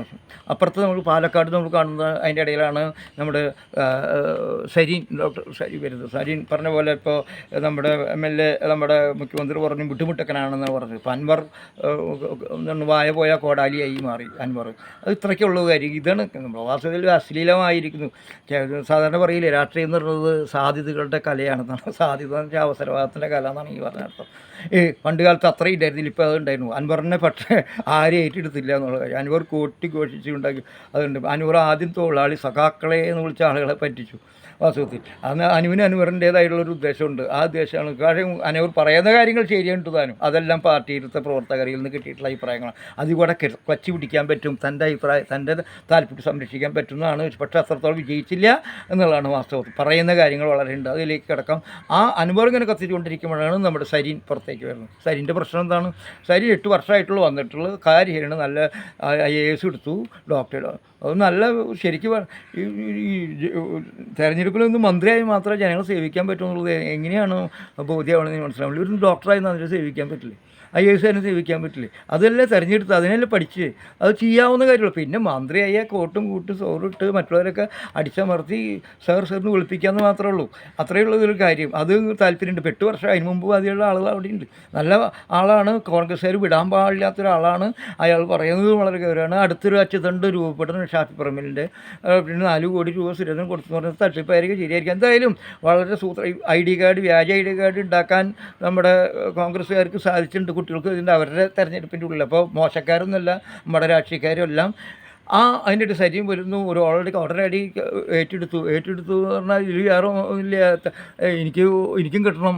അപ്പുറത്ത് നമ്മൾ പാലക്കാട് നമ്മൾ കാണുന്നത് അതിൻ്റെ ഇടയിലാണ് നമ്മുടെ ഡോക്ടർ സരീൻ വരുന്നത്. സരീൻ പറഞ്ഞ പോലെ ഇപ്പോൾ നമ്മുടെ MLA നമ്മുടെ മുഖ്യമന്ത്രി പറഞ്ഞു ബുദ്ധിമുട്ടക്കനാണെന്ന് പറഞ്ഞു. ഇപ്പോൾ അൻവർ വായ പോയ കോടാലിയായി മാറി അൻവർ. അത് ഇത്രയ്ക്കുള്ള കാര്യം. ഇതാണ് വാസ്തവത്തിൽ അശ്ലീലമായിരിക്കുന്നു. സാധാരണ പറയില്ലേ രാഷ്ട്രീയം എന്ന് പറയുന്നത് സാധ്യതകളുടെ കലയാണെന്നാണ്. സാധ്യത എന്ന് വെച്ചാൽ അവസരവാദത്തിൻ്റെ കല എന്നാണ് ഈ പറഞ്ഞ അർത്ഥം. പണ്ട് കാലത്ത് അത്രയും ഉണ്ടായിരുന്നില്ല, ഇപ്പോൾ അതുണ്ടായിരുന്നു. അൻവറിനെ പക്ഷേ ആരും ഏറ്റെടുത്തില്ല എന്നുള്ള കാര്യം. അൻവർ ഘോഷിച്ചുണ്ടാക്കി അതുണ്ട്. അൻവർ ആദ്യം തൊഴിലാളി സഖാക്കളെ എന്ന് വിളിച്ച ആളുകളെ പറ്റിച്ചു. വാസ്തവത്തിൽ അന്ന് അനുവറിൻ്റേതായിട്ടുള്ളൊരു ഉദ്ദേശമുണ്ട്. ആ ഉദ്ദേശമാണ്. കാരണം അനൂർ പറയുന്ന കാര്യങ്ങൾ ശരിയുണ്ട് താനും. അതെല്ലാം പാർട്ടിയിലത്തെ പ്രവർത്തകരിൽ നിന്ന് കിട്ടിയിട്ടുള്ള അഭിപ്രായങ്ങളാണ്. അതിവിടെ വച്ച് പിടിക്കാൻ പറ്റും, തൻ്റെ തൻ്റെ താല്പര്യം സംരക്ഷിക്കാൻ പറ്റുന്നതാണ്. പക്ഷേ അത്രത്തോളം വിജയിച്ചില്ല എന്നുള്ളതാണ് വാസ്തവത്തിൽ. പറയുന്ന കാര്യങ്ങൾ വളരെ ഉണ്ട്. അതിലേക്ക് കിടക്കാം. ആ അനുഭവം ഇങ്ങനെ കത്തിച്ചുകൊണ്ടിരിക്കുമ്പോഴാണ് നമ്മുടെ സരീൻ പുറത്തേക്ക് വരുന്നത്. സരീൻ്റെ പ്രശ്നം എന്താണ്? സരീൻ 8 വർഷമായിട്ടുള്ള വന്നിട്ടുള്ളത് കാര്യമാണ്. നല്ല IAS എടുത്തു, ഡോക്ടറേറ്റ്. അത് നല്ല ശരിക്കും ഈ തെരഞ്ഞെടുപ്പിലൊന്നും മന്ത്രിയായി മാത്രമേ ജനങ്ങളെ സേവിക്കാൻ പറ്റുമെന്നുള്ളത് എങ്ങനെയാണ് ബോധ്യമാണെന്ന് മനസ്സിലാവില്ല. ഒരു ഡോക്ടറായി അതിനെ സേവിക്കാൻ പറ്റില്ലേ? IAS തന്നെ സേവിക്കാൻ പറ്റില്ലേ? അതല്ലേ തിരഞ്ഞെടുത്ത്, അതിനല്ലേ പഠിച്ച് അത് ചെയ്യാവുന്ന കാര്യമുള്ളൂ. പിന്നെ മന്ത്രിയായ കോട്ടും കൂട്ടും സോറിട്ട് മറ്റുള്ളവരൊക്കെ അടിച്ചമർത്തി സാറിന് വിളിപ്പിക്കാമെന്ന് മാത്രമേ ഉള്ളൂ. അത്രയേ ഉള്ളൂ ഇതൊരു കാര്യം. അത് താല്പര്യമുണ്ട്. 8 വർഷം അതിന് മുമ്പ് അതിലുള്ള ആളുകൾ അവിടെ ഉണ്ട്. നല്ല ആളാണ്. കോൺഗ്രസ്സുകാർ വിടാൻ പാടില്ലാത്തൊരാളാണ്. അയാൾ പറയുന്നത് വളരെ ഗൗരവമാണ്. അടുത്തൊരു അച്ചുതണ്ട് രൂപപ്പെടുന്ന ഷാഫി പറമ്പിലിൻ്റെ പിന്നെ 4 കോടി രൂപ സുരേന്ദ്രൻ കൊടുത്തു പറഞ്ഞത് തട്ടിപ്പായിരിക്കും, ശരിയായിരിക്കും. എന്തായാലും വളരെ ID കാർഡ്, വ്യാജ ID കാർഡ് ഉണ്ടാക്കാൻ നമ്മുടെ കോൺഗ്രസ്സുകാർക്ക് സാധിച്ചിട്ടുണ്ട്. കുട്ടികൾക്ക് ഇതിൻ്റെ അവരുടെ തെരഞ്ഞെടുപ്പിൻ്റെ ഉള്ളിൽ. അപ്പോൾ മോശക്കാരൊന്നുമല്ല, നമ്മുടെ രാഷ്ട്രീയക്കാരും എല്ലാം അതിൻ്റെ ശരിയും വരുന്നു ഒരു ഓൾറെഡി ഏറ്റെടുത്തു എന്ന് പറഞ്ഞാൽ ഇതിൽ വേറെ ഇല്ല. എനിക്കും കിട്ടണം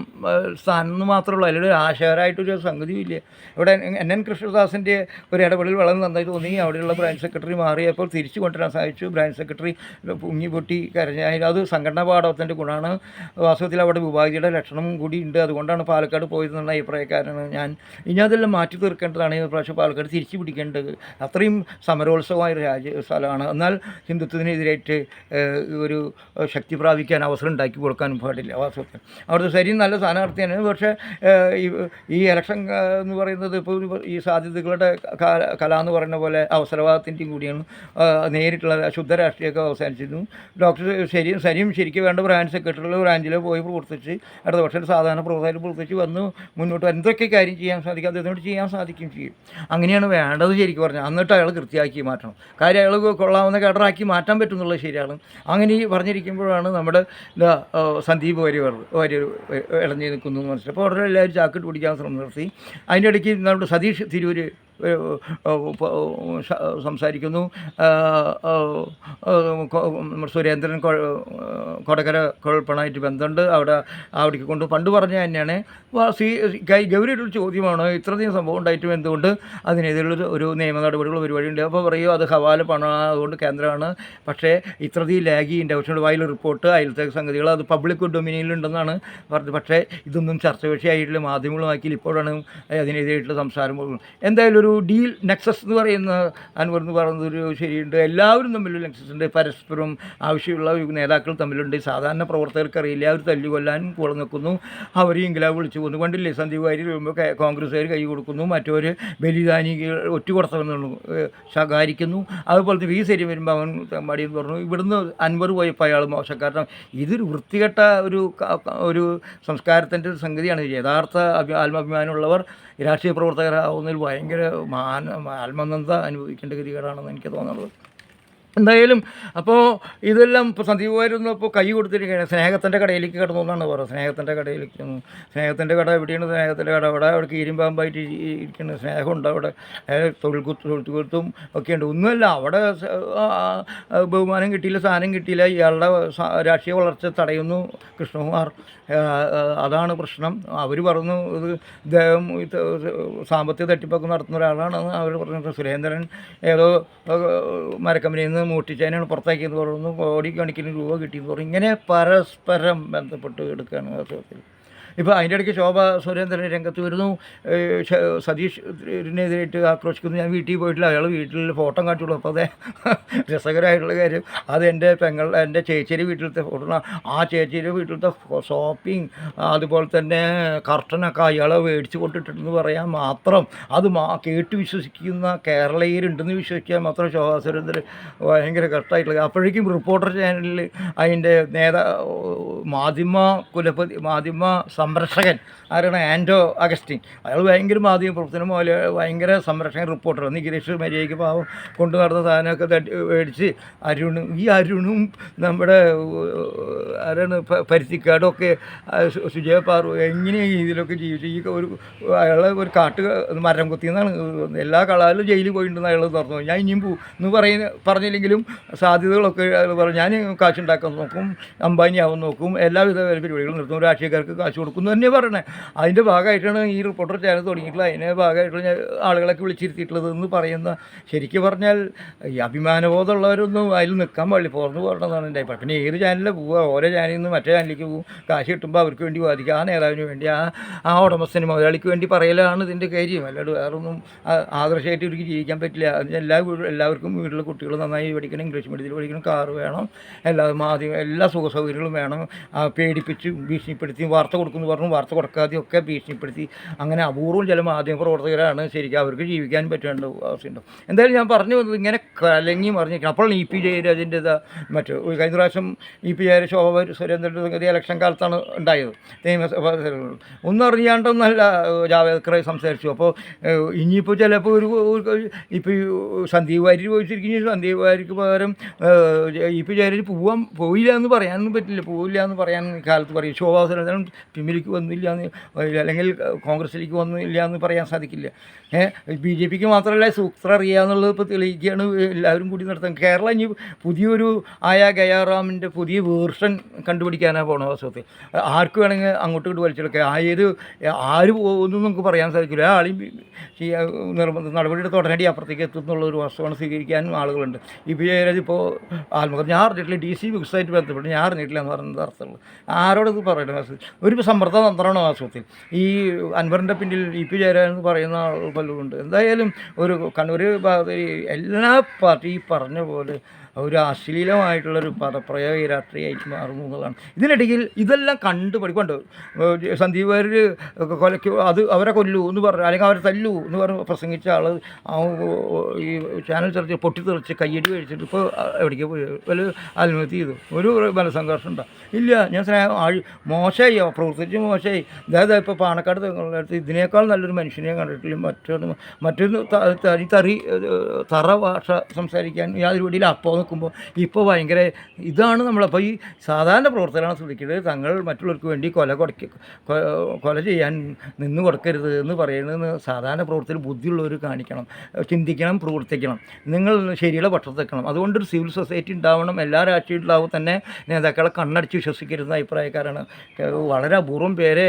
സ്ഥാനം എന്ന് മാത്രമേ ഉള്ളൂ. അതിലൊരു ആശയപരമായിട്ടൊരു സംഗതിയും ഇല്ല. ഇവിടെ NN കൃഷ്ണദാസിൻ്റെ ഒരു ഇടപെടൽ വളരെ നന്നായി തോന്നി. അവിടെയുള്ള ബ്രാഞ്ച് സെക്രട്ടറി മാറിയപ്പോൾ തിരിച്ചു കൊണ്ടുവരാൻ സാധിച്ചു. ബ്രാഞ്ച് സെക്രട്ടറി പൊട്ടി കരഞ്ഞാൽ അത് സംഘടനാ പാഠത്തിൻ്റെ ഗുണമാണ്. വാസ്തവത്തിൽ അവിടെ വിഭാഗിയുടെ ലക്ഷണം കൂടി ഉണ്ട്. അതുകൊണ്ടാണ് പാലക്കാട് പോയതെന്നുള്ള അഭിപ്രായക്കാരനാണ് ഞാൻ. ഇനി അതെല്ലാം മാറ്റി തീർക്കേണ്ടതാണ്. ഈ പ്രാവശ്യം പാലക്കാട് തിരിച്ചു പിടിക്കേണ്ടത്. അത്രയും സമരോത്സവമായ ഒരു സ്ഥലമാണ്. എന്നാൽ ഹിന്ദുത്വത്തിനെതിരായിട്ട് ഒരു ശക്തി പ്രാപിക്കാൻ അവസരം ഉണ്ടാക്കി കൊടുക്കാനും പാടില്ല. വാസ്തവത്തിൽ അവിടുത്തെ ശരി നല്ല സ്ഥാനാർത്ഥിയാണ്. പക്ഷേ ഈ ഇലക്ഷൻ എന്ന് പറയുന്നത് ഇപ്പോൾ ഈ സാധ്യതകളുടെ കല എന്ന് പറയുന്ന പോലെ അവസരവാദത്തിൻ്റെയും കൂടിയാണ്. നേരിട്ടുള്ള ശുദ്ധ രാഷ്ട്രീയമൊക്കെ അവസാനിച്ചിരുന്നു. ഡോക്ടർ ശരിക്കും വേണ്ട ബ്രാഞ്ച് സെക്രട്ടറികൾ ബ്രാഞ്ചിൽ പോയി പ്രവർത്തിച്ച് ഇടതുപക്ഷ സാധാരണ പ്രവർത്തകർ പ്രവർത്തിച്ച് വന്ന് മുന്നോട്ട് എന്തൊക്കെ കാര്യം ചെയ്യാൻ സാധിക്കും അദ്ദേഹത്തിനോട് ചെയ്യാൻ സാധിക്കും ചെയ്യും. അങ്ങനെയാണ് വേണ്ടത് ശരിക്കും പറഞ്ഞാൽ. എന്നിട്ട് അയാൾ കൃത്യമാക്കി മാറ്റണം. കാര്യം അയാൾ കൊള്ളാവുന്ന കേഡറാക്കി മാറ്റാൻ പറ്റുന്നുള്ളത് ശരിയാണ്. അങ്ങനെ പറഞ്ഞിരിക്കുമ്പോഴാണ് നമ്മുടെ സന്ദീപ് വാര്യർ ഇടഞ്ഞു നിൽക്കുന്നു എന്ന് മനസ്സിലായി. അപ്പോൾ ഉടനെ എല്ലാവരും ചാക്കിട്ട് പിടിക്കാൻ ശ്രമം നടത്തി. അതിൻ്റെ ഇടയ്ക്ക് നമ്മുടെ സതീഷ് തിരൂർ സംസാരിക്കുന്നു. സുരേന്ദ്രൻ കൊടകര കുഴപ്പമായിട്ട് ബന്ധമുണ്ട്. അവിടേക്ക് കൊണ്ട് പണ്ട് പറഞ്ഞ തന്നെയാണ്. ഗൗരിയായിട്ടുള്ള ചോദ്യമാണ് ഇത്രയധികം സംഭവം ഉണ്ടായിട്ടും എന്തുകൊണ്ട് അതിനെതിരെയുള്ള ഒരു നിയമ നടപടികൾ പരിപാടിയുണ്ട്. അപ്പോൾ പറയുമോ അത് ഹവാല പണം, അതുകൊണ്ട് കേന്ദ്രമാണ്. പക്ഷേ ഇത്രയധികം ലാഗിയുണ്ട്. പക്ഷേ വയൽ റിപ്പോർട്ട് അതിലത്തെ സംഗതികൾ അത് പബ്ലിക് ഡൊമിനിയനിലുണ്ടെന്നാണ് പറഞ്ഞത്. പക്ഷേ ഇതൊന്നും ചർച്ച വിഷയമായിട്ടുള്ള മാധ്യമങ്ങളുമാക്കി ഇപ്പോഴാണ് അതിനെതിരായിട്ടുള്ള സംസാരം. എന്തായാലും ഒരു ഡീൽ നെക്സസ് എന്ന് പറയുന്ന അൻവർ എന്ന് പറയുന്നതൊരു ശരിയുണ്ട്. എല്ലാവരും തമ്മിലൊരു നെക്സസ് ഉണ്ട്. പരസ്പരം ആവശ്യമുള്ള നേതാക്കൾ തമ്മിലുണ്ട്. സാധാരണ പ്രവർത്തകർക്ക് അറിയില്ല. അവർ തല്ലുകൊല്ലാനും കൂടെ നിൽക്കുന്നു. അവർ ഇംഗ്ലാവ് വിളിച്ചു പോകുന്നു. കണ്ടില്ലേ സന്ദീപ് വാര്യർ വരുമ്പോൾ കോൺഗ്രസ്സുകാർ കൈ കൊടുക്കുന്നു. മറ്റവർ ബലിദാനികൾ ഒറ്റുകൊടുത്തവെന്നു ശകാരിക്കുന്നു. അതുപോലത്തെ ശരി വരുമ്പോൾ അവൻ മടിയെന്ന് പറഞ്ഞു. ഇവിടുന്ന് അൻവർ പോയപ്പോൾ അയാൾ മോശക്കാരൻ. ഇതൊരു വൃത്തികെട്ട ഒരു സംസ്കാരത്തിൻ്റെ ഒരു സംഗതിയാണ്. യഥാർത്ഥ ആത്മാഭിമാനമുള്ളവർ രാഷ്ട്രീയ പ്രവർത്തകരാവുന്നതിൽ ഭയങ്കര ആത്മനന്ദ അനുഭവിക്കേണ്ട ഗതികേടാണെന്ന് എനിക്ക് തോന്നുന്നത്. എന്തായാലും അപ്പോൾ ഇതെല്ലാം ഇപ്പോൾ സന്ദീപ് വാര്യർ ഇപ്പോൾ കൈ കൊടുത്തിരിക്കുകയാണ്. സ്നേഹത്തിൻ്റെ കടയിലേക്ക് കിടന്നു എന്നാണ് പറയുന്നത്. സ്നേഹത്തിൻ്റെ കട എവിടെയാണ്? സ്നേഹത്തിൻ്റെ കട അവിടെ കീരിമ്പാമ്പായിട്ട് ഇരിക്കുന്ന സ്നേഹമുണ്ട്. അവിടെ തൊഴിൽക്കുത്തും ഒക്കെ ഉണ്ട്. ഒന്നുമല്ല, അവിടെ ബഹുമാനം കിട്ടിയില്ല, സ്ഥാനം കിട്ടിയില്ല. ഇയാളുടെ രാഷ്ട്രീയ വളർച്ച തടയുന്നു കൃഷ്ണകുമാർ. അതാണ് പ്രശ്നം. അവർ പറഞ്ഞു ഇദ്ദേഹം സാമ്പത്തിക തട്ടിപ്പൊക്കെ നടത്തുന്ന ഒരാളാണെന്ന് അവർ പറഞ്ഞിട്ട്. സുരേന്ദ്രൻ ഏതോ മരക്കമ്പനിയിൽ നിന്ന് മോഷ്ടിച്ചതിനാണ് പുറത്താക്കിയെന്ന് പറയുന്നു. കോടിക്കണക്കിന് രൂപ കിട്ടിയെന്ന് പറയും. ഇങ്ങനെ പരസ്പരം ബന്ധപ്പെട്ട് എടുക്കുകയാണ് വാസ്തവത്തിൽ. ഇപ്പോൾ അതിൻ്റെ ഇടയ്ക്ക് ശോഭ സുരേന്ദ്രൻ രംഗത്ത് വരുന്നു. സതീഷിനെതിരായിട്ട് ആക്രോശിക്കുന്നു. ഞാൻ വീട്ടിൽ പോയിട്ടില്ല. അയാൾ വീട്ടിൽ ഫോട്ടോ കാണിച്ചുള്ളൂ. അപ്പോൾ അതെ രസകരമായിട്ടുള്ള കാര്യം അത് എൻ്റെ ചേച്ചിയുടെ വീട്ടിലത്തെ ഫോട്ടോ. ആ ചേച്ചിയുടെ വീട്ടിലത്തെ ഷോപ്പിംഗ് അതുപോലെ തന്നെ കർട്ടനൊക്കെ അയാളെ മേടിച്ച് കൊണ്ടിട്ടെന്ന് പറയാൻ മാത്രം അത് കേട്ട് വിശ്വസിക്കുന്ന കേരളീയരുണ്ടെന്ന് വിശ്വസിക്കാൻ മാത്രം ശോഭാ സുരേന്ദ്രൻ ഭയങ്കര കഷ്ടമായിട്ടുള്ളത്. അപ്പോഴേക്കും റിപ്പോർട്ടർ ചാനലിൽ അതിൻ്റെ മാധ്യമ സംരക്ഷകൻ ആരാണ്? ആൻഡോ അഗസ്റ്റിൻ. അയാൾ ഭയങ്കര മാധ്യമ പ്രവർത്തനം പോലെ ഭയങ്കര സംരക്ഷകൻ റിപ്പോർട്ടർ. നിഖിലേഷ് മര്യാദയ്ക്ക് പാവം കൊണ്ടു നടന്ന സാധനമൊക്കെ മേടിച്ച് അരുണും നമ്മുടെ ആരാണ് പരുത്തിക്കാടൊക്കെ സുജയ പാറു എങ്ങനെയാണ് ഇതിലൊക്കെ ജീവിച്ചു. അയാളെ ഒരു മരം കുത്തിയെന്നാണ്. എല്ലാ കളാലും ജയിലിൽ പോയിട്ടുണ്ടെന്ന് അയാൾ തുറന്നു. ഞാൻ ഇനിയും എന്ന് പറഞ്ഞില്ലെങ്കിലും സാധ്യതകളൊക്കെ പറഞ്ഞു. ഞാൻ കാശുണ്ടാക്കാൻ നോക്കും, അംബാനിയാവാൻ നോക്കും, എല്ലാവിധ പരിപാടികളും നിർത്തും, രാഷ്ട്രീയക്കാർക്ക് കാശ് കൊടുക്കും എന്ന് തന്നെ പറയണേ. അതിൻ്റെ ഭാഗമായിട്ടാണ് ഈ റിപ്പോർട്ടർ ചാനൽ തുടങ്ങിയിട്ടുള്ളത്. അതിൻ്റെ ഭാഗമായിട്ടുള്ള ആളുകളൊക്കെ വിളിച്ചിരുത്തിയിട്ടുള്ളത് എന്ന് പറയുന്ന. ശരിക്കും പറഞ്ഞാൽ ഈ അഭിമാനബോധമുള്ളവരൊന്നും അതിൽ നിൽക്കാൻ പാടില്ല. പുറന്ന് പോകേണ്ടതാണ് എൻ്റെ അഭിപ്രായം. പിന്നെ ഏത് ചാനലിൽ പോവുക, ഓരോ ചാനലിൽ നിന്ന് മറ്റേ ചാനലിലേക്ക് പോകും. കാശ് കിട്ടുമ്പോൾ അവർക്ക് വേണ്ടി ബാധിക്കുക, ആ നേതാവിന് വേണ്ടി, ആ ഉടമസ്ഥന് മുതലാളിക്ക് വേണ്ടി പറയലാണ് ഇതിൻ്റെ കാര്യം. അല്ലാണ്ട് വേറൊന്നും ആദർശമായിട്ട് ഇവർക്ക് ജീവിക്കാൻ പറ്റില്ല. എല്ലാവർക്കും വീട്ടിലെ കുട്ടികൾ നന്നായി പഠിക്കണം, ഇംഗ്ലീഷ് മീഡിയത്തിൽ പഠിക്കണം, കാറ് വേണം, എല്ലാ സുഖ സൗകര്യങ്ങളും വേണം. പേടിപ്പിച്ച് ഭീഷണിപ്പെടുത്തി വാർത്ത കൊടുക്കുന്നു പറഞ്ഞു, വാർത്ത കൊടുക്കാതെയൊക്കെ ഭീഷണിപ്പെടുത്തി. അങ്ങനെ അപൂർവം ചില മാധ്യമ പ്രവർത്തകരാണ് ശരിക്കും അവർക്ക് ജീവിക്കാൻ പറ്റേണ്ട അവസ്ഥയുണ്ട്. എന്തായാലും ഞാൻ പറഞ്ഞു വന്നത് ഇങ്ങനെ കലങ്ങി മറിഞ്ഞിരിക്കണം. അപ്പോൾ EP ജയരാജൻ്റെ കഴിഞ്ഞ പ്രാവശ്യം EP ജയരാജ് ശോഭ സുരേന്ദ്രൻ്റെ സംഗതി ഇലക്ഷൻ കാലത്താണ് ഉണ്ടായത്. നിയമസഭാ ഒന്നും അറിയാണ്ടൊന്നല്ല ജാവേദ്കർ സംസാരിച്ചു. അപ്പോൾ ഇനിയിപ്പോൾ ചിലപ്പോൾ ഇപ്പോൾ സന്ദീപ് വാര്യർ ചോദിച്ചിരിക്കുന്നു. സന്ദീപ് വാര്യർക്ക് പകരം EP ജയരാജ് പോയില്ല എന്ന് പറയാനൊന്നും പറ്റില്ല. പോവില്ല എന്ന് പറയാൻ കാലത്ത് പറയും. ശോഭാ സുരേന്ദ്രൻ എമ്മിലേക്ക് വന്നില്ല എന്ന്, അല്ലെങ്കിൽ കോൺഗ്രസ്സിലേക്ക് വന്നില്ല എന്ന് പറയാൻ സാധിക്കില്ല. BJPക്ക് മാത്രമല്ല സൂത്ര അറിയാമെന്നുള്ളത് ഇപ്പോൾ തെളിയിക്കുകയാണ് എല്ലാവരും കൂടി നടത്തുന്നത്. കേരളം ഇനി പുതിയൊരു ഗയാറാമിൻ്റെ പുതിയ വേർഷൻ കണ്ടുപിടിക്കാനാണ് പോകണത്. വാസ്തവത്തിൽ ആർക്ക് വേണമെങ്കിൽ അങ്ങോട്ട് ഇങ്ങോട്ട് വലിച്ചെടുക്കുക, ആര് പോകുമെന്നും നമുക്ക് പറയാൻ സാധിക്കില്ല. ആളെയും നടപടിയെടുത്ത് ഉടനടി അപ്പുറത്തേക്ക് എത്തുന്നുള്ളൊരു വസ്തുവാണ് സ്വീകരിക്കാനും ആളുകളുണ്ട്. ജയരാജ് ഇപ്പോൾ ആത്മഹത്യ ഞാൻ അറിഞ്ഞിട്ടില്ല, DC ബുക്സായിട്ട് ബന്ധപ്പെട്ട് ഞാൻ അറിഞ്ഞിട്ടില്ല എന്ന് പറയുന്നത് അർത്ഥമുള്ളൂ. ആരോടത് പറയണം? ഒരു സമ്മർദ്ദ തന്ത്രമാണ് വാസ്തവത്തിൽ ഈ അൻവറിൻ്റെ പിന്നിൽ ജയരാജ് എന്ന് പറയുന്ന ആൾ പലരുണ്ട്. എന്തായാലും ഒരു കണ്ണൂർ എല്ലാ പാർട്ടി പറഞ്ഞ പോലെ ഒരു അശ്ലീലമായിട്ടുള്ളൊരു പദപ്രയോഗ രാഷ്ട്രീയമായിട്ട് മാറുന്നു എന്നുള്ളതാണ്. ഇതിനിടയിൽ ഇതെല്ലാം പഠിക്കൊണ്ട് സന്ദീപ് വാര്യർ കൊലയ്ക്ക് അവരെ കൊല്ലൂ എന്ന് പറഞ്ഞു, അല്ലെങ്കിൽ അവരെ തല്ലൂ എന്ന് പറഞ്ഞ് പ്രസംഗിച്ച ആൾ ഈ ചാനൽ ചർച്ച പൊട്ടിത്തെറിച്ച് കയ്യടി കഴിച്ചിട്ട് ഇപ്പോൾ എവിടേക്ക് പോയി വല്ല ആത്മഹത്യ ചെയ്തു. ഒരു ബലസംഘർഷം ഉണ്ടാകും ഇല്ല. ഞാൻ മോശമായി പ്രവർത്തിച്ച് മോശമായി. അതായത് ഇപ്പോൾ പാണക്കാട് അടുത്ത് ഇതിനേക്കാൾ നല്ലൊരു മനുഷ്യനെ കണ്ടിട്ടില്ല. മറ്റൊരു തറ ഭാഷ സംസാരിക്കാൻ യാതൊരു വഴിയിൽ അപ്പോൾ നോക്കുമ്പോൾ ഇപ്പോൾ ഭയങ്കര ഇതാണ് നമ്മളപ്പോൾ ഈ സാധാരണ പ്രവർത്തനമാണ് ശ്രദ്ധിക്കുന്നത്. തങ്ങൾ മറ്റുള്ളവർക്ക് വേണ്ടി കൊല ചെയ്യാൻ നിന്ന് കൊടുക്കരുത് എന്ന് പറയുന്നത് സാധാരണ പ്രവർത്തനം ബുദ്ധിയുള്ളവർ കാണിക്കണം, ചിന്തിക്കണം, പ്രവർത്തിക്കണം. നിങ്ങൾ ശരിയുടെ പക്ഷത്തെക്കണം. അതുകൊണ്ടൊരു സിവിൽ സൊസൈറ്റി ഉണ്ടാവണം. എല്ലാ രാഷ്ട്രീയ ഉണ്ടാവും തന്നെ നേതാക്കളെ കണ്ണടിച്ച് വിശ്വസിക്കരുന്ന അഭിപ്രായക്കാരാണ്. വളരെ അപൂർവം പേരെ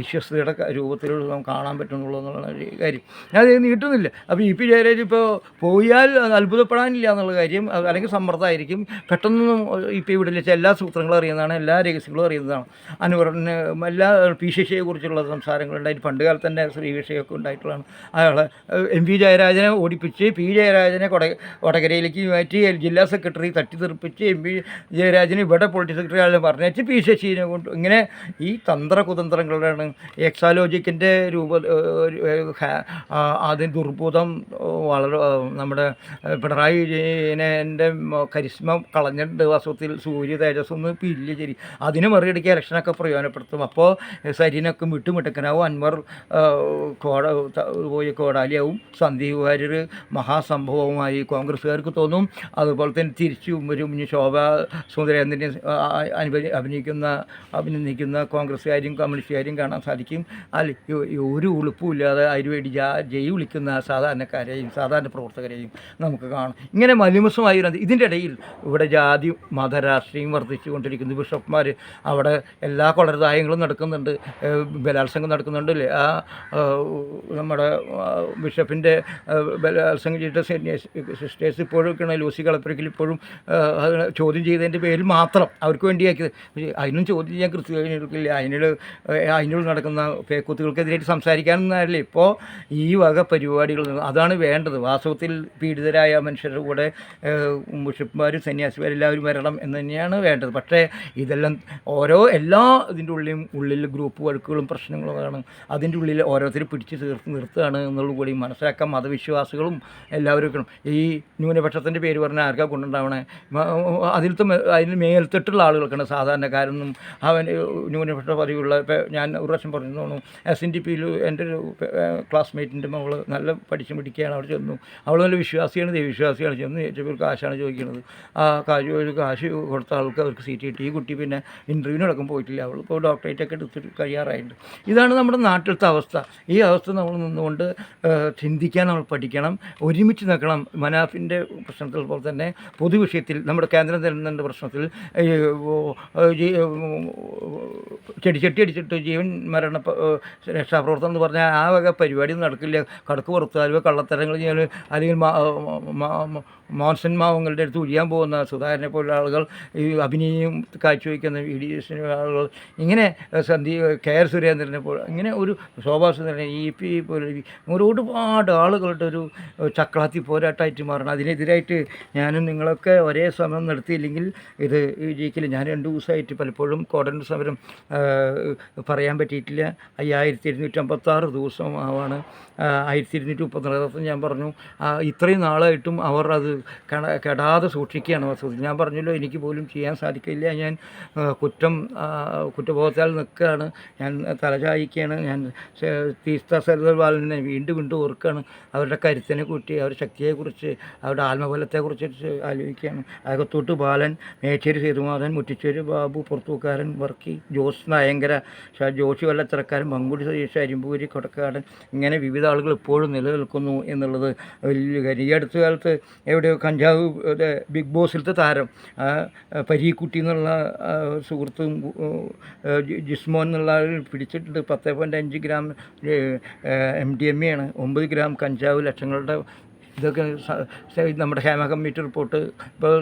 വിശ്വസ്തയുടെ രൂപത്തിൽ കാണാൻ പറ്റുന്നുള്ളൂ എന്നുള്ള കാര്യം ഞാൻ നീട്ടുന്നില്ല. അപ്പോൾ ജയരാജ് ഇപ്പോൾ പോയാൽ അത്ഭുതപ്പെടാനില്ല എന്നുള്ള കാര്യം, അല്ലെങ്കിൽ സമ്മർദ്ദമായിരിക്കും. പെട്ടെന്നൊന്നും ഇവിടെ വെച്ചാൽ എല്ലാ സൂത്രങ്ങളും അറിയുന്നതാണ്, എല്ലാ രഹസ്യങ്ങളും അറിയുന്നതാണ്. അൻവറിന് എല്ലാ PCCയെ കുറിച്ചുള്ള സംസാരങ്ങളുണ്ടായിട്ട് പണ്ട് കാലത്ത് തന്നെ ശ്രീവിഷയൊക്കെ ഉണ്ടായിട്ടുള്ളതാണ്. അയാളെ MP ജയരാജനെ ഓടിപ്പിച്ച് ജയരാജനെ വടകരയിലേക്ക് മാറ്റി ജില്ലാ സെക്രട്ടറി തട്ടിത്തെറിപ്പിച്ച് ജയരാജന് ഇവിടെ പൊളിറ്റിക്കൽ സെക്രട്ടറി ആളെ പറഞ്ഞേച്ച് PCCനെ കൊണ്ട് ഇങ്ങനെ ഈ കുതന്ത്രങ്ങളുടെയാണ് എക്സാലോജിക്കിൻ്റെ അതിന് ദുർബോധം വളരെ നമ്മുടെ പിണറായി വിജയനെ കരിസ്മ കളഞ്ഞിട്ടുണ്ട്. വാസ്തവത്തിൽ സൂര്യ തേജസ്സൊന്നും ഇപ്പോൾ ഇല്ല. ശരി, അതിന് മറികടിക്കുക ഇലക്ഷനൊക്കെ പ്രയോജനപ്പെടുത്തും. അപ്പോൾ സരിനൊക്കെ വിട്ടുമിട്ടക്കനാവും. അൻവർ പോയി കോടാലിയാവും. സന്ദീപ് വാര്യർ മഹാസംഭവമായി കോൺഗ്രസ്സുകാർക്ക് തോന്നും. അതുപോലെ തന്നെ തിരിച്ചും വരും. ശോഭ സുന്ദരേന്ദ്രനെ അഭിനന്ദിക്കുന്ന കോൺഗ്രസ്സുകാരും കമ്മ്യൂണിസ്റ്റുകാരും കാണാൻ സാധിക്കും. ഒരു ഉളുപ്പുമില്ലാതെ അതിനുവേണ്ടി ജയ് വിളിക്കുന്ന സാധാരണക്കാരെയും സാധാരണ പ്രവർത്തകരെയും നമുക്ക് കാണാം. ഇങ്ങനെ മലിമസമായി ഇതിൻ്റെ ഇടയിൽ ഇവിടെ ജാതി മതരാഷ്ട്രീയം വർദ്ധിച്ചു കൊണ്ടിരിക്കുന്നു. ബിഷപ്പ്മാർ അവിടെ എല്ലാ കൊളർദായങ്ങളും നടക്കുന്നുണ്ട്, ബലാത്സംഗം നടക്കുന്നുണ്ട് അല്ലേ. നമ്മുടെ ബിഷപ്പിൻ്റെ ബലാത്സംഗം ചെയ്തിട്ട് സിസ്റ്റേഴ്സ് ഇപ്പോഴും ലൂസി കളപ്പുരയ്ക്കിൽ ഇപ്പോഴും ചോദ്യം ചെയ്തതിൻ്റെ പേരിൽ മാത്രം അവർക്ക് വേണ്ടിയാക്കിയത്. അതിനും ചോദ്യം ചെയ്യാൻ കൃത്യമായിട്ടില്ല. അതിനുള്ള നടക്കുന്ന പേക്കൂത്തുകൾക്കെതിരായിട്ട് സംസാരിക്കാനൊന്നല്ലേ ഇപ്പോൾ ഈ വക പരിപാടികൾ. അതാണ് വേണ്ടത്. വാസ്തവത്തിൽ പീഡിതരായ മനുഷ്യരുടെ കൂടെ ബിഷപ്പ്മാരും സന്യാസിമാരെല്ലാവരും വരണം എന്ന് തന്നെയാണ് വേണ്ടത്. പക്ഷേ ഇതെല്ലാം എല്ലാ ഇതിൻ്റെ ഉള്ളിൽ ഗ്രൂപ്പ് വഴക്കുകളും പ്രശ്നങ്ങളുമാണ്. അതിൻ്റെ ഉള്ളിൽ ഓരോരുത്തരും പിടിച്ച് നിർത്തുകയാണ് എന്നുള്ളത് കൂടി മനസ്സിലാക്കാൻ മതവിശ്വാസികളും എല്ലാവരും. ഈ ന്യൂനപക്ഷത്തിൻ്റെ പേര് പറഞ്ഞാൽ ആർക്കാ കൊണ്ടുണ്ടാവണേ? അതിന് മേൽത്തിട്ടുള്ള ആളുകൾക്കാണ്. സാധാരണക്കാരൊന്നും അവൻ ന്യൂനപക്ഷ പതിവുള്ള. ഇപ്പോൾ ഞാൻ ഒരു പ്രാവശ്യം പറഞ്ഞു തോന്നുന്നു, SNDPയിൽ എൻ്റെ ഒരു ക്ലാസ്മേറ്റിൻ്റെ മകൾ നല്ല പഠിച്ചു പിടിക്കുകയാണ്. അവിടെ ചെന്നു. അവൾ നല്ല വിശ്വാസിയാണ്, ദൈവവിശ്വാസിയാണ്. ചെന്ന് ഏറ്റവും കാശാണ് ചോദിക്കുന്നത്. ആ കാശ് കൊടുത്ത ആൾക്ക് അവർക്ക് സീറ്റ് കിട്ടി. ഈ കുട്ടി പിന്നെ ഇൻ്റർവ്യൂവിനടക്കം പോയിട്ടില്ല. അവൾ ഇപ്പോൾ ഡോക്ടറേറ്റൊക്കെ എടുത്തിട്ട് കഴിയാറായിട്ടുണ്ട്. ഇതാണ് നമ്മുടെ നാട്ടിലത്തെ അവസ്ഥ. ഈ അവസ്ഥ നമ്മൾ നിന്നുകൊണ്ട് ചിന്തിക്കാൻ നമ്മൾ പഠിക്കണം, ഒരുമിച്ച് നിൽക്കണം. മനാഫിൻ്റെ പ്രശ്നത്തിൽ പോലെ തന്നെ പൊതുവിഷയത്തിൽ നമ്മുടെ കേന്ദ്രം തരുന്നതിൻ്റെ പ്രശ്നത്തിൽ ചെടിച്ചട്ടി അടിച്ചിട്ട് ജീവൻ മരണ രക്ഷാപ്രവർത്തനം എന്ന് പറഞ്ഞാൽ ആ വക പരിപാടി നടക്കില്ല. കടക്ക് പുറത്താലുക കള്ളത്തരങ്ങൾ ചെയ്യാൻ, അല്ലെങ്കിൽ മോൻസൺ മാവങ്ങളുടെ അടുത്ത് ഒഴിയാൻ പോകുന്ന സുധാകരനെ പോലുള്ള ആളുകൾ, ഈ അഭിനയം കാഴ്ചവെക്കുന്ന EDS ആളുകൾ, ഇങ്ങനെ KR സുരേന്ദ്രനെ പോലെ, ഇങ്ങനെ ഒരു ശോഭാ സുന്ദരൻ, EP പോലെ ഒരുപാട് ആളുകളുടെ ഒരു ചക്രാത്തി പോരാട്ടമായിട്ട് മാറണം. അതിനെതിരായിട്ട് ഞാനും നിങ്ങളൊക്കെ ഒരേ സമരം നടത്തിയില്ലെങ്കിൽ ഇത് ജയിക്കില്ല. ഞാൻ 2 ദിവസമായിട്ട് പലപ്പോഴും കോടതി സമരം പറയാൻ പറ്റിയിട്ടില്ല. 5256 ദിവസം ആവാണ്. 1234 ഞാൻ പറഞ്ഞു. ഇത്രയും നാളായിട്ടും അവർ അത് കെടാതെ സൂക്ഷിക്കുകയാണ്. വസ്തുത ഞാൻ പറഞ്ഞല്ലോ, എനിക്ക് പോലും ചെയ്യാൻ സാധിക്കില്ല. ഞാൻ കുറ്റബോധത്താൽ നിൽക്കുകയാണ്. ഞാൻ തലചായിക്കുകയാണ്. ഞാൻ തീസ്ത സരിതൽവാലിനെ വീണ്ടും ഓർക്കുകയാണ്. അവരുടെ കരുത്തിനെ കുറിച്ച്, അവരുടെ ശക്തിയെക്കുറിച്ച്, അവരുടെ ആത്മബലത്തെക്കുറിച്ച് ആലോചിക്കുകയാണ്. അകത്തോട്ട് ബാലൻ, മേച്ചേരി സേതുമാധൻ, മുറ്റിച്ചേരി ബാബു, പുറത്തൂക്കാരൻ വർക്കി, ജോസ് നായങ്കൽ, ശിവശങ്കര, ജോഷി വല്ലത്തറക്കാരൻ, മങ്കുടി സതീഷ്, അരിമ്പൂരി, കൊടക്കാടൻ, ഇങ്ങനെ വിവിധ ആളുകൾ ഇപ്പോഴും നിലനിൽക്കുന്നു എന്നുള്ളത് വലിയ കാര്യം. ഈ അടുത്ത കാലത്ത് എവിടെയോ കഞ്ചാവ് ബിഗ് ബോസിലത്തെ താരം പരീക്കുട്ടി എന്നുള്ള സുഹൃത്തും ജിസ്മോൻ എന്നുള്ള ആൾ പിടിച്ചിട്ടുണ്ട്. 10.5 ഗ്രാം MDMA ആണ്, 9 ഗ്രാം കഞ്ചാവ്, ലക്ഷങ്ങളുടെ ഇതൊക്കെ നമ്മുടെ ഹേമ കമ്മിറ്റി റിപ്പോർട്ട്. ഇപ്പോൾ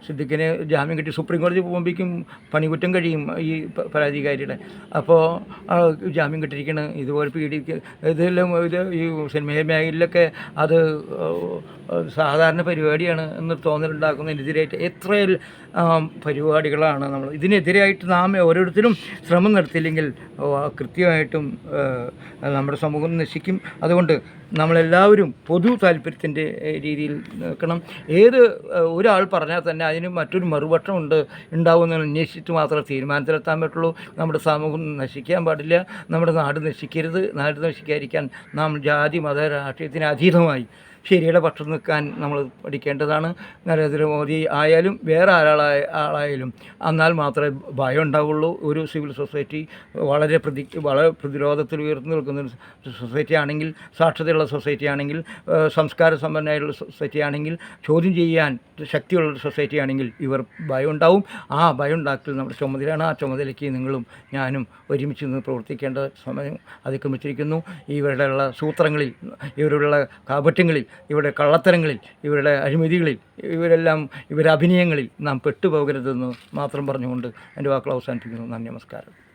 സിദ്ദിഖിന് ജാമ്യം കിട്ടി. സുപ്രീം കോടതി പോകുമ്പോഴേക്കും പണികുറ്റം കഴിയും ഈ പരാതിക്കാരിയുടെ. അപ്പോൾ ജാമ്യം കിട്ടിയിരിക്കണം. ഇതുപോലെ ഇതെല്ലാം ഈ സിനിമ മേഖലയിലൊക്കെ അത് സാധാരണ പരിപാടിയാണ് എന്ന് തോന്നലുണ്ടാക്കുന്നതിനെതിരായിട്ട് എത്ര പരിപാടികളാണ് നമ്മൾ. ഇതിനെതിരായിട്ട് നാം ഓരോരുത്തരും ശ്രമം നടത്തിയില്ലെങ്കിൽ കൃത്യമായിട്ടും നമ്മുടെ സമൂഹം നശിക്കും. അതുകൊണ്ട് നമ്മളെല്ലാവരും പൊതു താല്പര്യത്തിൻ്റെ രീതിയിൽ നിൽക്കണം. ഒരാൾ പറഞ്ഞാൽ തന്നെ അതിന് മറ്റൊരു മറുപക്ഷമുണ്ട് ഉണ്ടാവുമെന്ന് അന്വേഷിച്ചിട്ട് മാത്രമേ തീരുമാനത്തിലെത്താൻ പറ്റുള്ളൂ. നമ്മുടെ സമൂഹം നശിക്കാൻ പാടില്ല, നമ്മുടെ നാട് നശിക്കരുത്. നാട് നശിക്കാതിരിക്കാൻ നാം ജാതി മത രാഷ്ട്രീയത്തിന് അതീതമായി ശരിയുടെ പക്ഷം നിൽക്കാൻ നമ്മൾ പഠിക്കേണ്ടതാണ്. നരേന്ദ്രമോദി ആയാലും വേറെ ആളായാലും എന്നാൽ മാത്രമേ ഭയം ഉണ്ടാവുള്ളൂ. ഒരു സിവിൽ സൊസൈറ്റി വളരെ പ്രതിരോധത്തിൽ ഉയർന്നു നിൽക്കുന്ന ഒരു സൊസൈറ്റി ആണെങ്കിൽ, സാക്ഷരതയുള്ള സൊസൈറ്റി ആണെങ്കിൽ, സംസ്കാര സമ്പന്നമായുള്ള സൊസൈറ്റി ആണെങ്കിൽ, ചോദ്യം ചെയ്യാൻ ശക്തിയുള്ള സൊസൈറ്റി ആണെങ്കിൽ ഇവർ ഭയം ഉണ്ടാവും. ആ ഭയം ഉണ്ടാക്കൽ നമ്മുടെ ചുമതലയാണ്. ആ ചുമതലയ്ക്ക് നിങ്ങളും ഞാനും ഒരുമിച്ച് നിന്ന് പ്രവർത്തിക്കേണ്ട സമയം അതിക്രമിച്ചിരിക്കുന്നു. ഇവരുടെ സൂത്രങ്ങളിൽ, ഇവരുടെ കാപട്യങ്ങളിൽ, ഇവരുടെ കള്ളത്തരങ്ങളിൽ, ഇവരുടെ അഴിമതികളിൽ, ഇവരുടെ അഭിനയങ്ങളിൽ നാം പെട്ടുപോകരുതെന്ന് മാത്രം പറഞ്ഞുകൊണ്ട് എൻ്റെ വാക്കുകൾ അവസാനിപ്പിക്കുന്നു. നന്ദി, നമസ്കാരം.